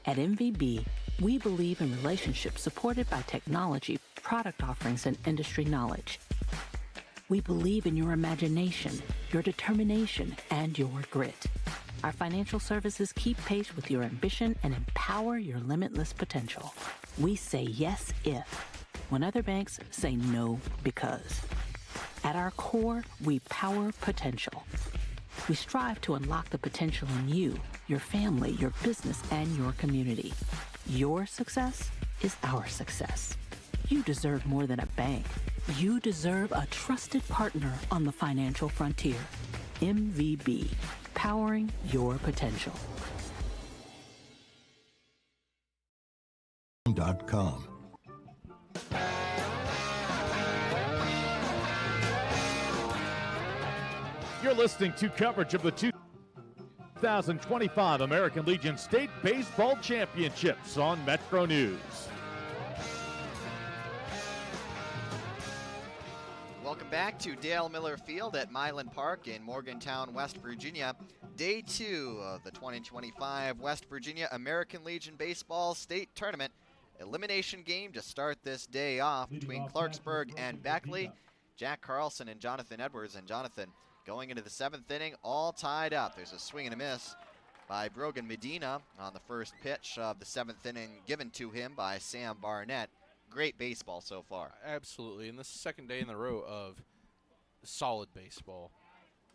At MVB, we believe in relationships supported by technology, product offerings, and industry knowledge. We believe in your imagination, your determination, and your grit. Our financial services keep pace with your ambition and empower your limitless potential. We say yes if, when other banks say no because. At our core, we power potential. We strive to unlock the potential in you, your family, your business, and your community. Your success is our success. You deserve more than a bank. You deserve a trusted partner on the financial frontier. MVB, powering your potential. .com. You're listening to coverage of the 2025 American Legion State Baseball Championships on Metro News. Welcome back to Dale Miller Field at Milan Park in Morgantown, West Virginia. Day 2 of the 2025 West Virginia American Legion Baseball State Tournament. Elimination game to start this day off between Clarksburg and Beckley. Jack Carlson and Jonathan Edwards. And Jonathan, going into the 7th inning, all tied up. There's a swing and a miss by Brogan Medina on the first pitch of the 7th inning, given to him by Sam Barnett. Great baseball so far. Absolutely, and this is the second day in a row of solid baseball.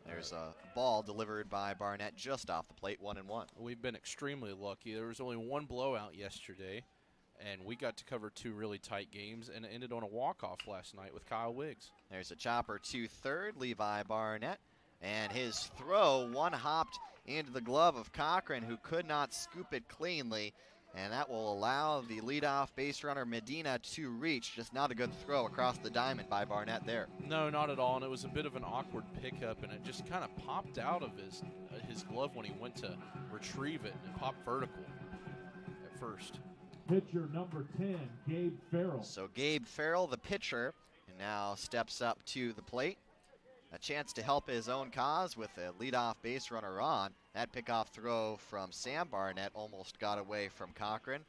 There's a ball delivered by Barnett just off the plate, 1-1. We've been extremely lucky. There was only one blowout yesterday, and we got to cover 2 really tight games, and it ended on a walk-off last night with Kyle Wiggs. There's a chopper to third, Levi Barnett, and his throw one-hopped into the glove of Cochran, who could not scoop it cleanly, and that will allow the leadoff base runner Medina to reach. Just not a good throw across the diamond by Barnett there. No, not at all, and it was a bit of an awkward pickup, and it just kind of popped out of his glove when he went to retrieve it, and it popped vertical at first. Pitcher number 10, Gabe Farrell. So Gabe Farrell, the pitcher, and now steps up to the plate. A chance to help his own cause with a leadoff base runner on. That pickoff throw from Sam Barnett almost got away from Cochran.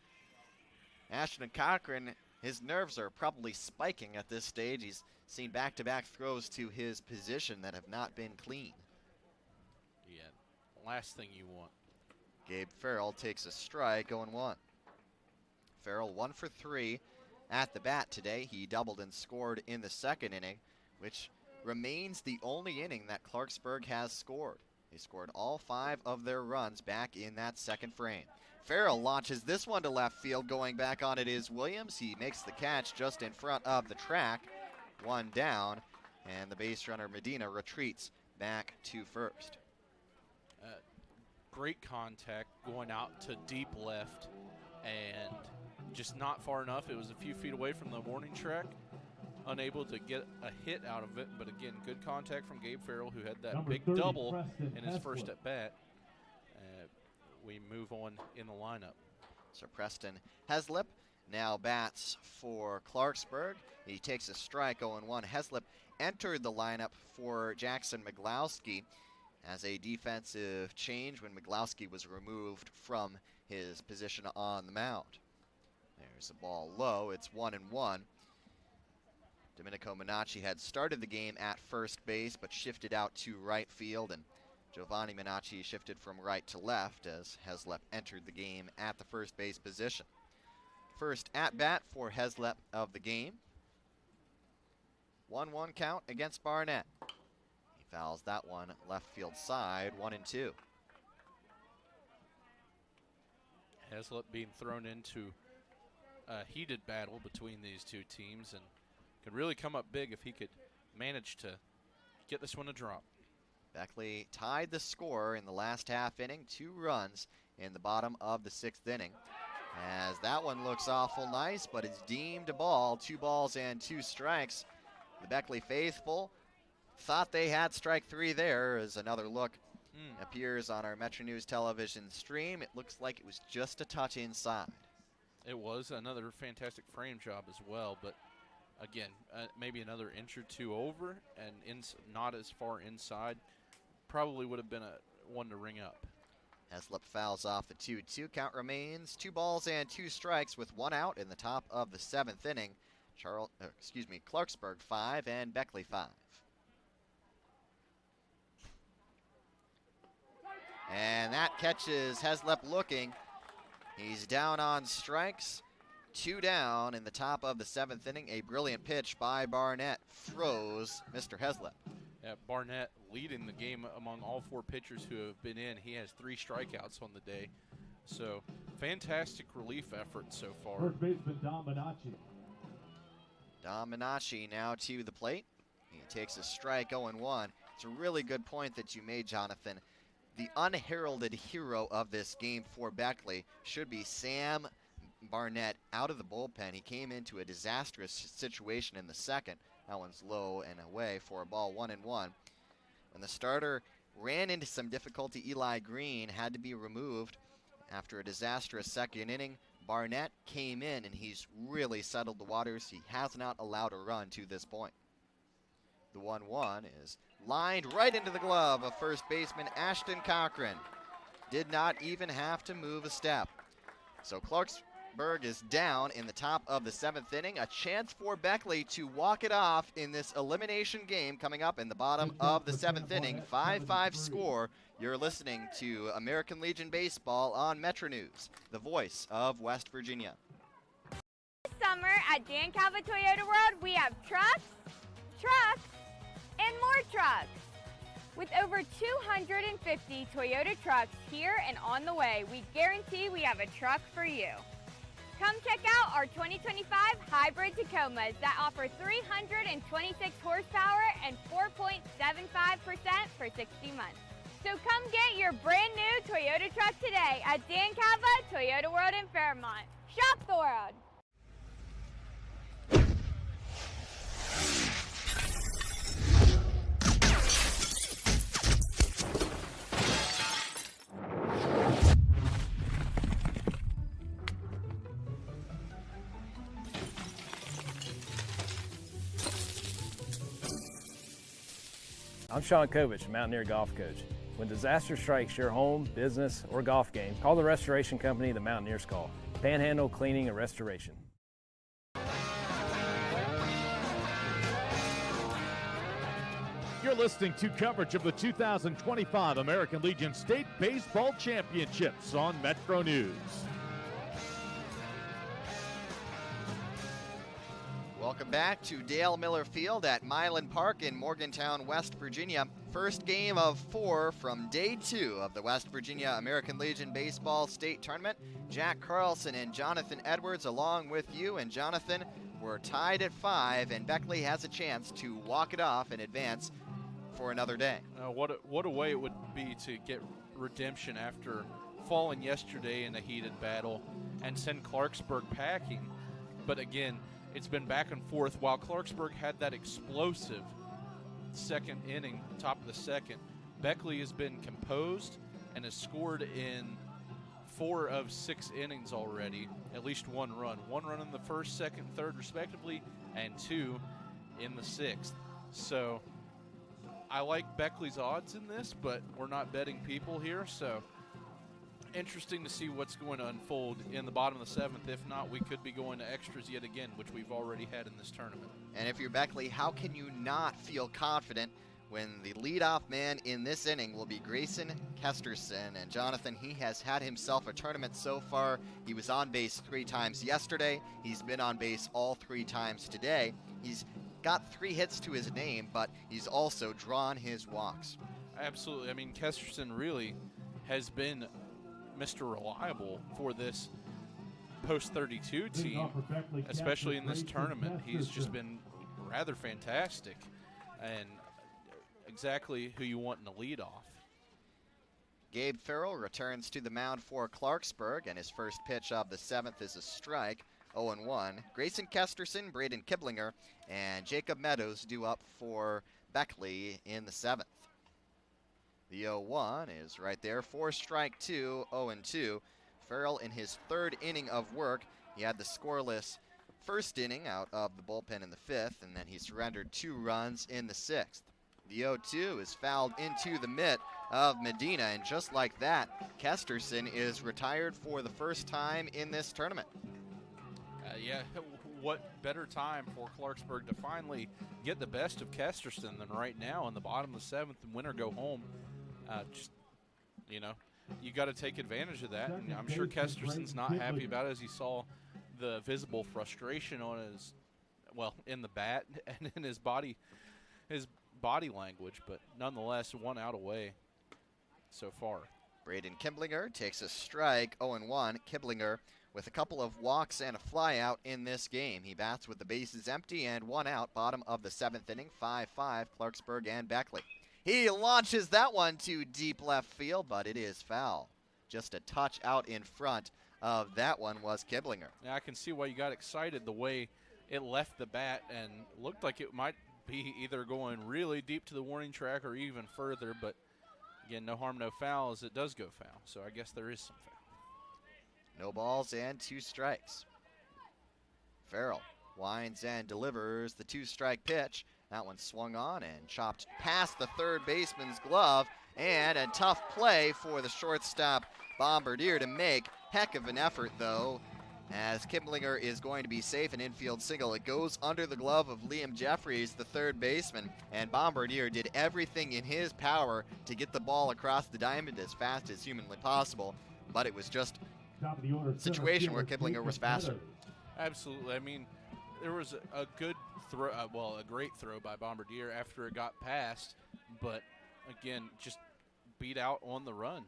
Ashton Cochran, his nerves are probably spiking at this stage. He's seen back-to-back throws to his position that have not been clean. Yeah, last thing you want. Gabe Farrell takes a strike, 0-1. Farrell 1 for 3 at the bat today. He doubled and scored in the 2nd inning, which remains the only inning that Clarksburg has scored. They scored all 5 of their runs back in that 2nd frame. Farrell launches this one to left field. Going back on it is Williams. He makes the catch just in front of the track. 1 down, and the base runner Medina retreats back to first. Great contact going out to deep left and just not far enough. It was a few feet away from the warning track. Unable to get a hit out of it, but again, good contact from Gabe Farrell, who had that big double in his first at bat. We move on in the lineup. So Preston Heslip now bats for Clarksburg. He takes a strike, 0-1. Heslip entered the lineup for Jackson McGlowski as a defensive change when McGlowski was removed from his position on the mound. There's a ball low. It's 1-1. Domenico Minacci had started the game at first base, but shifted out to right field, and Giovanni Minacci shifted from right to left as Heslip entered the game at the first base position. First at bat for Heslip of the game. 1-1 count against Barnett. He fouls that one left field side, 1-2. Heslip being thrown into a heated battle between these 2 teams, and could really come up big if he could manage to get this one to drop. Beckley tied the score in the last half inning, 2 runs in the bottom of the 6th inning. As that one looks awful nice, but it's deemed a ball. 2 balls and 2 strikes. The Beckley faithful thought they had strike 3 there. As another look appears on our Metro News television stream, it looks like it was just a touch inside. It was another fantastic frame job as well, but again, maybe another inch or 2 over and not as far inside. Probably would have been a one to ring up. Heslop fouls off the 2-2. Count remains 2 balls and 2 strikes with 1 out in the top of the 7th inning. Clarksburg 5 and Beckley 5. And that catches Heslop looking. He's down on strikes. 2 down in the top of the 7th inning. A brilliant pitch by Barnett froze Mr. Heslop. Yeah, Barnett leading the game among all 4 pitchers who have been in. He has 3 strikeouts on the day. So, fantastic relief effort so far. First baseman Dom Minacci. Dom Minacci now to the plate. He takes a strike, 0-1. It's a really good point that you made, Jonathan. The unheralded hero of this game for Beckley should be Sam Barnett out of the bullpen. He came into a disastrous situation in the second. That one's low and away for a ball, 1-1. When the starter ran into some difficulty, Eli Green had to be removed after a disastrous second inning. Barnett came in and he's really settled the waters. He has not allowed a run to this point. The 1-1 is lined right into the glove of first baseman Ashton Cochran. Did not even have to move a step. So Clarksburg is down in the top of the 7th inning. A chance for Beckley to walk it off in this elimination game coming up in the bottom of the 7th inning. 5-5 score. You're listening to American Legion Baseball on Metro News, the voice of West Virginia. This summer at Dan Calva Toyota World, we have trucks, and more trucks. With over 250 Toyota trucks here and on the way, we guarantee we have a truck for you. Come check out our 2025 hybrid Tacomas that offer 326 horsepower and 4.75% for 60 months. So come get your brand new Toyota truck today at Dan Calva Toyota World in Fairmont. Shop the world. I'm Sean Kovich, Mountaineer Golf Coach. When disaster strikes your home, business, or golf game, call the restoration company the Mountaineers call. Panhandle Cleaning and Restoration. You're listening to coverage of the 2025 American Legion State Baseball Championships on Metro News. Welcome back to Dale Miller Field at Milan Park in Morgantown, West Virginia. First game of 4 from day 2 of the West Virginia American Legion Baseball State Tournament. Jack Carlson and Jonathan Edwards along with you. And Jonathan, we're tied at 5, and Beckley has a chance to walk it off in advance for another day. What a way it would be to get redemption after falling yesterday in a heated battle and send Clarksburg packing. But again, it's been back and forth. While Clarksburg had that explosive second inning, top of the second, Beckley has been composed and has scored in 4 of 6 innings already, at least 1 run. 1 run in the first, second, third, respectively, and 2 in the 6th. So I like Beckley's odds in this, but we're not betting people here, so interesting to see what's going to unfold in the bottom of the 7th. If not, we could be going to extras yet again, which we've already had in this tournament. And if you're Beckley, how can you not feel confident when the leadoff man in this inning will be Grayson Kesterson? And Jonathan, he has had himself a tournament so far. He was on base 3 times yesterday. He's been on base all 3 times today. He's got 3 hits to his name, but he's also drawn his walks. Absolutely. I mean, Kesterson really has been Mr. Reliable for this post-32 team, especially in this tournament. He's just been rather fantastic and exactly who you want in the leadoff. Gabe Farrell returns to the mound for Clarksburg, and his first pitch of the 7th is a strike, 0-1. Grayson Kesterson, Braden Kiblinger, and Jacob Meadows due up for Beckley in the 7th. The 0-1 is right there for strike 2, 0-2. Farrell in his 3rd inning of work. He had the scoreless first inning out of the bullpen in the 5th, and then he surrendered 2 runs in the 6th. The 0-2 is fouled into the mitt of Medina, and just like that, Kesterson is retired for the first time in this tournament. Yeah, what better time for Clarksburg to finally get the best of Kesterson than right now in the bottom of the 7th and win or go home. Just, you know, you got to take advantage of that, and I'm sure Kesterson's not happy about it as he saw the visible frustration on his, well, in the bat and in his body language, but nonetheless, 1 out away so far. Braden Kimblinger takes a strike, 0-1. Kimblinger with a couple of walks and a fly out in this game. He bats with the bases empty and 1 out, bottom of the 7th inning, 5-5, Clarksburg and Beckley. He launches that one to deep left field, but it is foul. Just a touch out in front of that one was Kimblinger. Yeah, I can see why you got excited the way it left the bat and looked like it might be either going really deep to the warning track or even further, but again, no harm, no foul as it does go foul, so I guess there is some foul. No balls and 2 strikes. Farrell winds and delivers the 2-strike pitch. That one swung on and chopped past the third baseman's glove, and a tough play for the shortstop Bombardier to make. Heck of an effort, though, as Kimblinger is going to be safe, an infield single. It goes under the glove of Liam Jeffries, the third baseman, and Bombardier did everything in his power to get the ball across the diamond as fast as humanly possible, but it was just a situation where Kimblinger was faster. Absolutely. I mean, there was a good throw, a great throw by Bombardier after it got past, but again, just beat out on the run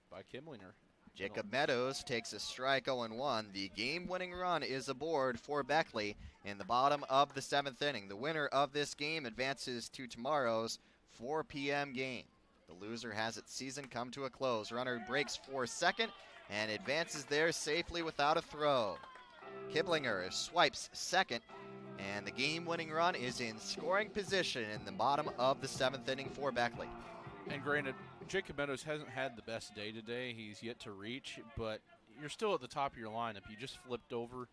by Kimblinger. Jacob Meadows takes a strike, 0-1. The game-winning run is aboard for Beckley in the bottom of the 7th inning. The winner of this game advances to tomorrow's 4 p.m. game. The loser has its season come to a close. Runner breaks for second and advances there safely without a throw. Kimblinger swipes second, and the game-winning run is in scoring position in the bottom of the 7th inning for Beckley. And granted, Jacob Meadows hasn't had the best day today. He's yet to reach, but you're still at the top of your lineup. You just flipped over.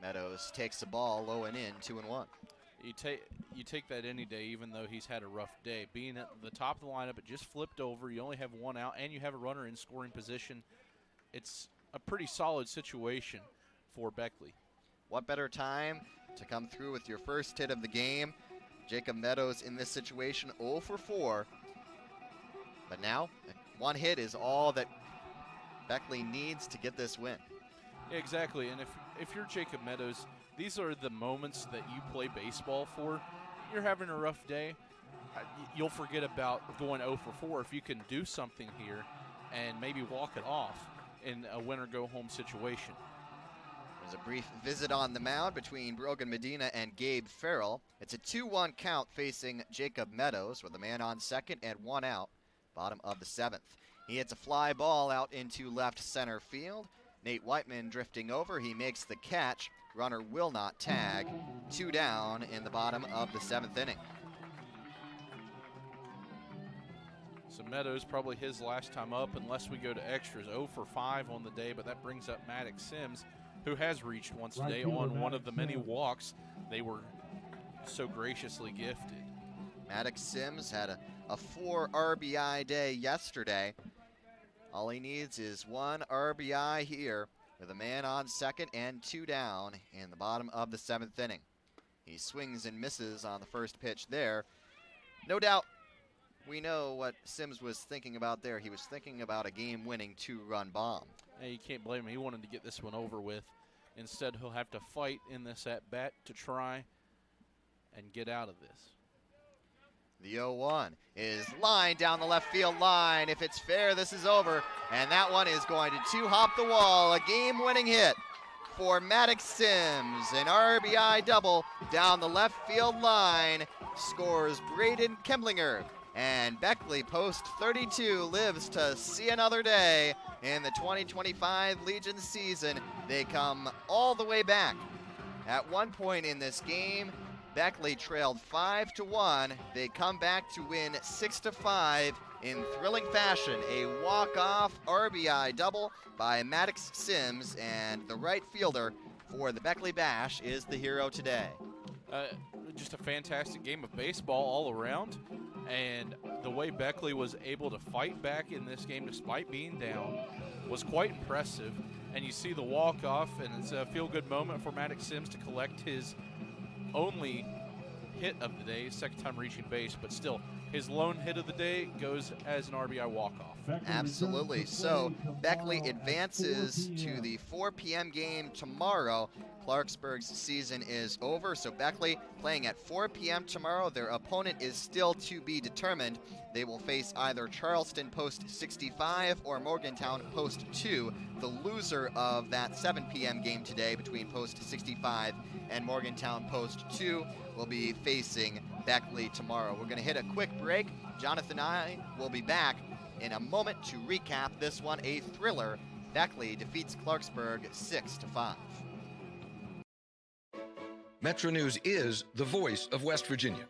Meadows takes the ball low and in, 2-1. You take that any day, even though he's had a rough day. Being at the top of the lineup, it just flipped over. You only have 1 out, and you have a runner in scoring position. It's a pretty solid situation for Beckley. What better time to come through with your first hit of the game? Jacob Meadows in this situation 0 for 4. But now, 1 hit is all that Beckley needs to get this win. Yeah, exactly, and if you're Jacob Meadows, these are the moments that you play baseball for. You're having a rough day, you'll forget about going 0 for 4 if you can do something here and maybe walk it off in a win-or-go-home situation. There's a brief visit on the mound between Brogan Medina and Gabe Farrell. It's a 2-1 count facing Jacob Meadows with a man on second and 1 out, bottom of the 7th. He hits a fly ball out into left center field. Nate Whiteman drifting over. He makes the catch. Runner will not tag. 2 down in the bottom of the 7th inning. So Meadows, probably his last time up unless we go to extras. 0 for 5 on the day, but that brings up Maddox Sims, who has reached once today on one of the many walks they were so graciously gifted. Maddox Sims had a 4 RBI day yesterday. All he needs is 1 RBI here with a man on second and 2 down in the bottom of the 7th inning. He swings and misses on the first pitch there. No doubt we know what Sims was thinking about there. He was thinking about a game-winning 2-run bomb. Hey, you can't blame him. He wanted to get this one over with. Instead, he'll have to fight in this at-bat to try and get out of this. The 0-1 is lined down the left field line. If it's fair, this is over. And that one is going to two-hop the wall. A game-winning hit for Maddox Sims. An RBI double down the left field line. Scores Braden Kimblinger. And Beckley, post 32, lives to see another day in the 2025 Legion season. They come all the way back. At one point in this game, Beckley trailed 5-1. They come back to win 6-5 in thrilling fashion. A walk-off RBI double by Maddox Sims, and the right fielder for the Beckley Bash is the hero today. Just a fantastic game of baseball all around, and the way Beckley was able to fight back in this game despite being down was quite impressive. And you see the walk-off, and it's a feel-good moment for Maddox Sims to collect his only hit of the day, second time reaching base, but still, his lone hit of the day goes as an RBI walk-off. Absolutely. So Beckley advances to the 4 p.m. game tomorrow. Clarksburg's season is over, so Beckley playing at 4 p.m. tomorrow. Their opponent is still to be determined. They will face either Charleston Post 65 or Morgantown Post 2. The loser of that 7 p.m. game today between Post 65 and Morgantown Post 2 will be facing Beckley tomorrow. We're going to hit a quick break. Jonathan and I will be back in a moment to recap this one, a thriller. Beckley defeats Clarksburg 6-5. Metro News is the voice of West Virginia.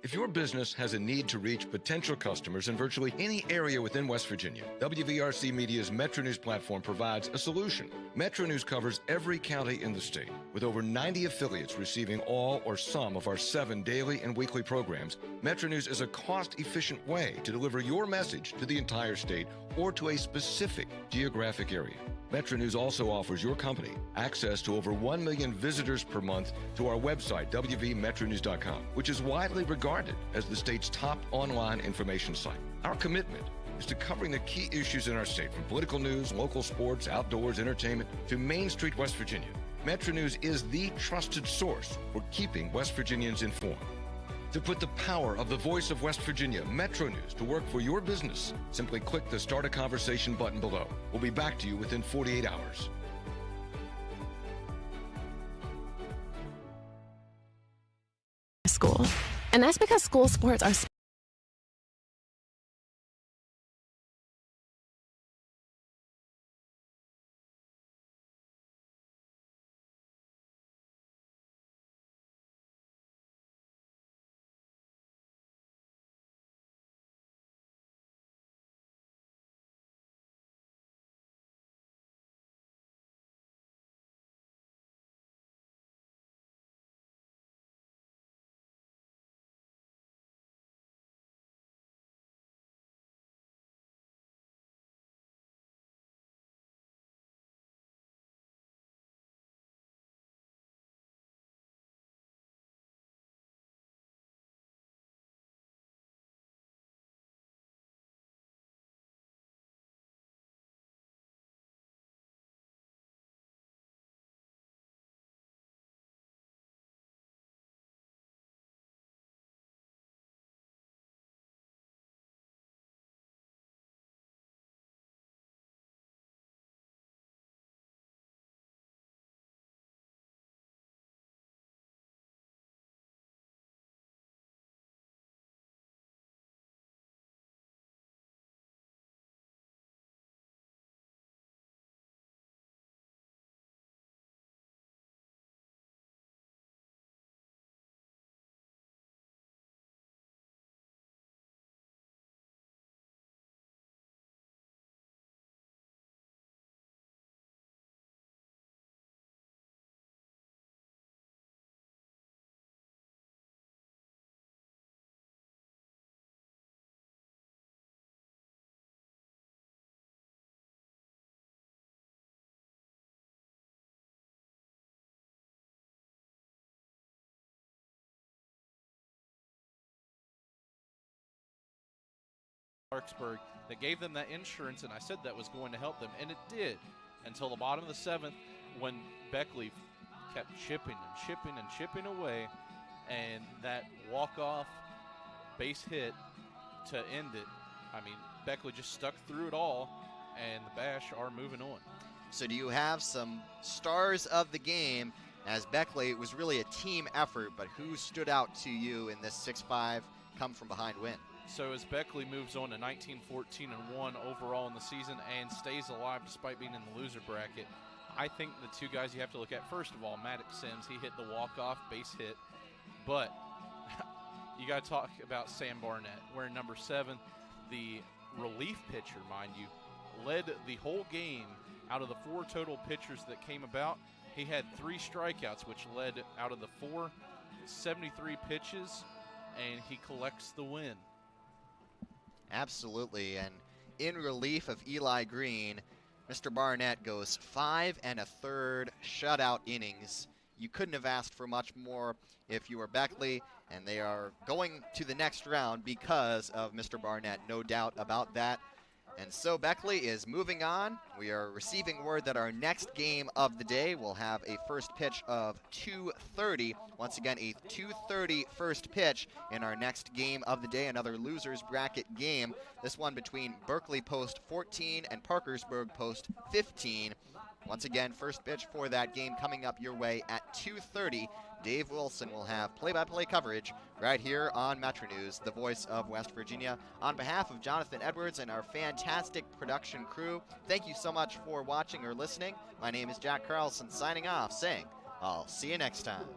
If your business has a need to reach potential customers in virtually any area within West Virginia, WVRC Media's Metro News platform provides a solution. Metro News covers every county in the state, with over 90 affiliates receiving all or some of our 7 daily and weekly programs. Metro News is a cost-efficient way to deliver your message to the entire state or to a specific geographic area. Metro News also offers your company access to over 1 million visitors per month to our website, wvmetronews.com, which is widely regarded as the state's top online information site. Our commitment is to covering the key issues in our state, from political news, local sports, outdoors, entertainment, to Main Street, West Virginia. Metro News is the trusted source for keeping West Virginians informed. To put the power of the voice of West Virginia, Metro News, to work for your business, simply click the Start a Conversation button below. We'll be back to you within 48 hours. School. And that's because school sports are Clarksburg that gave them that insurance, and I said that was going to help them, and it did, until the bottom of the 7th when Beckley kept chipping and chipping and chipping away, and that walk-off base hit to end it. I mean, Beckley just stuck through it all, and the Bash are moving on. So do you have some stars of the game, as Beckley was really a team effort, but who stood out to you in this 6-5 come-from-behind win? So as Beckley moves on to 19-14-1 overall in the season and stays alive despite being in the loser bracket, I think the two guys you have to look at, first of all, Maddox Sims, he hit the walk-off base hit, but you got to talk about Sam Barnett, wearing number 7, the relief pitcher, mind you, led the whole game. Out of the 4 total pitchers that came about, he had 3 strikeouts, which led out of the 4, 73 pitches, and he collects the win. Absolutely, and in relief of Eli Green, Mr. Barnett goes 5 1/3 shutout innings. You couldn't have asked for much more if you were Beckley, and they are going to the next round because of Mr. Barnett, no doubt about that. And so Beckley is moving on. We are receiving word that our next game of the day will have a first pitch of 2:30. Once again, a 2:30 first pitch in our next game of the day, another losers bracket game. This one between Berkeley Post 14 and Parkersburg Post 15. Once again, first pitch for that game coming up your way at 2:30. Dave Wilson will have play-by-play coverage right here on Metro News, the voice of West Virginia. On behalf of Jonathan Edwards and our fantastic production crew, thank you so much for watching or listening. My name is Jack Carlson signing off, saying, I'll see you next time.